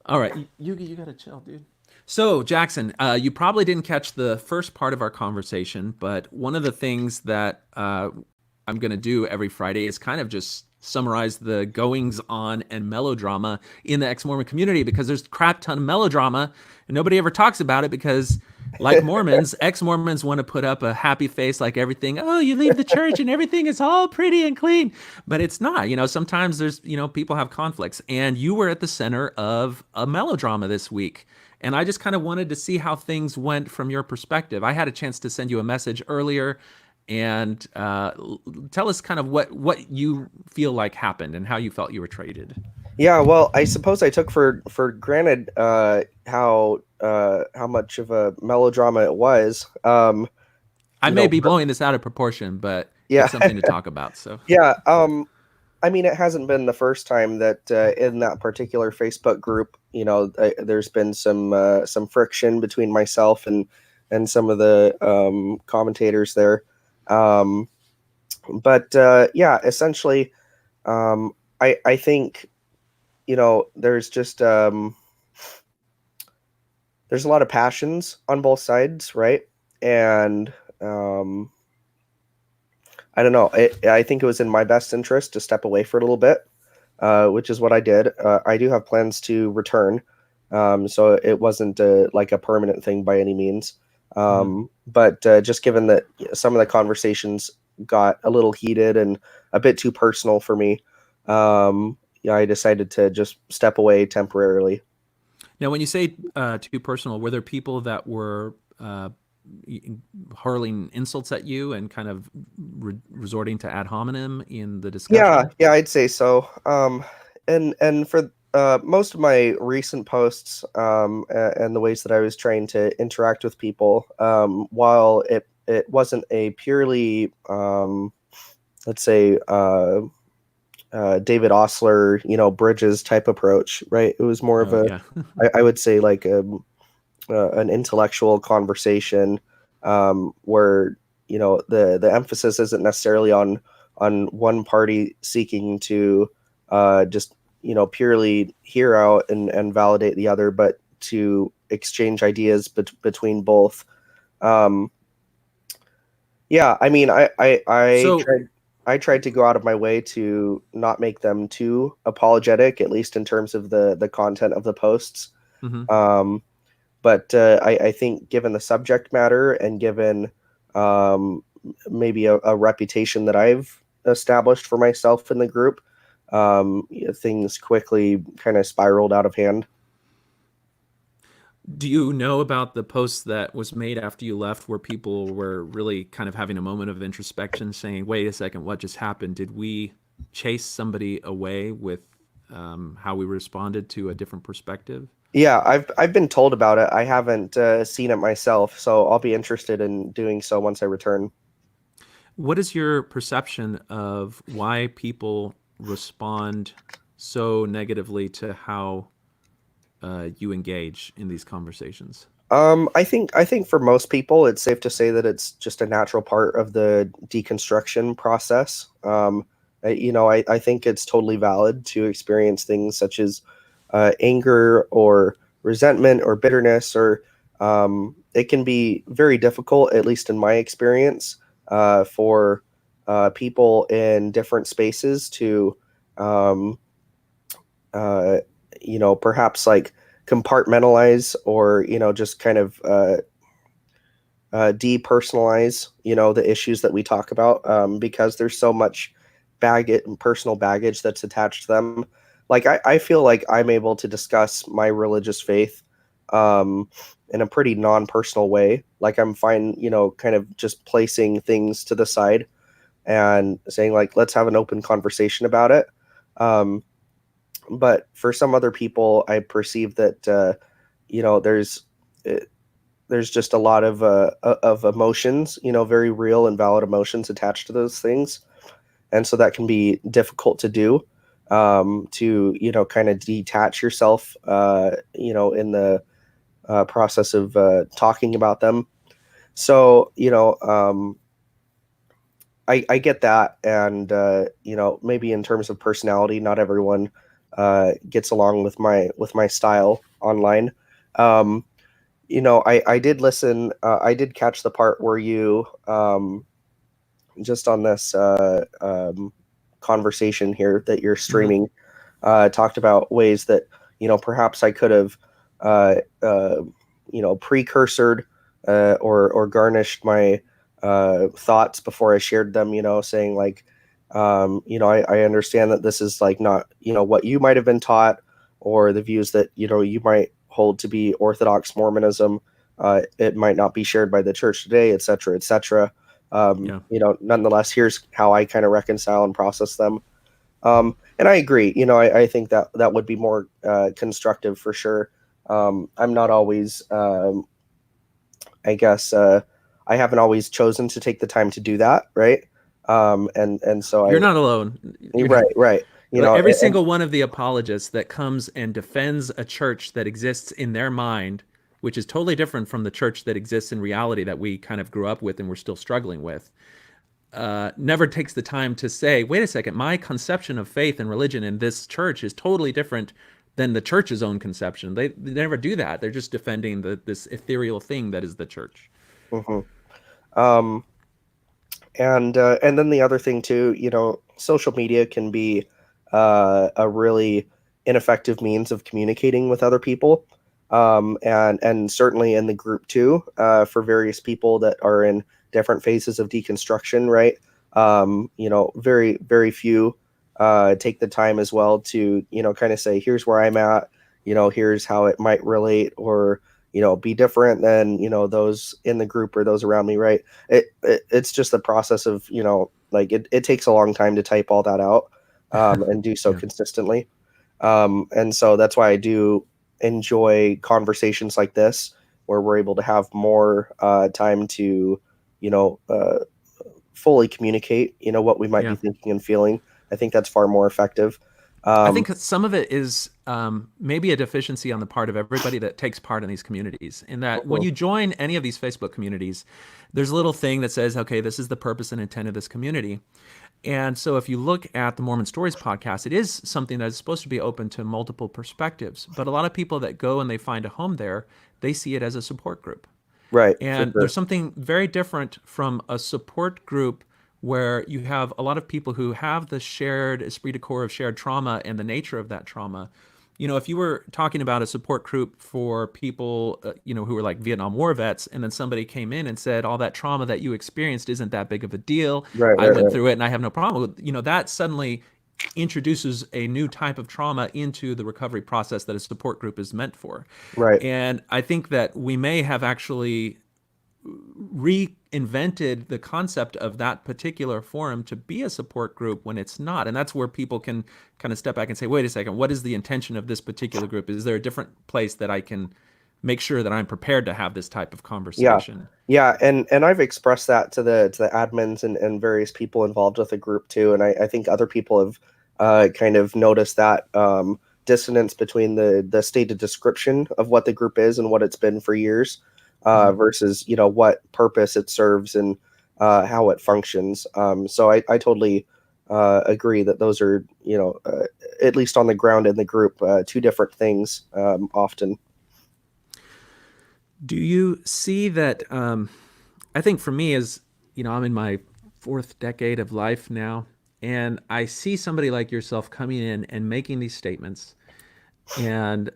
All right. You gotta chill, dude. So Jackson, you probably didn't catch the first part of our conversation, but one of the things that I'm gonna do every Friday is kind of just summarize the goings on and melodrama in the ex-Mormon community, because there's a crap ton of melodrama and nobody ever talks about it, because like Mormons, ex-Mormons want to put up a happy face like everything, oh, you leave the church and everything is all pretty and clean, but it's not. Sometimes there's, people have conflicts, and you were at the center of a melodrama this week. And I just kind of wanted to see how things went from your perspective. I had a chance to send you a message earlier, and tell us kind of what you feel like happened and how you felt you were treated. Yeah, well, I suppose I took for granted how much of a melodrama it was. I may be blowing this out of proportion, but Yeah. it's something to talk about. So Yeah. I mean, it hasn't been the first time that in that particular Facebook group, there's been some friction between myself and some of the commentators there. But yeah, essentially, I think, there's just there's a lot of passions on both sides, right? And I don't know. I think it was in my best interest to step away for a little bit, which is what I did. I do have plans to return, so it wasn't like a permanent thing by any means. But just given that some of the conversations got a little heated and a bit too personal for me, I decided to just step away temporarily. now, when you say too personal, were there people that were hurling insults at you and kind of resorting to ad hominem in the discussion? Yeah, I'd say so. And for most of my recent posts, and the ways that I was trying to interact with people, while it wasn't a purely, let's say, David Osler, Bridges type approach, right? It was more of Yeah. I would say like an intellectual conversation, where the emphasis isn't necessarily on one party seeking to just purely hear out and validate the other, but to exchange ideas between both. Yeah, I mean, I tried to go out of my way to not make them too apologetic, at least in terms of the content of the posts. Mm-hmm. But I think given the subject matter and given maybe a reputation that I've established for myself in the group, things quickly kind of spiraled out of hand. Do you know about the post that was made after you left, where people were really kind of having a moment of introspection, saying, wait a second, what just happened? Did we chase somebody away with how we responded to a different perspective? Yeah, I've been told about it. I haven't seen it myself, so I'll be interested in doing so once I return. What is your perception of why people respond so negatively to how you engage in these conversations? I think for most people, it's safe to say that it's just a natural part of the deconstruction process. I think it's totally valid to experience things such as anger or resentment or bitterness, or it can be very difficult, at least in my experience, for people in different spaces to, um, perhaps like compartmentalize or, just kind of depersonalize, the issues that we talk about, because there's so much personal baggage that's attached to them. Like I feel like I'm able to discuss my religious faith in a pretty non-personal way. Like I'm fine, kind of just placing things to the side and saying like, let's have an open conversation about it. Um, but for some other people, I perceive that you know there's uh, there's just a lot of emotions, very real and valid emotions attached to those things, and so that can be difficult to do, to kind of detach yourself, in the process of talking about them. So I get that, and maybe in terms of personality, not everyone gets along with my style online. Um, I did listen. I did catch the part where you just on this conversation here that you're streaming, talked about ways that perhaps I could have uh, uh, precursored or garnished my thoughts before I shared them. Saying like, I understand that this is like not what you might have been taught or the views that you might hold to be Orthodox Mormonism. It might not be shared by the church today, et cetera, et cetera. Yeah. Nonetheless, here's how I kind of reconcile and process them. And I agree. I think that that would be more constructive for sure. I'm not always, I guess, I haven't always chosen to take the time to do that, right? And so You're not alone. right, right. Like every And single one of the apologists that comes and defends a church that exists in their mind, which is totally different from the church that exists in reality that we kind of grew up with and we're still struggling with, never takes the time to say, wait a second, my conception of faith and religion in this church is totally different than the church's own conception. They never do that. They're just defending this ethereal thing that is the church. mhm. um, and then the other thing too, social media can be a really ineffective means of communicating with other people, and certainly in the group too, for various people that are in different phases of deconstruction, right? Very very few take the time as well to kind of say, here's where I'm at, here's how it might relate or be different than those in the group or those around me, right? It's just the process of like it takes a long time to type all that out, and do so Yeah. consistently, and so that's why I do enjoy conversations like this where we're able to have more time to you know uh, fully communicate what we might be Yeah. thinking and feeling. I think that's far more effective. I um, think some of it is maybe a deficiency on the part of everybody that takes part in these communities. In that, when mhm, you join any of these Facebook communities, there's a little thing that says, okay, this is the purpose and intent of this community. And so if you look at the Mormon Stories podcast, it is something that is supposed to be open to multiple perspectives. But a lot of people that go and they find a home there, they see it as a support group. right, for And sure. there's something very different from a support group where you have a lot of people who have the shared esprit de corps of shared trauma and the nature of that trauma. If you were talking about a support group for people, who were like Vietnam War vets, and then somebody came in and said, all that trauma that you experienced isn't that big of a deal. Right, I right, went right, through it and I have no problem with, that suddenly introduces a new type of trauma into the recovery process that a support group is meant for. right. And I think that we may have actually reinvented the concept of that particular forum to be a support group when it's not. And that's where people can kind of step back and say, wait a second, what is the intention of this particular group? Is there a different place that I can make sure that I'm prepared to have this type of Yeah, conversation? yeah, and I've expressed that to the admins and various people involved with the group too, and I think other people have kind of noticed that dissonance between the stated description of what the group is and what it's been for years, Mhm. versus what purpose it serves and how it functions. So I totally agree that those are at least on the ground in the group, two different things, often. Do you see that? I think for me, as I'm in my fourth decade of life now, and I see somebody like yourself coming in and making these statements and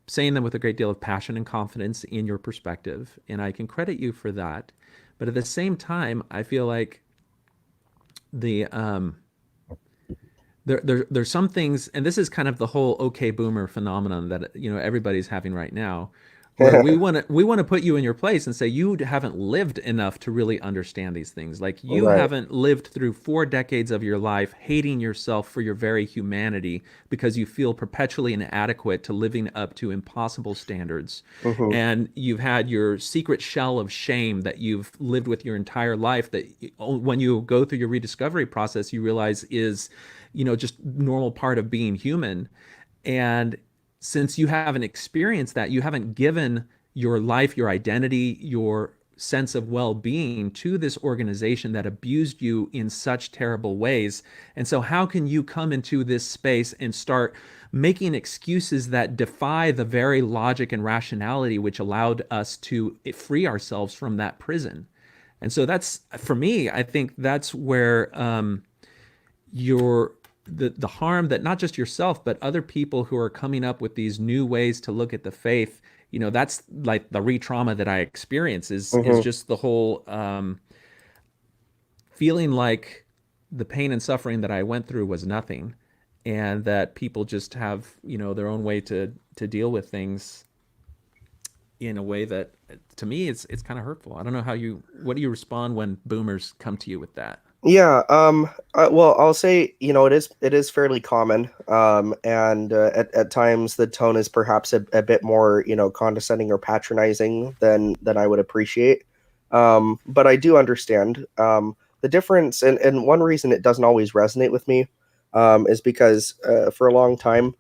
saying them with a great deal of passion and confidence in your perspective, and I can credit you for that. But at the same time, I feel like the there's some things, and this is kind of the whole okay boomer phenomenon that everybody's having right now, where we want to put you in your place and say you haven't lived enough to really understand these things. Like you Right. haven't lived through 4 decades of your life hating yourself for your very humanity because you feel perpetually inadequate to living up to impossible standards. Hmm. And you've had your secret shell of shame that you've lived with your entire life that when you go through your rediscovery process, you realize is just normal part of being human. And since you haven't experienced that, you haven't given your life, your identity, your sense of well-being to this organization that abused you in such terrible ways. And so how can you come into this space and start making excuses that defy the very logic and rationality which allowed us to free ourselves from that prison? And so that's, for me, I think that's where your the harm that not just yourself but other people who are coming up with these new ways to look at the faith, that's like the re-trauma that I experience is Hmm. just the whole feeling like the pain and suffering that I went through was nothing, and that people just have their own way to deal with things in a way that, to me, it's kind of hurtful. I don't know what do you respond when boomers come to you with that? Yeah. Well, I'll say, it is fairly common. And at times the tone is perhaps a bit more, condescending or patronizing than I would appreciate. But I do understand the difference, and one reason it doesn't always resonate with me is because for a long time,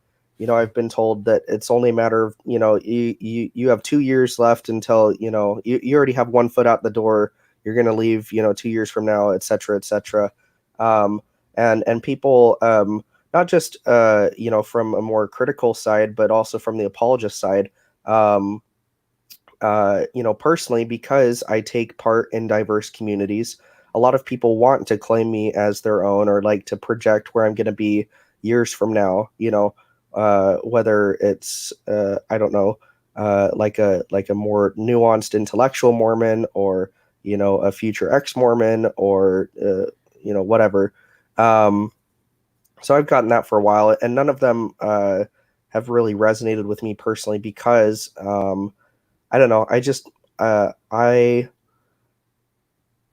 I've been told that it's only a matter of, you have 2 years left until, you already have one foot out the door. You're going to leave, 2 years from now, et cetera, et cetera. And people, not just, from a more critical side, but also from the apologist side, um, personally, because I take part in diverse communities, a lot of people want to claim me as their own or like to project where I'm going to be years from now, whether it's, I don't know, like a more nuanced intellectual Mormon, or, a future ex-Mormon, or, whatever. Um, so I've gotten that for a while, and none of them have really resonated with me personally because, I don't know. I just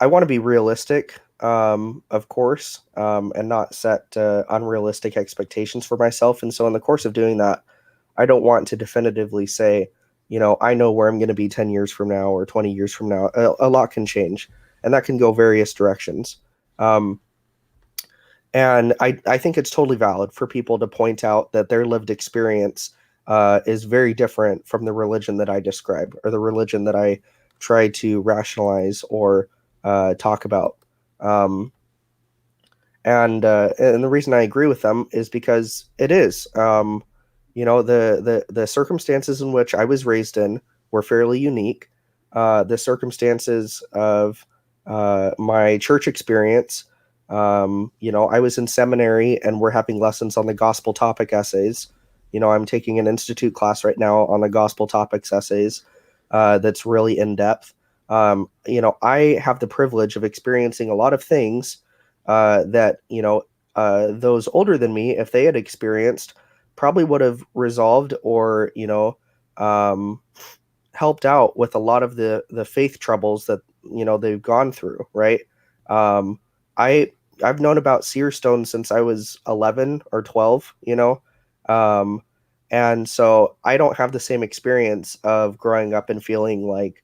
I want to be realistic, of course, and not set unrealistic expectations for myself. And so, in the course of doing that, I don't want to definitively say, I know where I'm going to be 10 years from now or 20 years from now. A lot can change, and that can go various directions. Um, and I think it's totally valid for people to point out that their lived experience is very different from the religion that I describe, or the religion that I try to rationalize or talk about. Um, and the reason I agree with them is because it is. The circumstances in which I was raised in were fairly unique. The circumstances of my church experience, I was in seminary and we're having lessons on the gospel topic essays. I'm taking an institute class right now on the gospel topics essays that's really in depth. I have the privilege of experiencing a lot of things that, those older than me, if they had experienced, probably would have resolved or, um, helped out with a lot of the faith troubles that, they've gone through. Right. Um, I've known about Seer Stone since I was 11 or 12, um, and so I don't have the same experience of growing up and feeling like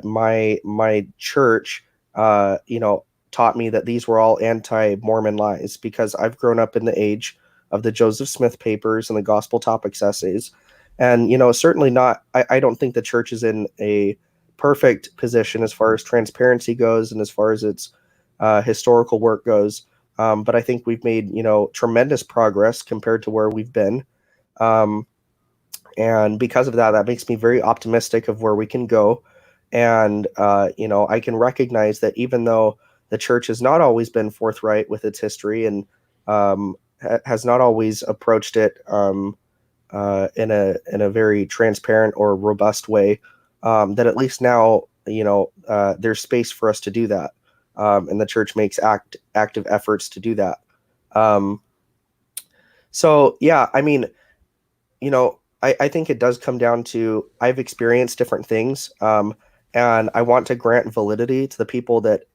my church, taught me that these were all anti-Mormon lies, because I've grown up in the age of the Joseph Smith papers and the gospel topics essays. And, certainly not, I don't think the church is in a perfect position as far as transparency goes and as far as its historical work goes. But I think we've made, tremendous progress compared to where we've been. Um, and because of that, that makes me very optimistic of where we can go. And I can recognize that even though the church has not always been forthright with its history and has not always approached it in a very transparent or robust way. That at least now, there's space for us to do that, and the church makes active efforts to do that. So yeah, I mean, I think it does come down to I've experienced different things, and I want to grant validity to the people that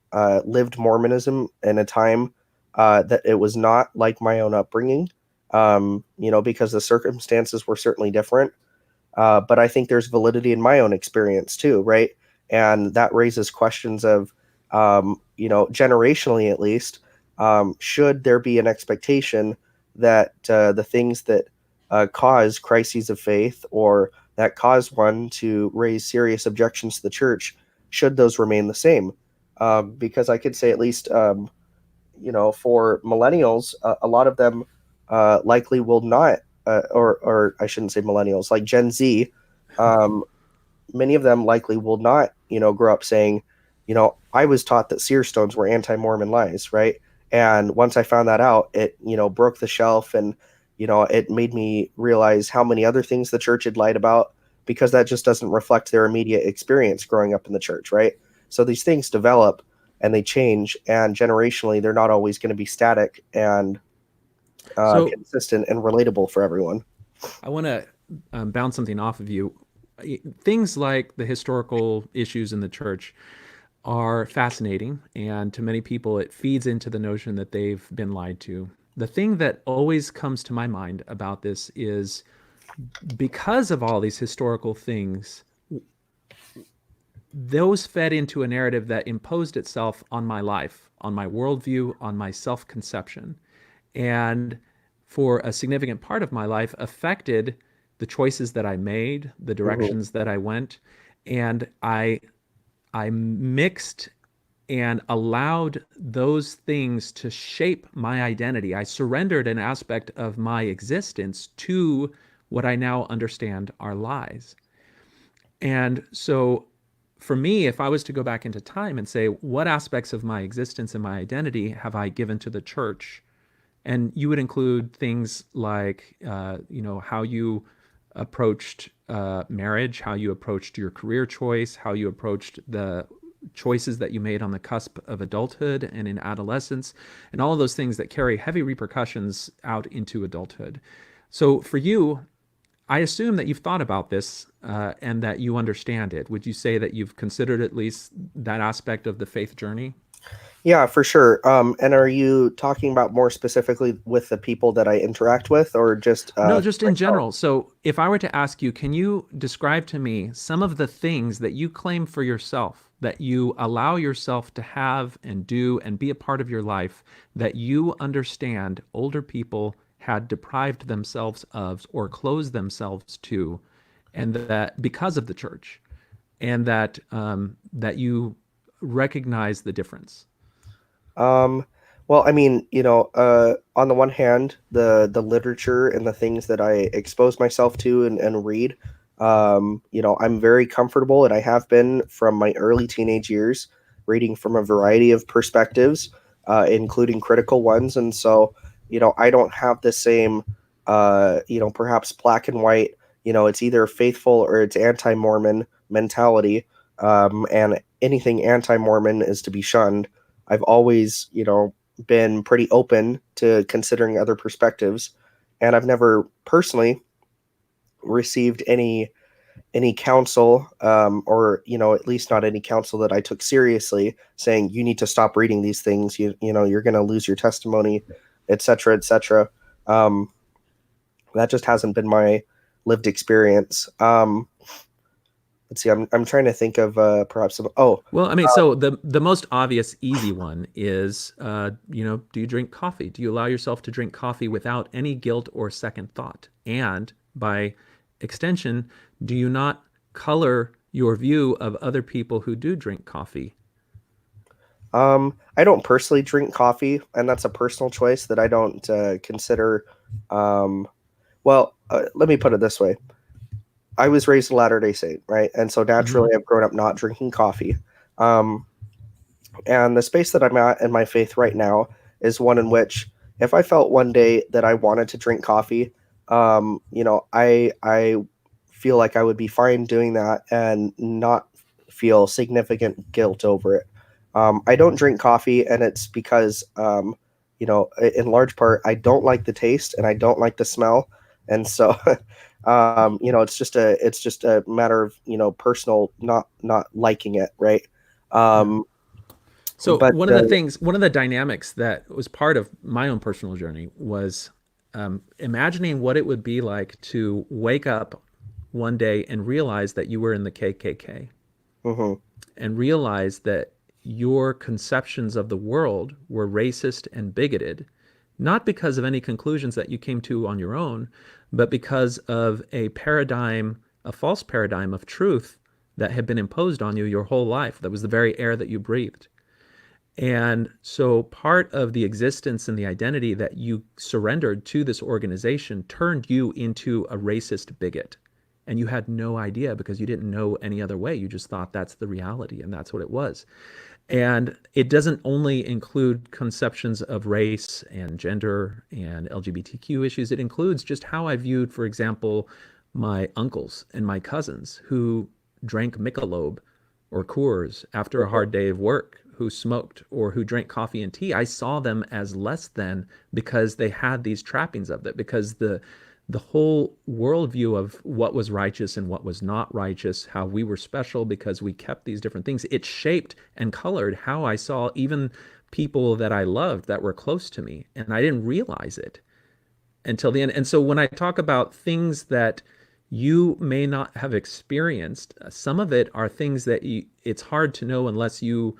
lived Mormonism in a time that it was not like my own upbringing, because the circumstances were certainly different. But I think there's validity in my own experience too, right? And that raises questions of, generationally at least, should there be an expectation that the things that cause crises of faith or that cause one to raise serious objections to the church, should those remain the same? Because I could say at least, for millennials, a lot of them likely will not, or I shouldn't say millennials, like Gen Z, many of them likely will not, grow up saying, I was taught that seer stones were anti-Mormon lies, right? And once I found that out, it, broke the shelf, and, it made me realize how many other things the church had lied about, because that just doesn't reflect their immediate experience growing up in the church, right? So these things develop and they change, and generationally, they're not always going to be static and consistent and relatable for everyone. I want to bounce something off of you. Things like the historical issues in the church are fascinating, and to many people, it feeds into the notion that they've been lied to. The thing that always comes to my mind about this is, because of all these historical things, those fed into a narrative that imposed itself on my life, on my worldview, on my self-conception, and for a significant part of my life affected the choices that I made, the directions that I went, and I mixed and allowed those things to shape my identity. I surrendered an aspect of my existence to what I now understand are lies. And so for me, if I was to go back into time and say, what aspects of my existence and my identity have I given to the church? And you would include things like, how you approached marriage, how you approached your career choice, how you approached the choices that you made on the cusp of adulthood and in adolescence, and all of those things that carry heavy repercussions out into adulthood. So for you, I assume that you've thought about this and that you understand it. Would you say that you've considered at least that aspect of the faith journey? Yeah, for sure. And are you talking about more specifically with the people that I interact with, or just no, just in myself? general? So if I were to ask you, can you describe to me some of the things that you claim for yourself, that you allow yourself to have and do and be a part of your life, that you understand older people had deprived themselves of or closed themselves to, and that because of the church, and that that you recognize the difference? Well, I mean, on the one hand, the literature and the things that I expose myself to and read, I'm very comfortable, and I have been from my early teenage years, reading from a variety of perspectives, including critical ones. And so, I don't have the same, perhaps black and white, it's either faithful or it's anti-Mormon mentality, and anything anti-Mormon is to be shunned. I've always, been pretty open to considering other perspectives, and I've never personally received any counsel, or at least not any counsel that I took seriously, saying you need to stop reading these things. You're going to lose your testimony, etc., etc. That just hasn't been my lived experience. Let's see. I'm trying to think of perhaps some. Well, I mean, so the most obvious, easy one is, do you drink coffee? Do you allow yourself to drink coffee without any guilt or second thought? And by extension, do you not color your view of other people who do drink coffee? I don't personally drink coffee, and that's a personal choice that I don't consider. Well, let me put it this way. I was raised a Latter-day Saint, right? And so naturally I've grown up not drinking coffee. And the space that I'm at in my faith right now is one in which if I felt one day that I wanted to drink coffee, I feel like I would be fine doing that and not feel significant guilt over it. I don't drink coffee, and it's because, in large part, I don't like the taste and I don't like the smell, and so, it's just a matter of personal not liking it, right? Yeah. Um, So but one of the dynamics that was part of my own personal journey was imagining what it would be like to wake up one day and realize that you were in the KKK mhm, and realize that your conceptions of the world were racist and bigoted, not because of any conclusions that you came to on your own, but because of a paradigm, a false paradigm of truth that had been imposed on you your whole life. That was the very air that you breathed. And so part of the existence and the identity that you surrendered to this organization turned you into a racist bigot. And you had no idea because you didn't know any other way. You just thought that's the reality and that's what it was. And it doesn't only include conceptions of race and gender and LGBTQ issues. It includes just how I viewed, for example, my uncles and my cousins who drank Michelob or Coors after a hard day of work, who smoked or who drank coffee and tea. I saw them as less than because they had these trappings of it, because the whole worldview of what was righteous and what was not righteous, how we were special because we kept these different things, it shaped and colored how I saw even people that I loved that were close to me. And I didn't realize it until the end. And so when I talk about things that you may not have experienced, some of it are things that it's hard to know unless you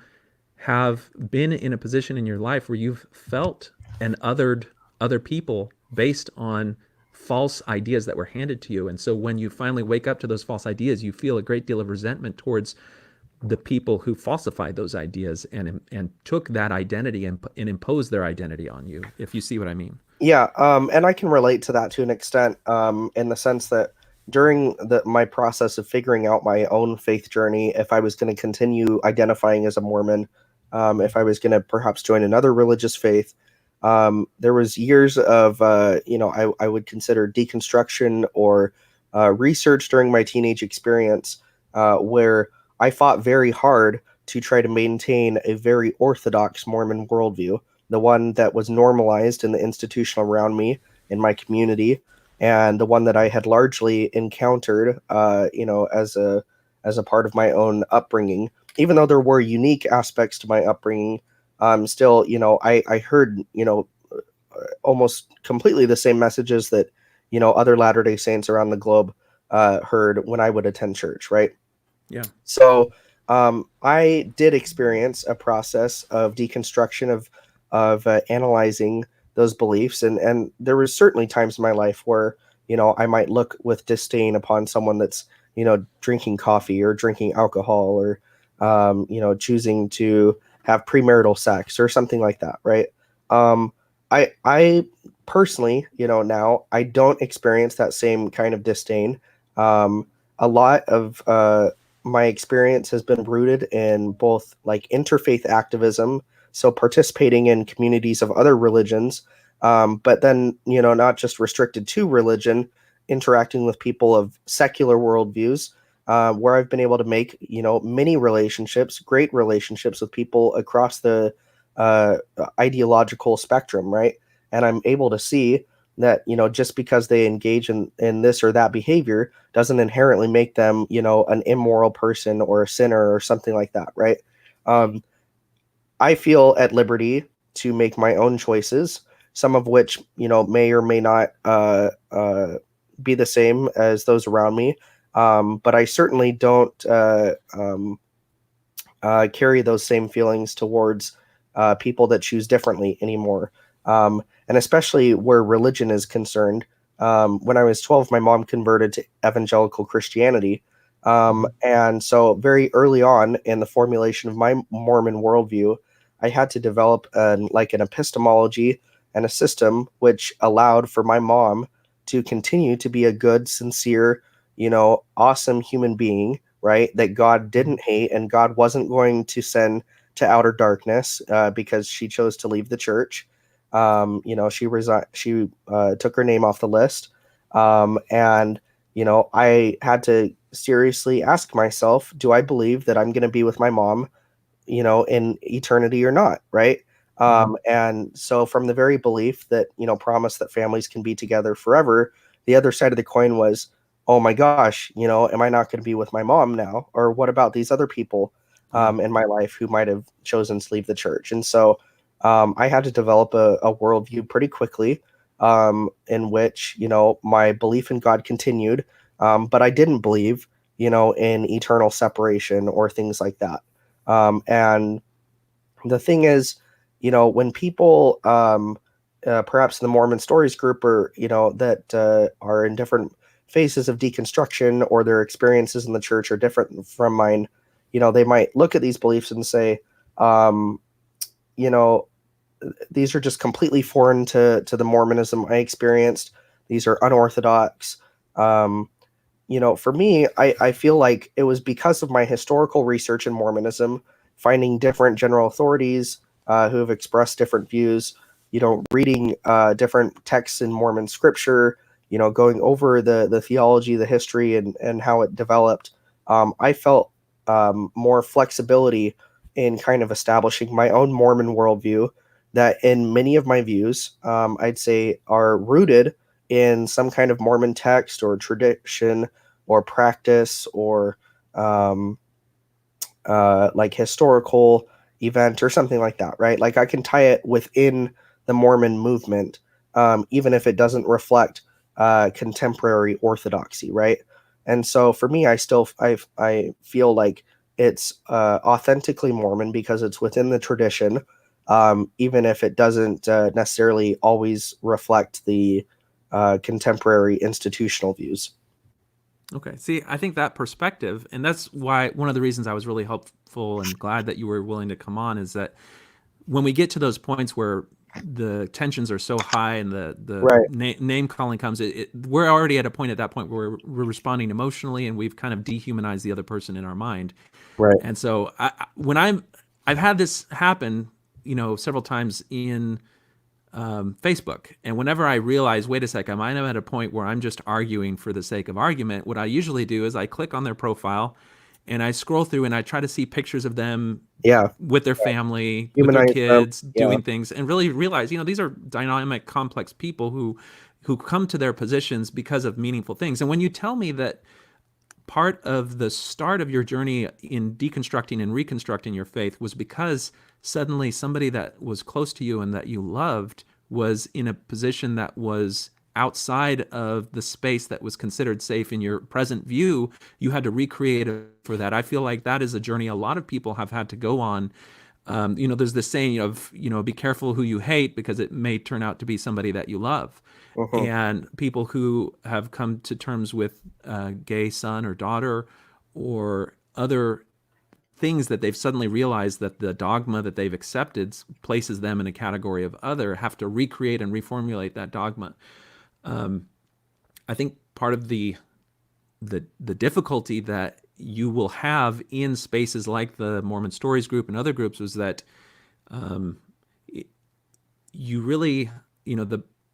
have been in a position in your life where you've felt and othered other people based on false ideas that were handed to you. And so when you finally wake up to those false ideas, you feel a great deal of resentment towards the people who falsified those ideas and took that identity and imposed their identity on you, if you see what I mean. yeah, and I can relate to that to an extent, in the sense that during my process of figuring out my own faith journey, if I was going to continue identifying as a Mormon, if I was going to perhaps join another religious faith, there was years of I would consider deconstruction or research during my teenage experience, where I fought very hard to try to maintain a very orthodox Mormon worldview, the one that was normalized in the institution around me in my community, and the one that I had largely encountered, as a part of my own upbringing. Even though there were unique aspects to my upbringing, still, I heard, almost completely the same messages that, other Latter-day Saints around the globe heard when I would attend church, right? Yeah. So I did experience a process of deconstruction of analyzing those beliefs, and there was certainly times in my life where I might look with disdain upon someone that's drinking coffee or drinking alcohol or choosing to have premarital sex or something like that, right? I personally, now I don't experience that same kind of disdain. A lot of my experience has been rooted in both like interfaith activism, so participating in communities of other religions, but then not just restricted to religion, interacting with people of secular worldviews, where I've been able to make many relationships, great relationships with people across the ideological spectrum, right? And I'm able to see that just because they engage in this or that behavior doesn't inherently make them an immoral person or a sinner or something like that, right? um, I feel at liberty to make my own choices, some of which may or may not be the same as those around me, but I certainly don't carry those same feelings towards people that choose differently anymore. And especially where religion is concerned. When I was 12, my mom converted to evangelical Christianity. And so, very early on in the formulation of my Mormon worldview, I had to develop an epistemology and a system which allowed for my mom to continue to be a good, sincere, awesome human being, right? That God didn't hate, and God wasn't going to send to outer darkness because she chose to leave the church. She resigned. She took her name off the list, and I had to seriously ask myself, do I believe that I'm going to be with my mom, in eternity or not, right? And so from the very belief that, promise that families can be together forever, the other side of the coin was, oh my gosh, am I not going to be with my mom now? Or what about these other people in my life who might have chosen to leave the church? And so I had to develop a worldview pretty quickly in which, my belief in God continued, but I didn't believe, in eternal separation or things like that. And the thing is, when people, perhaps in the Mormon Stories group, or that are in different phases of deconstruction, or their experiences in the church are different from mine, they might look at these beliefs and say, um, these are just completely foreign to the Mormonism I experienced. These are unorthodox. For me, I feel like it was because of my historical research in Mormonism, finding different general authorities who have expressed different views, reading different texts in Mormon scripture, going over the theology, the history, and how it developed. I felt more flexibility in kind of establishing my own Mormon worldview that in many of my views, I'd say are rooted in some kind of Mormon text or tradition or practice or like historical event or something like that, right? Like I can tie it within the Mormon movement, even if it doesn't reflect contemporary orthodoxy, right? And so for me, I feel like it's authentically Mormon because it's within the tradition, even if it doesn't necessarily always reflect the contemporary institutional views. Okay. See, I think that perspective, and that's why one of the reasons I was really helpful and glad that you were willing to come on, is that when we get to those points where the tensions are so high and the Right. name calling comes, we're already at a point at that point where we're responding emotionally, and we've kind of dehumanized the other person in our mind. Right. And so I've had this happen, several times in Facebook. And whenever I realize, wait a second, I'm at a point where I'm just arguing for the sake of argument, what I usually do is I click on their profile and I scroll through and I try to see pictures of them Yeah. with their family, with their Humanize them. kids, Yeah. doing things, and really realize, these are dynamic, complex people who come to their positions because of meaningful things. And when you tell me that part of the start of your journey in deconstructing and reconstructing your faith was because suddenly somebody that was close to you and that you loved was in a position that was outside of the space that was considered safe in your present view, you had to recreate it for that. I feel like that is a journey a lot of people have had to go on. There's this saying of, be careful who you hate because it may turn out to be somebody that you love. Mhm. And people who have come to terms with gay son or daughter or other things that they've suddenly realized that the dogma that they've accepted places them in a category of other have to recreate and reformulate that dogma. I think part of the difficulty that you will have in spaces like the Mormon Stories group and other groups was that you really,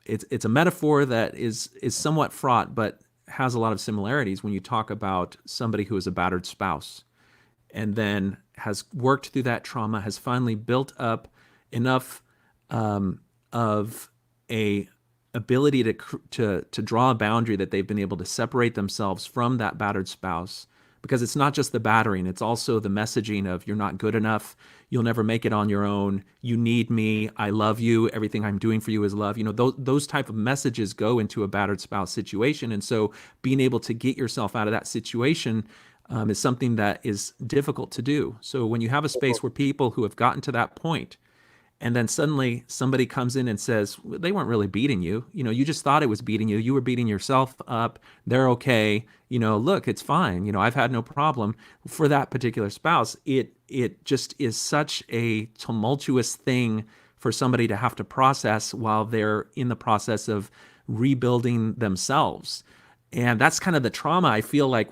it's a metaphor that is somewhat fraught, but has a lot of similarities when you talk about somebody who is a battered spouse and then has worked through that trauma, has finally built up enough of a ability to draw a boundary that they've been able to separate themselves from that battered spouse. Because it's not just the battering, it's also the messaging of you're not good enough, you'll never make it on your own, you need me, I love you, everything I'm doing for you is love. Those type of messages go into a battered spouse situation. And so being able to get yourself out of that situation is something that is difficult to do. So when you have a space where people who have gotten to that point, and then suddenly somebody comes in and says, well, they weren't really beating you. You just thought it was beating you. You were beating yourself up. They're okay. Look, it's fine. I've had no problem. For that particular spouse, it just is such a tumultuous thing for somebody to have to process while they're in the process of rebuilding themselves. And that's kind of the trauma. I feel like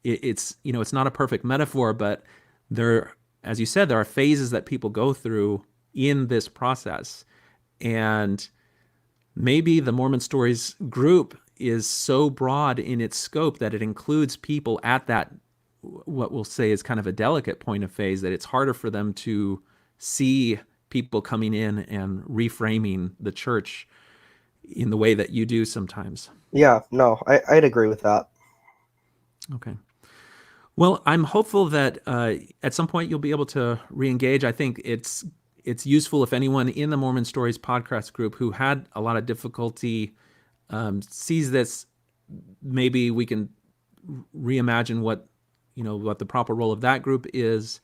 it's not a perfect metaphor, but there as you said, there are phases that people go through in this process. And maybe the Mormon Stories group is so broad in its scope that it includes people at that, what we'll say is kind of a delicate point of phase, that it's harder for them to see people coming in and reframing the church in the way that you do sometimes. Yeah, no, I'd agree with that. Okay. Well, I'm hopeful that at some point you'll be able to re-engage. I think it's useful if anyone in the Mormon Stories podcast group who had a lot of difficulty sees this. Maybe we can reimagine what the proper role of that group is.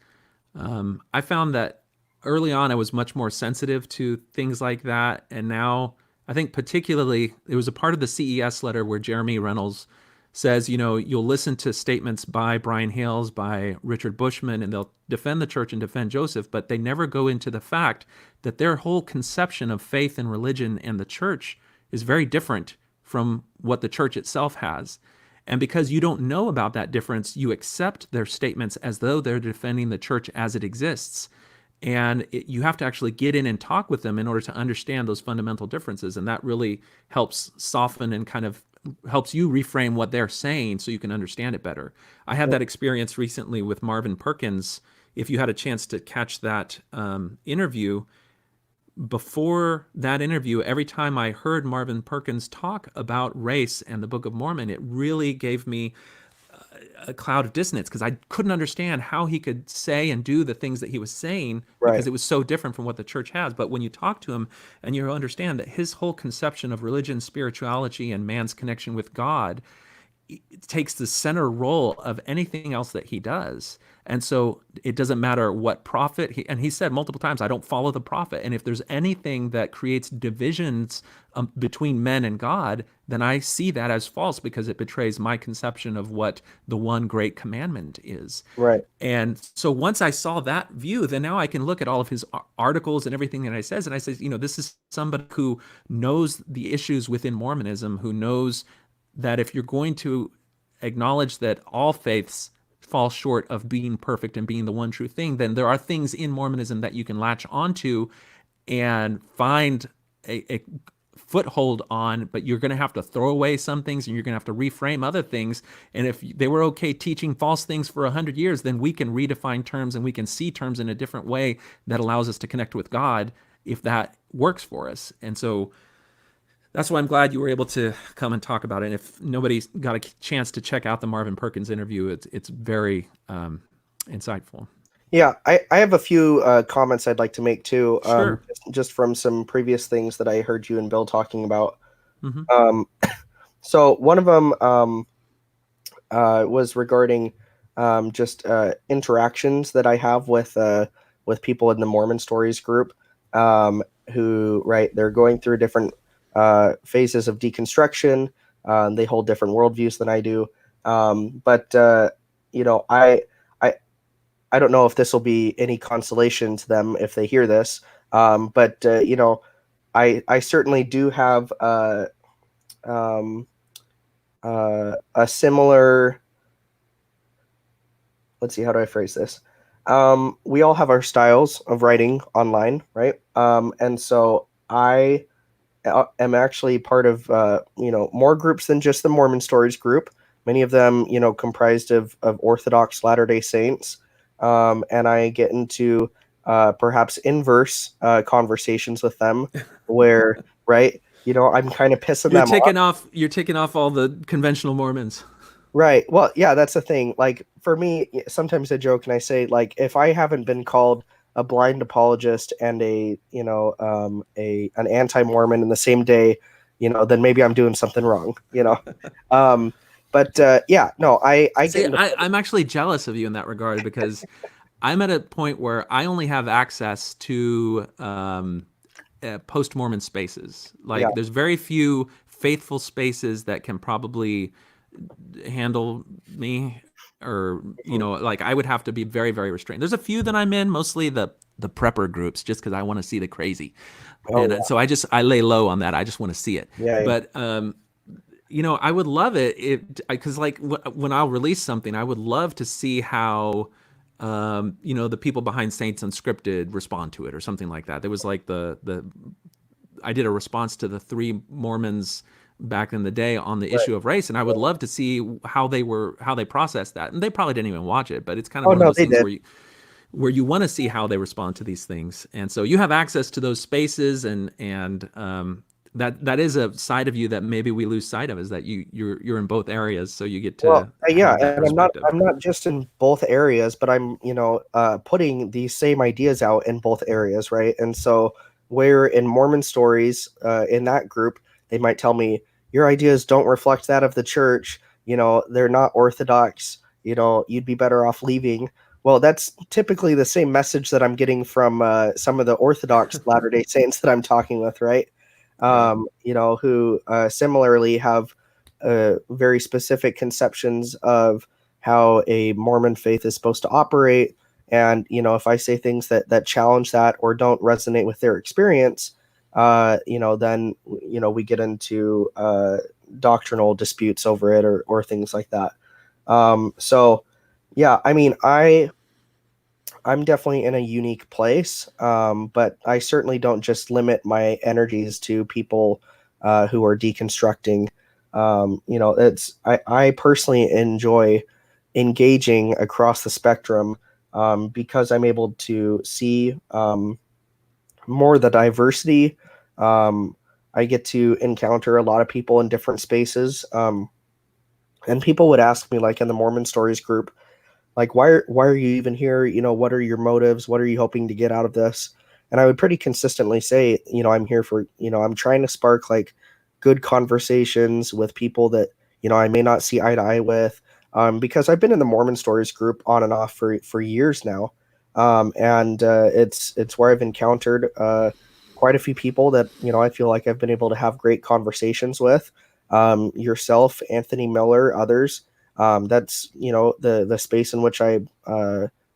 I found that early on I was much more sensitive to things like that, and now I think particularly it was a part of the CES letter where Jeremy Reynolds says, you'll listen to statements by Brian Hales, by Richard Bushman, and they'll defend the church and defend Joseph, but they never go into the fact that their whole conception of faith and religion and the church is very different from what the church itself has. And because you don't know about that difference, you accept their statements as though they're defending the church as it exists. And you have to actually get in and talk with them in order to understand those fundamental differences. And that really helps soften and kind of helps you reframe what they're saying so you can understand it better. I had that experience recently with Marvin Perkins. If you had a chance to catch that interview, before that interview, every time I heard Marvin Perkins talk about race and the Book of Mormon, it really gave me a cloud of dissonance, because I couldn't understand how he could say and do the things that he was saying, because it was so different from what the church has. But when you talk to him and you understand that his whole conception of religion, spirituality, and man's connection with God, it takes the center role of anything else that he does. And so it doesn't matter what prophet he said multiple times, I don't follow the prophet. And if there's anything that creates divisions between men and God, then I see that as false, because it betrays my conception of what the one great commandment is. Right. And so once I saw that view, then now I can look at all of his articles and everything that he says, and I say, this is somebody who knows the issues within Mormonism, who knows that if you're going to acknowledge that all faiths fall short of being perfect and being the one true thing, then there are things in Mormonism that you can latch onto and find a foothold on, but you're going to have to throw away some things and you're going to have to reframe other things. And if they were okay teaching false things for 100 years, then we can redefine terms and we can see terms in a different way that allows us to connect with God if that works for us. And so that's why I'm glad you were able to come and talk about it. And if nobody's got a chance to check out the Marvin Perkins interview, it's very insightful. Yeah, I have a few comments I'd like to make too, Sure. just from some previous things that I heard you and Bill talking about. Mm-hmm. So one of them was regarding just interactions that I have with people in the Mormon Stories group, who, they're going through different phases of deconstruction. They hold different worldviews than I do. But I don't know if this will be any consolation to them if they hear this. But I certainly do have a similar. Let's see, how do I phrase this? We all have our styles of writing online, right? And so I am actually part of more groups than just the Mormon Stories group. Many of them, comprised of Orthodox Latter-day Saints, and I get into perhaps inverse conversations with them, where I'm kind of pissing them off. You're taking off all the conventional Mormons. Right. Well, yeah, that's the thing. Like, for me, sometimes I joke and I say, like, if I haven't been called a blind apologist and an anti-Mormon in the same day, then maybe I'm doing something wrong, I'm actually jealous of you in that regard, because I'm at a point where I only have access to post-Mormon spaces. There's very few faithful spaces that can probably handle me, or I would have to be very, very restrained. There's a few that I'm in, mostly the prepper groups, just because I want to see the crazy. So I lay low on that. I just want to see it. But I would love it because when I'll release something, I would love to see how the people behind Saints Unscripted respond to it or something like that. There was like I did a response to the 3 Mormons back in the day on the issue of race, and I would love to see how they processed that. And they probably didn't even watch it, but it's kind of Oh one of no, those they things did. where you want to see how they respond to these things. And so you have access to those spaces, and that is a side of you that maybe we lose sight of, is that you're in both areas, so you get Well, to yeah, have that and perspective. I'm not just in both areas, but I'm, putting these same ideas out in both areas, right? And so where in Mormon stories, in that group, they might tell me your ideas don't reflect that of the church. They're not orthodox. You'd be better off leaving. Well, that's typically the same message that I'm getting from some of the Orthodox Latter-day Saints that I'm talking with, right? Yeah. Who similarly have very specific conceptions of how a Mormon faith is supposed to operate. And, if I say things that challenge that or don't resonate with their experience, then, we get into doctrinal disputes over it or things like that. So, yeah, I mean, I'm definitely in a unique place, but I certainly don't just limit my energies to people who are deconstructing. I personally enjoy engaging across the spectrum because I'm able to see more the diversity. I get to encounter a lot of people in different spaces, and people would ask me, like in the Mormon Stories group, like why are you even here, what are your motives, what are you hoping to get out of this? And I would pretty consistently say, I'm here for, I'm trying to spark like good conversations with people that I may not see eye to eye with, because I've been in the Mormon Stories group on and off for years now, and it's where I've encountered quite a few people that I feel like I've been able to have great conversations with, yourself, Anthony Miller, others. That's the space in which I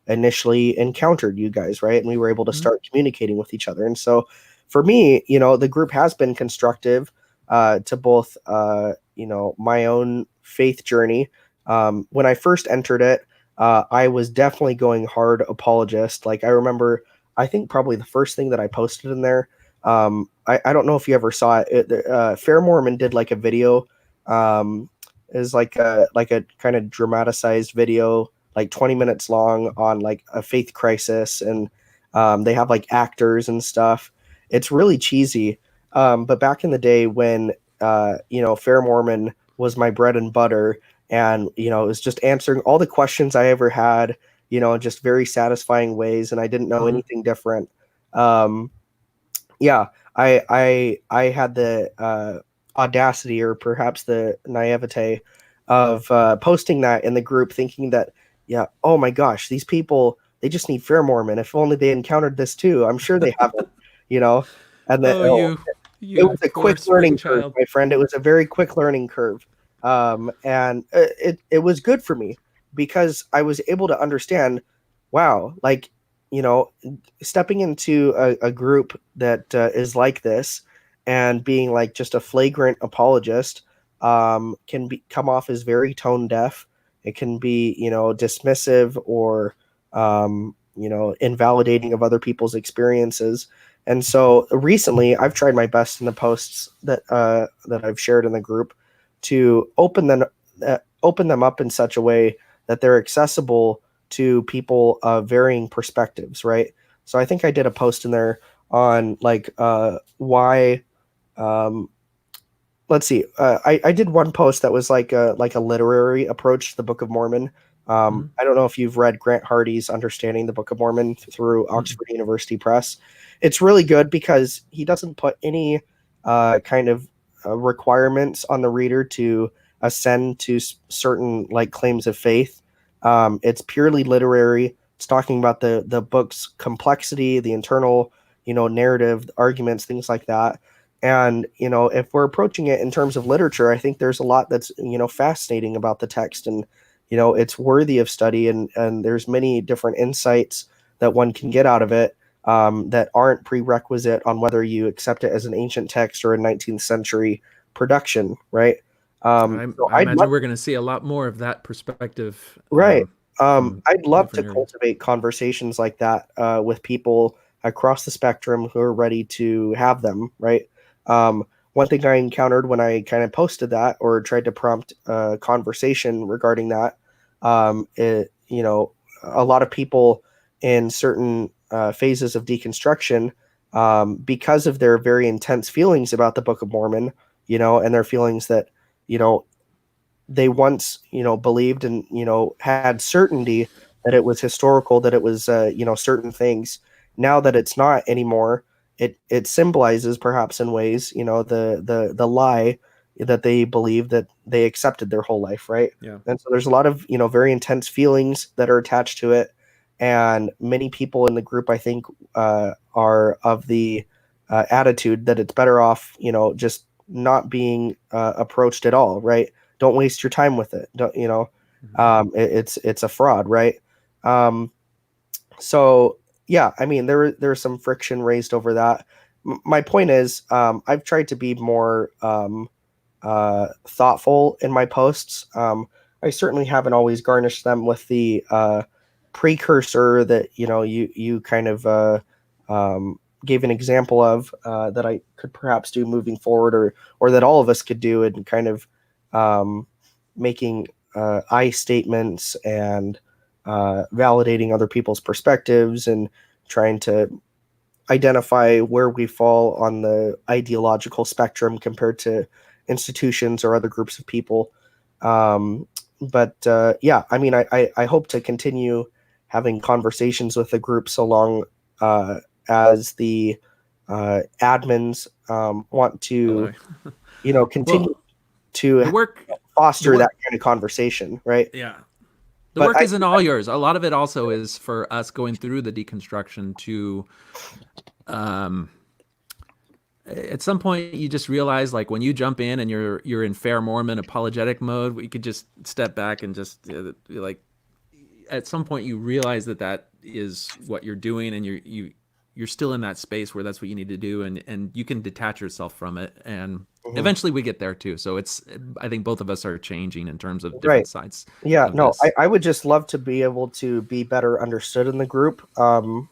initially encountered you guys, right? And we were able to Mhm. start communicating with each other. And so for me, the group has been constructive to both my own faith journey. When I first entered it, I was definitely going hard apologist. Like I remember, I think probably the first thing that I posted in there. I don't know if you ever saw it. Fair Mormon did like a video. Is like a kind of dramatized video, like 20 minutes long, on like a faith crisis, and they have like actors and stuff. It's really cheesy, but back in the day when Fair Mormon was my bread and butter, and it was just answering all the questions I ever had, in just very satisfying ways, and I didn't know Mhm. anything different. um, yeah, I had the audacity, or perhaps the naivete, of posting that in the group, thinking that, yeah, oh my gosh, these people, they just need Fair Mormon. If only they encountered this too. I'm sure they haven't, you know. And that, Oh, oh, you it you was a poor quick spring learning curve, child. my friend. It was a very quick learning curve, and it was good for me because I was able to understand. Wow, like you know, stepping into a group that is like this and being like just a flagrant apologist can come off as very tone deaf. It can be dismissive or invalidating of other people's experiences. And so recently, I've tried my best in the posts that I've shared in the group to open them up in such a way that they're accessible to people of varying perspectives, right? So I think I did a post in there on like why. Um, let's see. I did one post that was like a literary approach to the Book of Mormon. Mhm. I don't know if you've read Grant Hardy's Understanding the Book of Mormon through Mm-mm. Oxford University Press. It's really good because he doesn't put any kind of requirements on the reader to ascend to certain like claims of faith. It's purely literary. It's talking about the book's complexity, the internal narrative, arguments, things like that. And if we're approaching it in terms of literature, I think there's a lot that's fascinating about the text, and it's worthy of study, and there's many different insights that one can get out of it, that aren't prerequisite on whether you accept it as an ancient text or a 19th century production, right? I So I I'd imagine much we're going to see a lot more of that perspective. right. from I'd love to different areas. cultivate conversations like that with people across the spectrum who are ready to have them, right? One thing I encountered when I kind of posted that or tried to prompt a conversation regarding that, a lot of people in certain phases of deconstruction, because of their very intense feelings about the Book of Mormon, and their feelings that, you know, they once believed and had certainty that it was historical, that it was certain things. Now that it's not anymore, it symbolizes perhaps in ways the lie that they believe that they accepted their whole life, right? Yeah. And so there's a lot of very intense feelings that are attached to it, and many people in the group, I think, are of the attitude that it's better off just not being approached at all, right? Don't waste your time with it. Don't, it's a fraud, right? Um, so yeah, I mean, there's some friction raised over that. My point is, I've tried to be more thoughtful in my posts. I certainly haven't always garnished them with the precursor that you kind of gave an example of, that I could perhaps do moving forward, or that all of us could do, and kind of making I statements and validating other people's perspectives and trying to identify where we fall on the ideological spectrum compared to institutions or other groups of people. But yeah, I mean, I hope to continue having conversations with the group so long as the admins want to, continue Well, to the work, foster work- that kind of conversation, right? yeah. The But work isn't all yours. A lot of it also is for us going through the deconstruction to, at some point you just realize, like, when you jump in and you're in fair Mormon apologetic mode, we could just step back and just like, at some point you realize that is what you're doing, and you're still in that space where that's what you need to do, and you can detach yourself from it, and eventually we get there too. So I think both of us are changing in terms of different Right. sides. Yeah, of no, this. I would just love to be able to be better understood in the group, in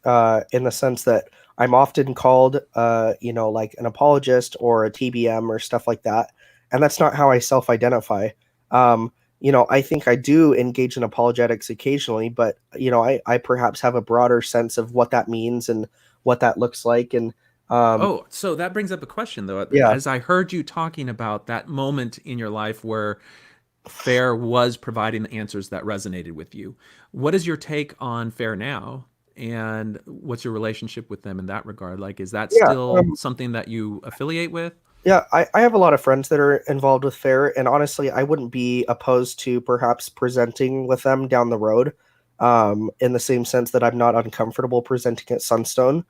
the sense that I'm often called, like an apologist or a TBM or stuff like that. And that's not how I self-identify. I think I do engage in apologetics occasionally, but, I perhaps have a broader sense of what that means and what that looks like. And Oh, so that brings up a question, though. yeah, As I heard you talking about that moment in your life where Fair was providing the answers that resonated with you, what is your take on Fair now? And what's your relationship with them in that regard? Like, is that yeah. still something that you affiliate with? Yeah, I have a lot of friends that are involved with Fair, and honestly, I wouldn't be opposed to perhaps presenting with them down the road, in the same sense that I'm not uncomfortable presenting at Sunstone.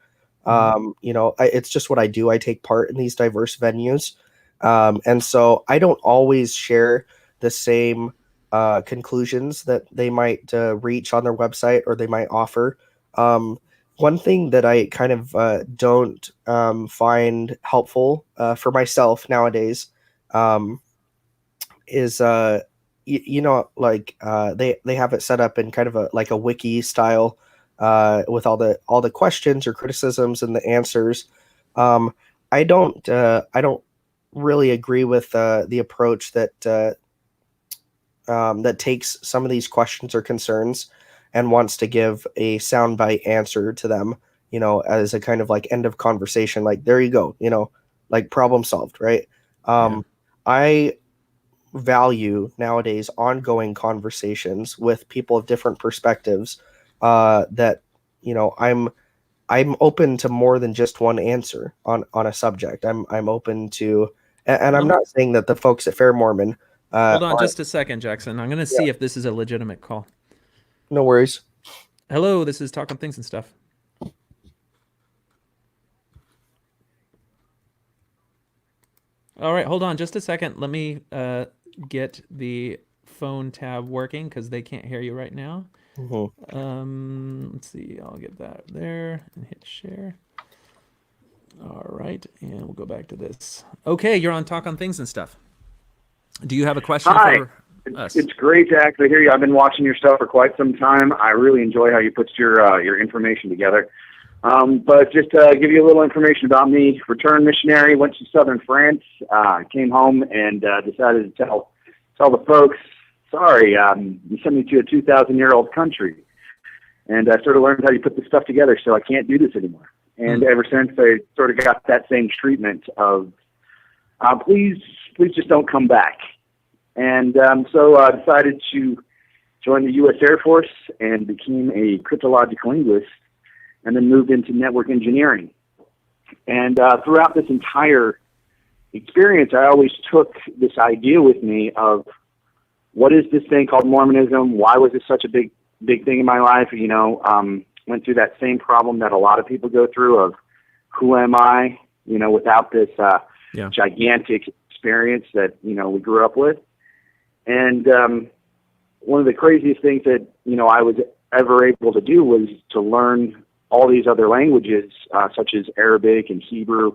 It's just what I do. I take part in these diverse venues. And so I don't always share the same conclusions that they might reach on their website or they might offer. One thing that I kind of don't find helpful for myself nowadays, is they have it set up in kind of a wiki style, with all the questions or criticisms and the answers. Um, I don't really agree with the approach that takes some of these questions or concerns and wants to give a soundbite answer to them, as a kind of like end of conversation. Like, there you go, like problem solved, right? Yeah. I value nowadays ongoing conversations with people of different perspectives, that I'm open to more than just one answer on a subject. I'm open to, and I'm Let me not saying that the folks at Fair Mormon hold on aren't. just a second, Jackson. I'm going to Yeah, see if this is a legitimate call. no worries. Hello, this is Talk on Things and Stuff. All right, hold on just a second. Let me get the phone tab working because they can't hear you right now. Let's see. I'll get that there and hit share. All right, and we'll go back to this. Okay, you're on Talk on Things and Stuff. Do you have a question Hi. for us. It's great to actually hear you. I've been watching your stuff for quite some time. I really enjoy how you put your information together. But just to give you a little information about me, returned missionary, went to southern France, came home and decided to tell the folks, sorry, you sent me to a 2,000-year-old country. And I sort of learned how you put this stuff together, so I can't do this anymore. And ever since, I sort of got that same treatment of, please just don't come back. And so I decided to join the U.S. Air Force and became a cryptological linguist, and then moved into network engineering. And throughout this entire experience, I always took this idea with me of what is this thing called Mormonism? Why was it such a big thing in my life? You know, went through that same problem that a lot of people go through of who am I, you know, without this gigantic experience that, you know, we grew up with. And one of the craziest things that, you know, I was ever able to do was to learn all these other languages, such as Arabic and Hebrew,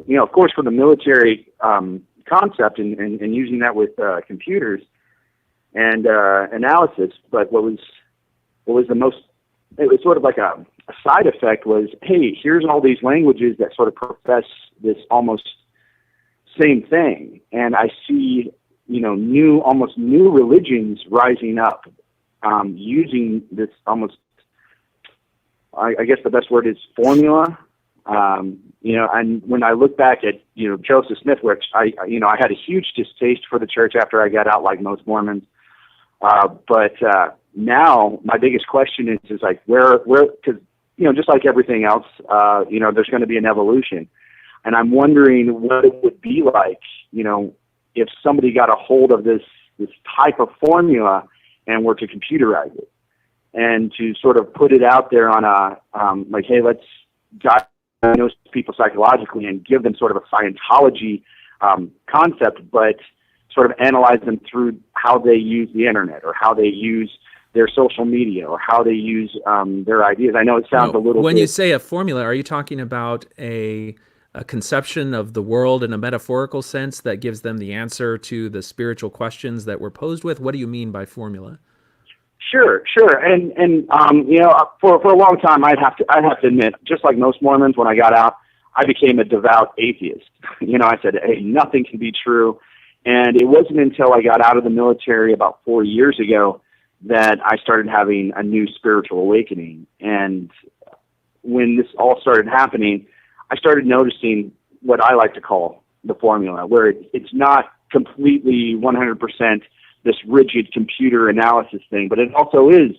you know, of course, for the military concept and using that with computers and analysis. But what was the most, it was sort of like a side effect was, hey, here's all these languages that sort of profess this almost same thing. And I see, you know, almost new religions rising up using this almost, I guess the best word is formula. You know, and when I look back at, you know, Joseph Smith, which I had a huge distaste for the church after I got out, like most Mormons. But now my biggest question is like, where, because, you know, just like everything else, you know, there's going to be an evolution. And I'm wondering what it would be like, you know, if somebody got a hold of this type of formula and were to computerize it and to sort of put it out there on a, like, hey, let's diagnose people psychologically and give them sort of a Scientology concept, but sort of analyze them through how they use the internet or how they use their social media or how they use their ideas. I know it sounds a little when bit... you say a formula, are you talking about a conception of the world in a metaphorical sense that gives them the answer to the spiritual questions that we're posed with? What do you mean by formula? Sure. And you know, for a long time, I'd have to admit, just like most Mormons, when I got out, I became a devout atheist. You know, I said, hey, nothing can be true. And it wasn't until I got out of the military about 4 years ago that I started having a new spiritual awakening. And when this all started happening, I started noticing what I like to call the formula, where it's not completely 100% this rigid computer analysis thing, but it also is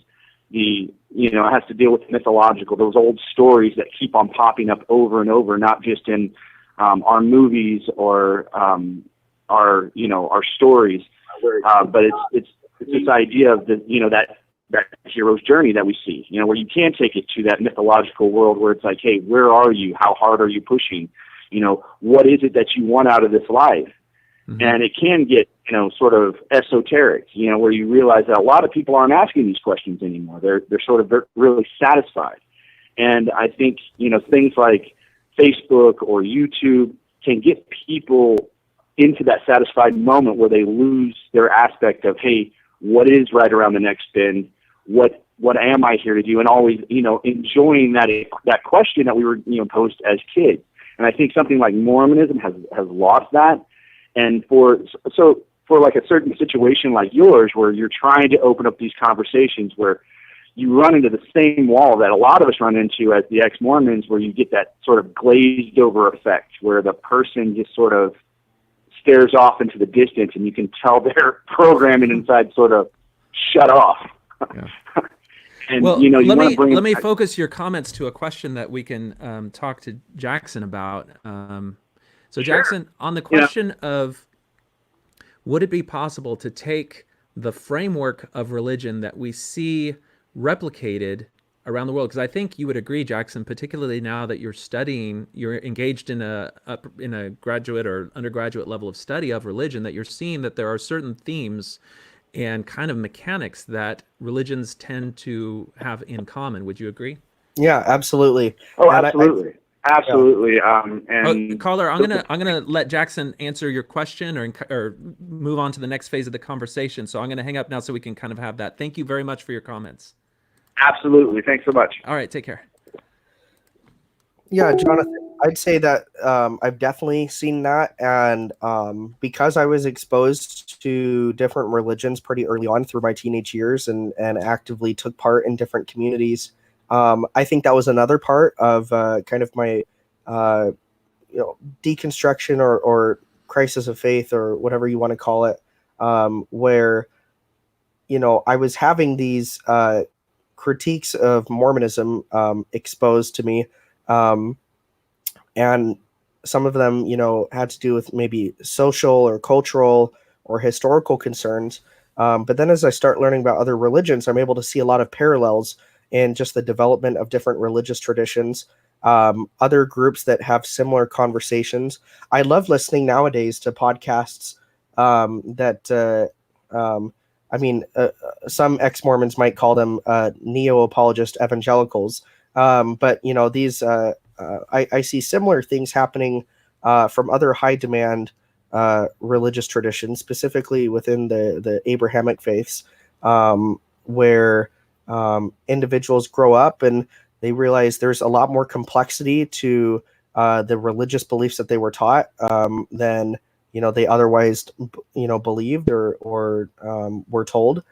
it has to deal with mythological, those old stories that keep on popping up over and over, not just in our movies or our stories, but it's this idea of that hero's journey that we see, you know, where you can take it to that mythological world where it's like, hey, where are you? How hard are you pushing? You know, what is it that you want out of this life? Mm-hmm. And it can get, you know, sort of esoteric, you know, where you realize that a lot of people aren't asking these questions anymore. They're sort of really satisfied. And I think, you know, things like Facebook or YouTube can get people into that satisfied moment where they lose their aspect of, hey, what is right around the next bend? What am I here to do? And always, you know, enjoying that question that we were, you know, posed as kids. And I think something like Mormonism has lost that. And for like a certain situation like yours, where you're trying to open up these conversations, where you run into the same wall that a lot of us run into as the ex-Mormons, where you get that sort of glazed over effect, where the person just sort of stares off into the distance, and you can tell their programming inside sort of shut off. Yeah. And, well, you know, let me focus your comments to a question that we can talk to Jackson about. So sure. Jackson, on the question of would it be possible to take the framework of religion that we see replicated around the world? Because I think you would agree, Jackson, particularly now that you're engaged in a graduate or undergraduate level of study of religion, that you're seeing that there are certain themes and kind of mechanics that religions tend to have in common. Would you agree? Yeah, absolutely. Oh, absolutely. Absolutely. And caller, I'm gonna let Jackson answer your question or move on to the next phase of the conversation. So I'm gonna hang up now so we can kind of have that. Thank you very much for your comments. absolutely. Thanks so much. All right, take care. Yeah, Jonathan, I'd say that I've definitely seen that. And because I was exposed to different religions pretty early on through my teenage years and actively took part in different communities, I think that was another part of kind of my deconstruction or crisis of faith or whatever you want to call it, where I was having these critiques of Mormonism exposed to me, and some of them had to do with maybe social or cultural or historical concerns. But then as I start learning about other religions, I'm able to see a lot of parallels in just the development of different religious traditions, other groups that have similar conversations. I love listening nowadays to podcasts some ex-Mormons might call them neo-apologist evangelicals. But these I see similar things happening from other high-demand religious traditions, specifically within the Abrahamic faiths, where individuals grow up and they realize there's a lot more complexity to the religious beliefs that they were taught than they otherwise believed or were told.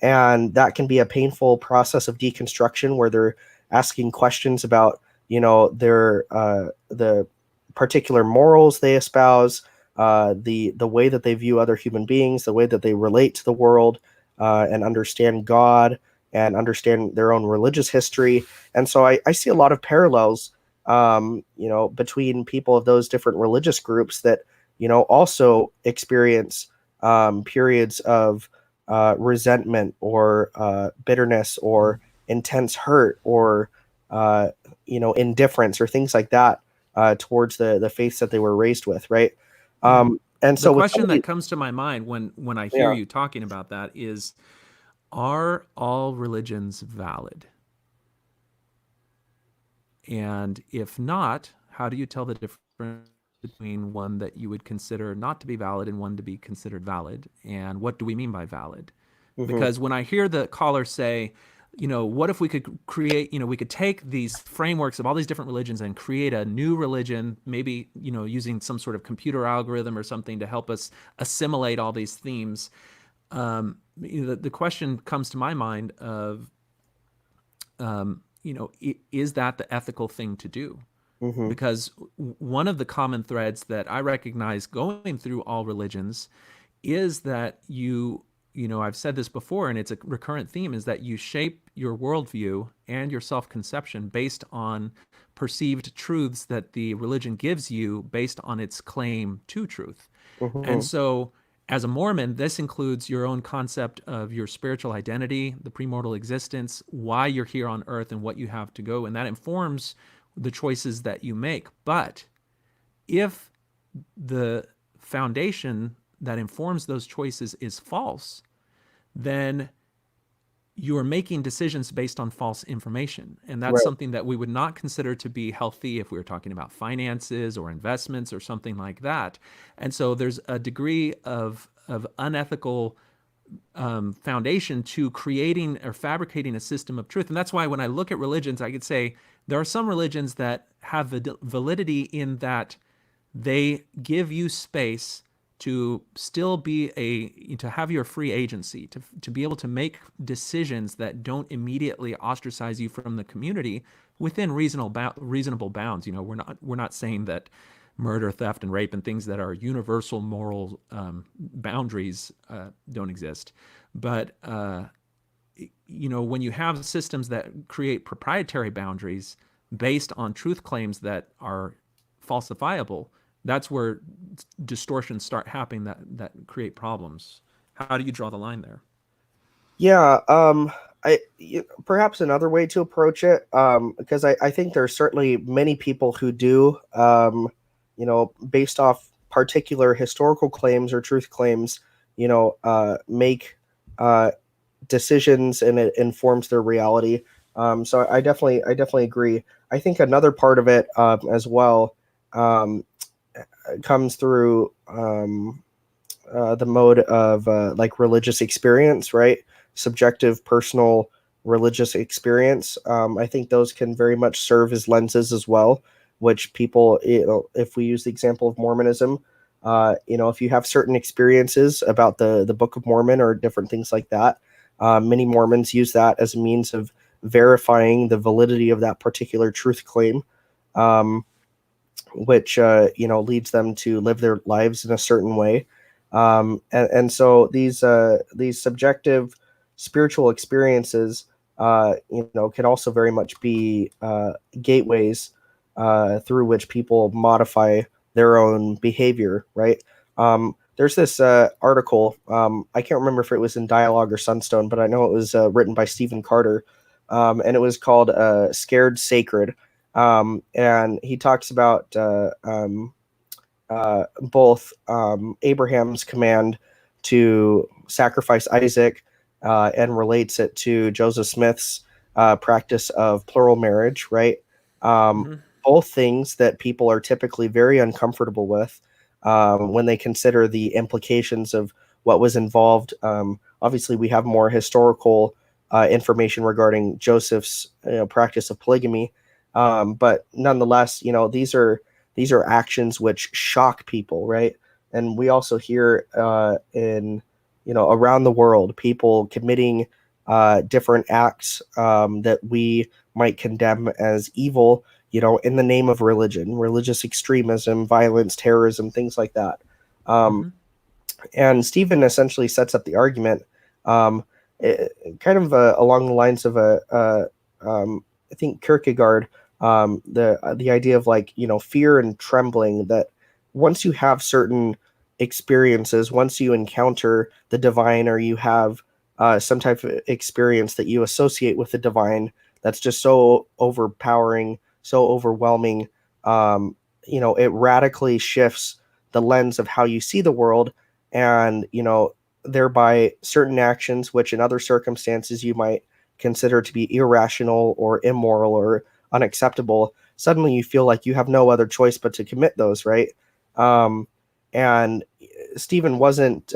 And that can be a painful process of deconstruction where they're asking questions about their the particular morals they espouse, the way that they view other human beings, the way that they relate to the world, and understand God and understand their own religious history. And so I see a lot of parallels between people of those different religious groups that also experience periods of resentment or bitterness or intense hurt or indifference or things like that towards the faiths that they were raised with, right? And so the question that comes to my mind when I hear you talking about that is, are all religions valid? And if not, how do you tell the difference between one that you would consider not to be valid and one to be considered valid? And what do we mean by valid? Because when I hear the caller say, what if we could create, we could take these frameworks of all these different religions and create a new religion, maybe, using some sort of computer algorithm or something to help us assimilate all these themes. The question comes to my mind of, is that the ethical thing to do? Because one of the common threads that I recognize going through all religions is that I've said this before, and it's a recurrent theme, is that you shape your worldview and your self-conception based on perceived truths that the religion gives you based on its claim to truth. And so as a Mormon, this includes your own concept of your spiritual identity, the premortal existence, why you're here on earth and what you have to go. And that informs the choices that you make. But if the foundation that informs those choices is false, then you're making decisions based on false information. And that's something that we would not consider to be healthy if we were talking about finances or investments or something like that. And so there's a degree of unethical foundation to creating or fabricating a system of truth. And that's why when I look at religions, I could say there are some religions that have validity in that they give you space to still to have your free agency, to be able to make decisions that don't immediately ostracize you from the community within reasonable bounds. We're not saying that murder, theft, and rape and things that are universal moral boundaries don't exist. But when you have systems that create proprietary boundaries based on truth claims that are falsifiable, that's where distortions start happening that create problems. How do you draw the line there? Yeah, perhaps another way to approach it, because I think there's certainly many people who do, based off particular historical claims or truth claims, make decisions and it informs their reality. So I definitely agree. I think another part of it as well um, comes through the mode of like religious experience, right? Subjective, personal religious experience. I think those can very much serve as lenses as well, which people, if we use the example of Mormonism, if you have certain experiences about the Book of Mormon or different things like that, many Mormons use that as a means of verifying the validity of that particular truth claim. Um, which leads them to live their lives in a certain way, and so these subjective spiritual experiences can also very much be gateways through which people modify their own behavior, right? There's this article, I can't remember if it was in Dialogue or Sunstone, but I know it was written by Stephen Carter, and it was called Scared Sacred. And he talks about both Abraham's command to sacrifice Isaac and relates it to Joseph Smith's practice of plural marriage, right? Mm-hmm. Both things that people are typically very uncomfortable with when they consider the implications of what was involved. Obviously, we have more historical information regarding Joseph's practice of polygamy, but nonetheless, these are actions which shock people, right? And we also hear in around the world people committing different acts that we might condemn as evil, in the name of religion, religious extremism, violence, terrorism, things like that. Mm-hmm. And Stephen essentially sets up the argument, um, kind of along the lines of I think Kierkegaard, the idea of like fear and trembling. That once you have certain experiences, once you encounter the divine, or you have some type of experience that you associate with the divine, that's just so overpowering, so overwhelming. It radically shifts the lens of how you see the world, and thereby certain actions which in other circumstances you might consider to be irrational or immoral or unacceptable, suddenly you feel like you have no other choice but to commit those, right? And Stephen wasn't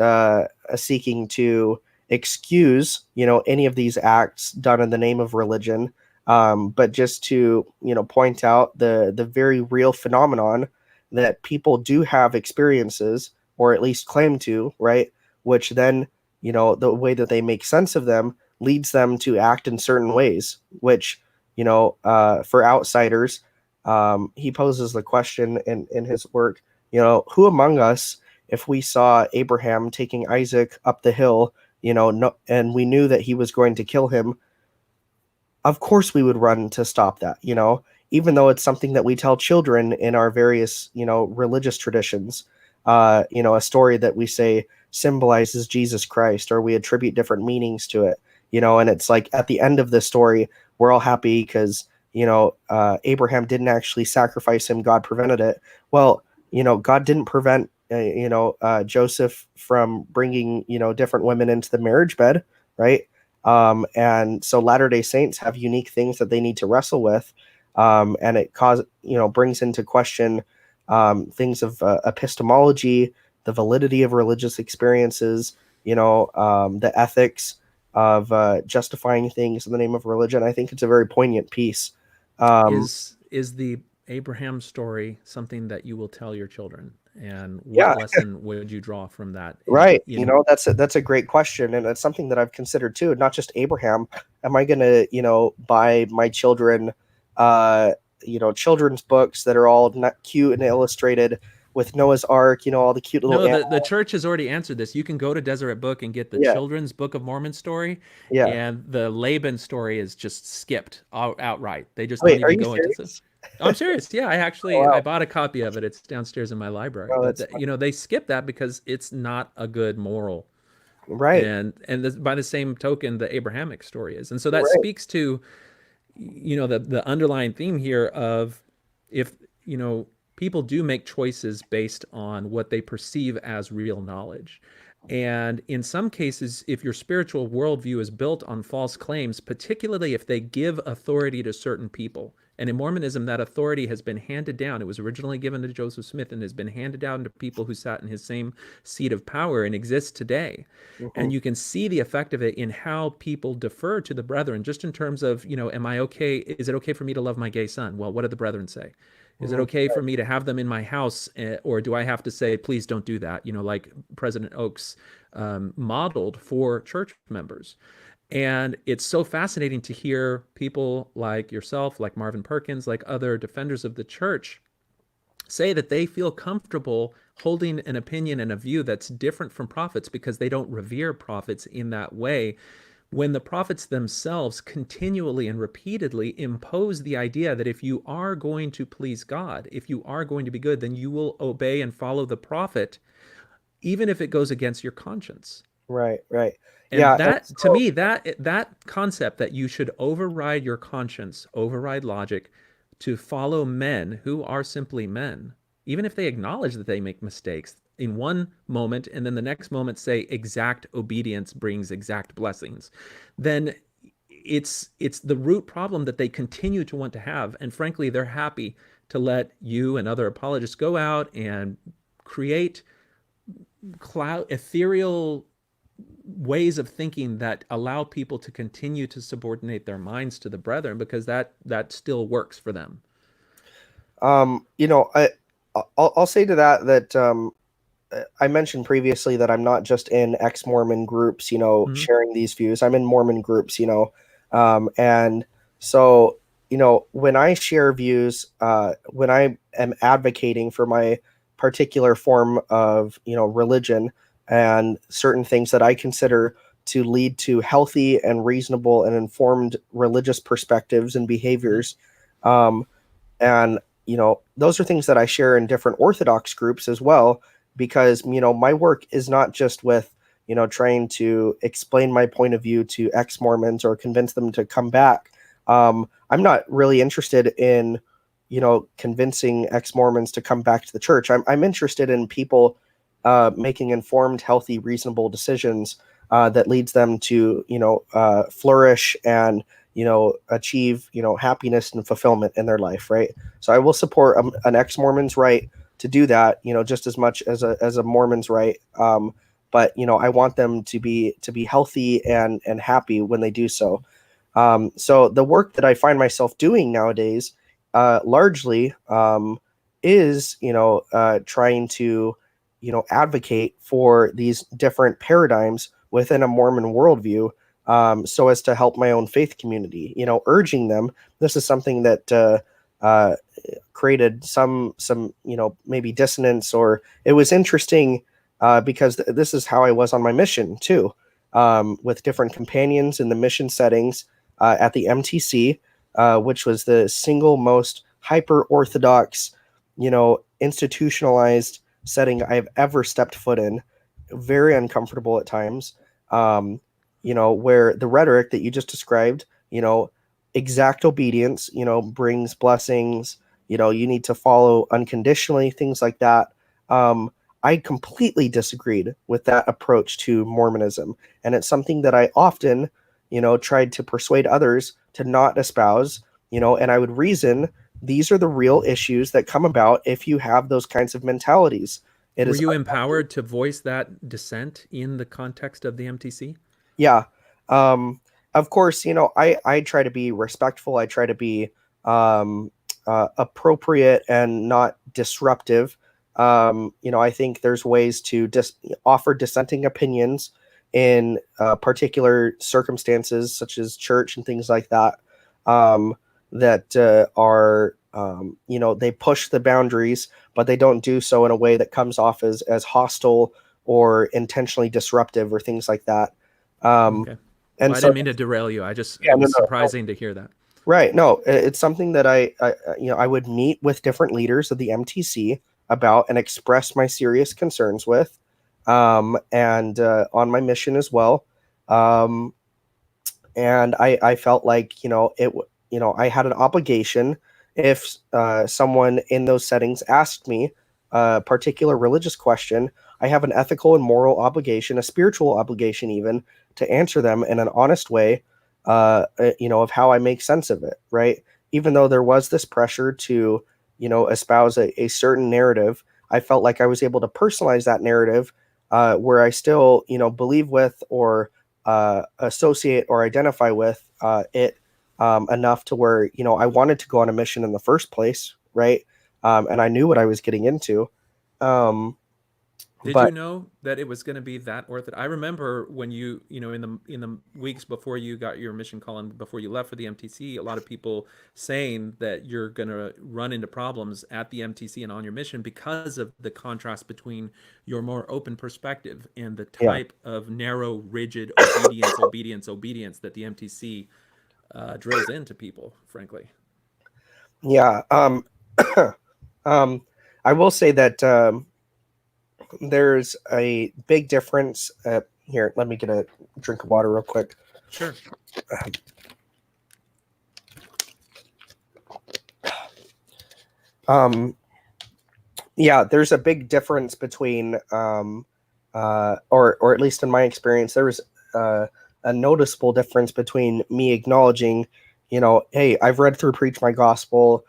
seeking to excuse any of these acts done in the name of religion, but just to point out the very real phenomenon that people do have experiences, or at least claim to, right? Which then, the way that they make sense of them leads them to act in certain ways, which, for outsiders, he poses the question in his work, who among us, if we saw Abraham taking Isaac up the hill, no, and we knew that he was going to kill him, of course we would run to stop that, even though it's something that we tell children in our various, religious traditions, a story that we say symbolizes Jesus Christ, or we attribute different meanings to it, and it's like at the end of the story, we're all happy because, Abraham didn't actually sacrifice him. God prevented it. Well, God didn't prevent, Joseph from bringing, different women into the marriage bed, right? And so Latter-day Saints have unique things that they need to wrestle with. And it brings into question things of epistemology, the validity of religious experiences, the ethics of justifying things in the name of religion. I think it's a very poignant piece. Is the Abraham story something that you will tell your children? And what Yeah, lesson would you draw from that? right. That's a great question, and it's something that I've considered too. Not just Abraham. Am I gonna, buy my children, uh, children's books that are all not cute and illustrated with Noah's Ark, all the cute little No, animals? the church has already answered this. You can go to Deseret Book and get the Yeah, children's Book of Mormon story, yeah. and the Laban story is just skipped outright. They just don't Wait, are even you go into some. serious? I'm serious. Yeah, Oh, I wow. bought a copy of it. It's downstairs in my library. Oh, But that's they skip that because it's not a good moral. right. And by the same token, the Abrahamic story is, and so that Right. speaks to the underlying theme here of if you know people do make choices based on what they perceive as real knowledge, And in some cases, if your spiritual worldview is built on false claims, particularly if they give authority to certain people, and in Mormonism, that authority has been handed down. It was originally given to Joseph Smith and has been handed down to people who sat in his same seat of power and exists today. And you can see the effect of it in how people defer to the brethren, just in terms of, am I okay? Is it okay for me to love my gay son? Well, what do the brethren say? Is it okay for me to have them in my house, or do I have to say, please don't do that? Like President Oaks modeled for church members. And it's so fascinating to hear people like yourself, like Marvin Perkins, like other defenders of the church say that they feel comfortable holding an opinion and a view that's different from prophets because they don't revere prophets in that way, when the prophets themselves continually and repeatedly impose the idea that if you are going to please God, if you are going to be good, then you will obey and follow the prophet, even if it goes against your conscience. Right. And Yeah. that, to me, that concept that you should override your conscience, override logic, to follow men who are simply men, even if they acknowledge that they make mistakes in one moment and then the next moment say exact obedience brings exact blessings, then it's the root problem that they continue to want to have. And frankly, they're happy to let you and other apologists go out and create ethereal ways of thinking that allow people to continue to subordinate their minds to the brethren, because that still works for them. I'll say to that I mentioned previously that I'm not just in ex-Mormon groups, sharing these views. I'm in Mormon groups, and so, when I share views, when I am advocating for my particular form of, religion and certain things that I consider to lead to healthy and reasonable and informed religious perspectives and behaviors, and those are things that I share in different Orthodox groups as well, because my work is not just with trying to explain my point of view to ex-Mormons or convince them to come back. I'm not really interested in convincing ex-Mormons to come back to the church. I'm interested in people making informed, healthy, reasonable decisions that leads them to flourish and achieve happiness and fulfillment in their life, right? So I will support an ex-Mormon's right to do that, just as much as a Mormon's right. But I want them to be healthy and happy when they do so. So the work that I find myself doing nowadays, largely, is trying to advocate for these different paradigms within a Mormon worldview, so as to help my own faith community. Urging them. This is something that created some maybe dissonance, or it was interesting because this is how I was on my mission too, with different companions in the mission settings at the MTC, which was the single most hyper-Orthodox, institutionalized setting I've ever stepped foot in. Very uncomfortable at times, where the rhetoric that you just described, exact obedience, brings blessings, you need to follow unconditionally, things like that. I completely disagreed with that approach to Mormonism. And it's something that I often, tried to persuade others to not espouse, and I would reason these are the real issues that come about if you have those kinds of mentalities. Were you empowered to voice that dissent in the context of the MTC? Yeah. Of course, I try to be respectful. I try to be appropriate and not disruptive. I think there's ways to offer dissenting opinions in particular circumstances, such as church and things like that, that are, they push the boundaries, but they don't do so in a way that comes off as hostile or intentionally disruptive or things like that. Okay. And well, I so, didn't mean to derail you. It was surprising to hear that. Right. No, it's something that I would meet with different leaders of the MTC about and express my serious concerns with, and on my mission as well. And I felt like, I had an obligation if someone in those settings asked me a particular religious question, I have an ethical and moral obligation, a spiritual obligation even, to answer them in an honest way, of how I make sense of it, right? Even though there was this pressure to, espouse a certain narrative, I felt like I was able to personalize that narrative, where I still, believe with or associate or identify with it enough to where, I wanted to go on a mission in the first place, right? And I knew what I was getting into. Did But you know that it was going to be that orthodox? I remember when in the weeks before you got your mission call and before you left for the MTC, a lot of people saying that you're going to run into problems at the MTC and on your mission because of the contrast between your more open perspective and the yeah, type of narrow, rigid obedience that the MTC drills into people, frankly. yeah. I will say that there's a big difference. Here, let me get a drink of water real quick. Sure. Yeah, there's a big difference between, or at least in my experience, there was a noticeable difference between me acknowledging, hey, I've read through Preach My Gospel.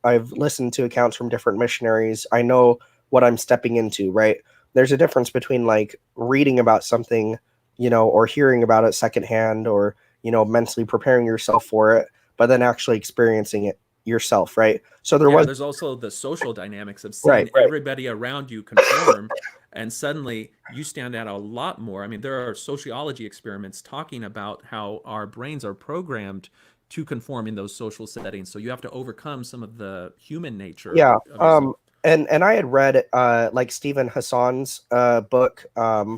I've listened to accounts from different missionaries. I know what I'm stepping into, right? There's a difference between like reading about something, or hearing about it secondhand, or mentally preparing yourself for it, but then actually experiencing it yourself, right? So There's also the social dynamics of seeing right. everybody around you conform, and suddenly you stand out a lot more. I mean, there are sociology experiments talking about how our brains are programmed to conform in those social settings. So you have to overcome some of the human nature Yeah. of yourself. And I had read like Stephen Hassan's book, what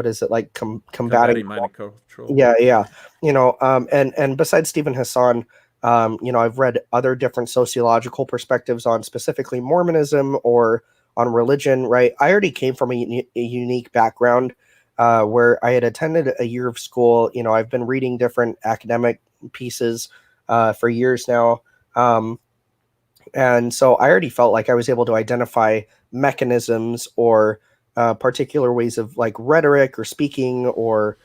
is it, like combating Mind control. yeah. And besides Stephen Hassan, I've read other different sociological perspectives on specifically Mormonism or on religion, right? I already came from a unique background, where I had attended a year of school. I've been reading different academic pieces for years now. And so I already felt like I was able to identify mechanisms or particular ways of like rhetoric or speaking or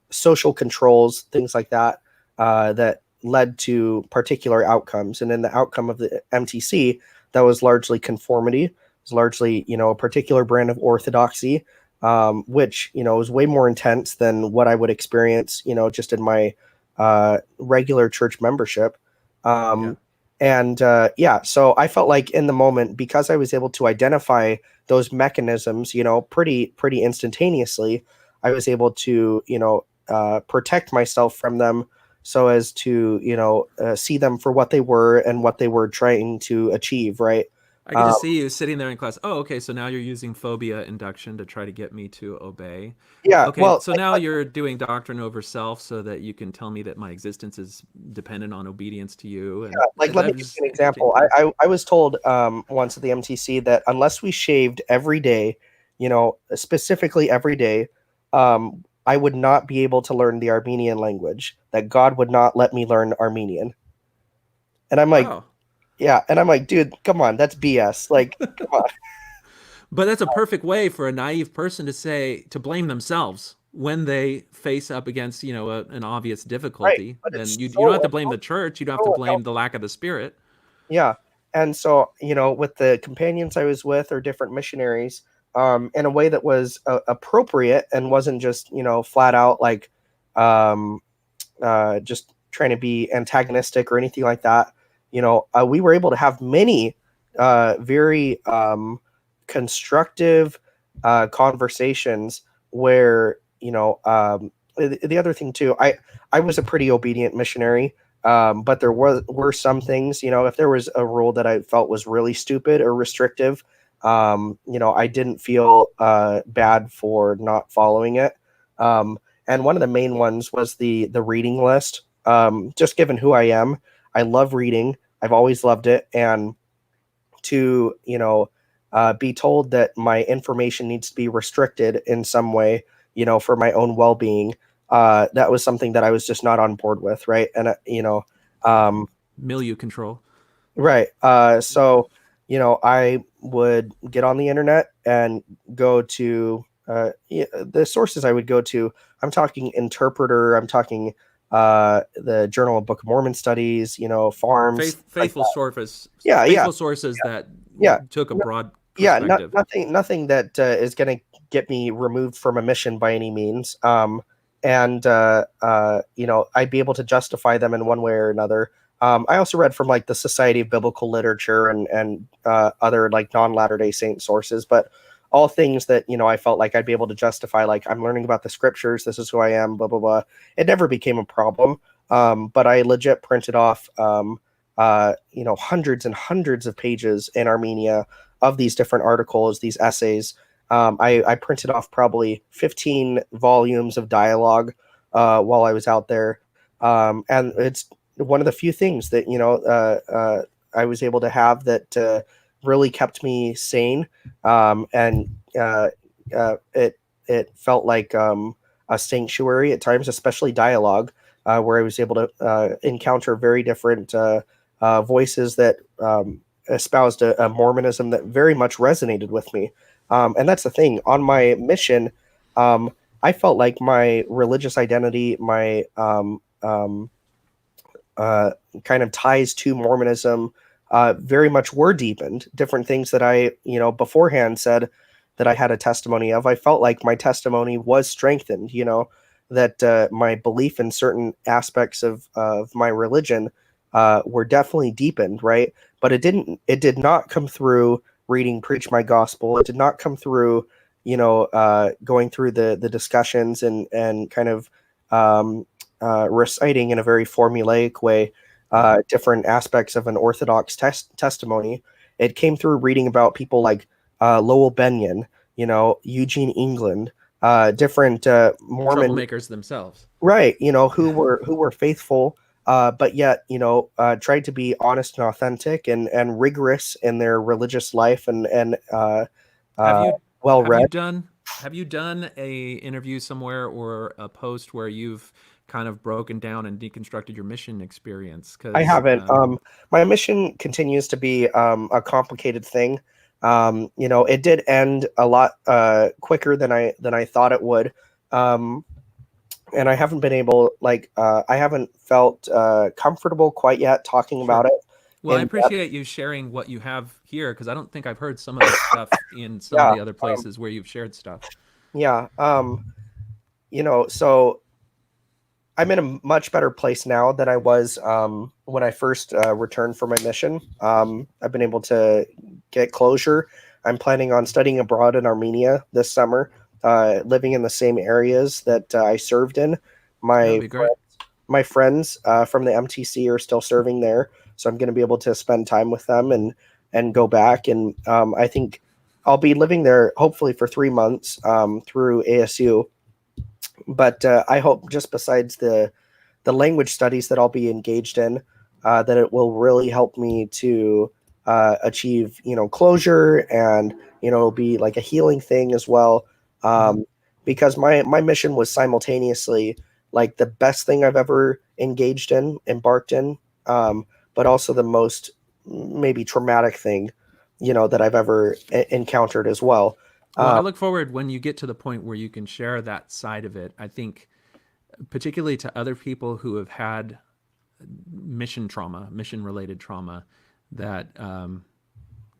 social controls, things like that, that led to particular outcomes. And in the outcome of the MTC, that was largely conformity. It was largely, a particular brand of orthodoxy, which, was way more intense than what I would experience, just in my regular church membership. Yeah. So I felt like in the moment, because I was able to identify those mechanisms, pretty instantaneously, I was able to, protect myself from them so as to, see them for what they were and what they were trying to achieve. Right. I get to see you sitting there in class. Oh, okay. So now you're using phobia induction to try to get me to obey. Yeah. Okay. Well, So now you're doing doctrine over self so that you can tell me that my existence is dependent on obedience to you. And like, let me give you an example. I was told once at the MTC that unless we shaved every day, specifically every day, I would not be able to learn the Armenian language, that God would not let me learn Armenian. And I'm like, Wow. yeah. And I'm like, dude, come on. That's BS. Like, come on. But that's a perfect way for a naive person to blame themselves when they face up against, an obvious difficulty. But Then it's you so don't have to blame the church. You don't have to blame the lack of the Spirit. Yeah. And so, with the companions I was with or different missionaries, in a way that was appropriate and wasn't just, flat out like just trying to be antagonistic or anything like that, we were able to have many very constructive conversations where, the other thing too, I was a pretty obedient missionary. But there were some things, if there was a rule that I felt was really stupid or restrictive, I didn't feel bad for not following it. And one of the main ones was the reading list. Just given who I am, I love reading. I've always loved it, and to be told that my information needs to be restricted in some way, for my own well-being. That was something that I was just not on board with, right? And Milieu control. right. So, I would get on the internet and go to the sources I would go to. I'm talking Interpreter. I'm talking the Journal of Book of Mormon Studies. Farms. Faithful sources, Yeah, yeah, faithful sources that yeah. took a broad Yeah, perspective. nothing that is going to get me removed from a mission by any means. And I'd be able to justify them in one way or another. I also read from like the Society of Biblical Literature and other like non Latter-day Saint sources, but all things that I felt like I'd be able to justify. Like, I'm learning about the scriptures. This is who I am. Blah blah blah. It never became a problem. But I legit printed off hundreds and hundreds of pages in Armenia of these different articles, these essays. I printed off probably 15 volumes of dialogue while I was out there. And it's one of the few things that, I was able to have that really kept me sane. It felt like a sanctuary at times, especially dialogue, where I was able to encounter very different voices that espoused a Mormonism that very much resonated with me. And that's the thing. On my mission, I felt like my religious identity, my kind of ties to Mormonism, very much were deepened. Different things that I, beforehand said that I had a testimony of. I felt like my testimony was strengthened. That my belief in certain aspects of my religion were definitely deepened, right? But it did not come through reading Preach My Gospel. It did not come through, going through the discussions and kind of reciting in a very formulaic way different aspects of an Orthodox testimony. It came through reading about people like Lowell Benyon, Eugene England, different Mormon Troublemakers themselves, right? Who were faithful, but yet tried to be honest and authentic and rigorous in their religious life and well read. Have you done a interview somewhere or a post where you've kind of broken down and deconstructed your mission experience? I haven't. My mission continues to be a complicated thing. It did end a lot quicker than I thought it would. And I haven't been able, I haven't felt comfortable quite yet talking about it. Well, I appreciate you sharing what you have here, because I don't think I've heard some of this stuff in some of the other places where you've shared stuff. Yeah. So I'm in a much better place now than I was when I first returned for my mission. I've been able to get closure. I'm planning on studying abroad in Armenia this summer, living in the same areas that I served in. My friends from the MTC are still serving there, so I'm going to be able to spend time with them and go back. And I think I'll be living there hopefully for 3 months through ASU. But I hope, just besides the language studies that I'll be engaged in, that it will really help me to achieve closure, and be like a healing thing as well. Because my mission was simultaneously like the best thing I've ever embarked in, but also the most maybe traumatic thing, that I've ever encountered as well. Well, I look forward when you get to the point where you can share that side of it. I think particularly to other people who have had mission-related trauma, that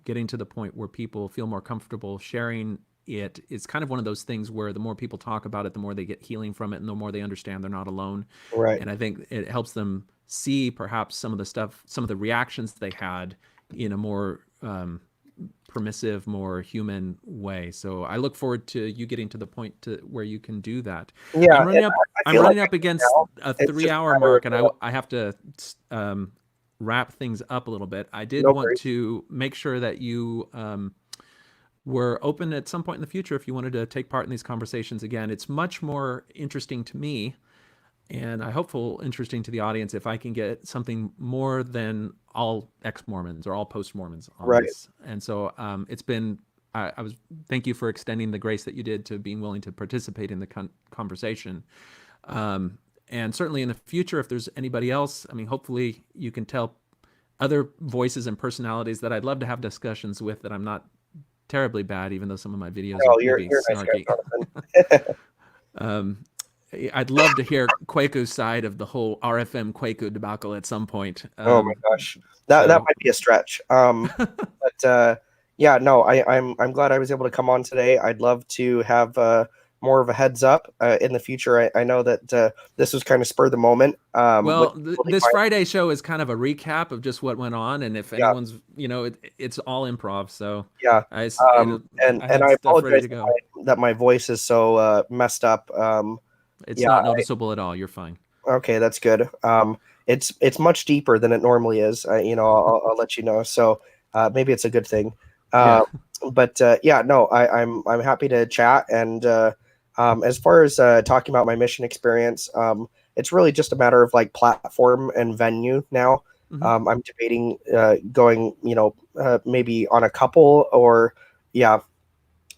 getting to the point where people feel more comfortable sharing it is kind of one of those things where the more people talk about it, the more they get healing from it, and the more they understand they're not alone. Right. And I think it helps them see perhaps some of the reactions they had in a more permissive, more human way. So I look forward to you getting to the point where you can do that. Yeah, I'm running up against a 3-hour mark, and I have to wrap things up a little bit. I did want to make sure that you were open at some point in the future if you wanted to take part in these conversations again. It's much more interesting to me, and I hope interesting to the audience, if I can get something more than all ex-Mormons or all post-Mormons on this. And so it's been, thank you for extending the grace that you did to being willing to participate in the conversation. And certainly in the future, if there's anybody else, hopefully you can tell other voices and personalities that I'd love to have discussions with that I'm not terribly bad, even though some of my videos No, are you're maybe a nice snarky. guy, Jonathan. I'd love to hear Kwaku's side of the whole RFM Kwaku debacle at some point. Oh my gosh, that so- might be a stretch. But yeah, no, I'm glad I was able to come on today. I'd love to have more of a heads up in the future. I know that this was kind of spur of the moment. Well, which is totally this fine. Friday show is kind of a recap of just what went on, and if Yeah. anyone's, it's all improv. So Yeah, I and had I stuff ready apologize to go. that my voice is so messed up. It's yeah, not noticeable at all. You're fine. Okay, that's good. It's much deeper than it normally is. I'll let you know. So maybe it's a good thing. Yeah. But yeah, no, I'm happy to chat. And as far as talking about my mission experience, it's really just a matter of like platform and venue now. Mhm. I'm debating going, maybe on a couple or yeah.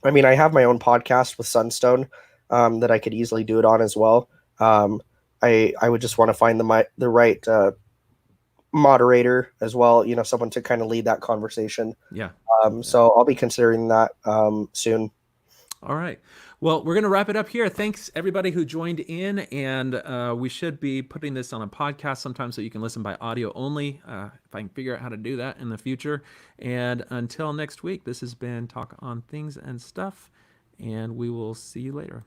I mean, I have my own podcast with Sunstone that I could easily do it on as well. Um, I would just want to find the right moderator as well. Someone to kind of lead that conversation. Yeah. So I'll be considering that soon. All right. Well, we're going to wrap it up here. Thanks, everybody who joined in. And we should be putting this on a podcast sometime so you can listen by audio only, if I can figure out how to do that in the future. And until next week, this has been Talk on Things and Stuff, and we will see you later.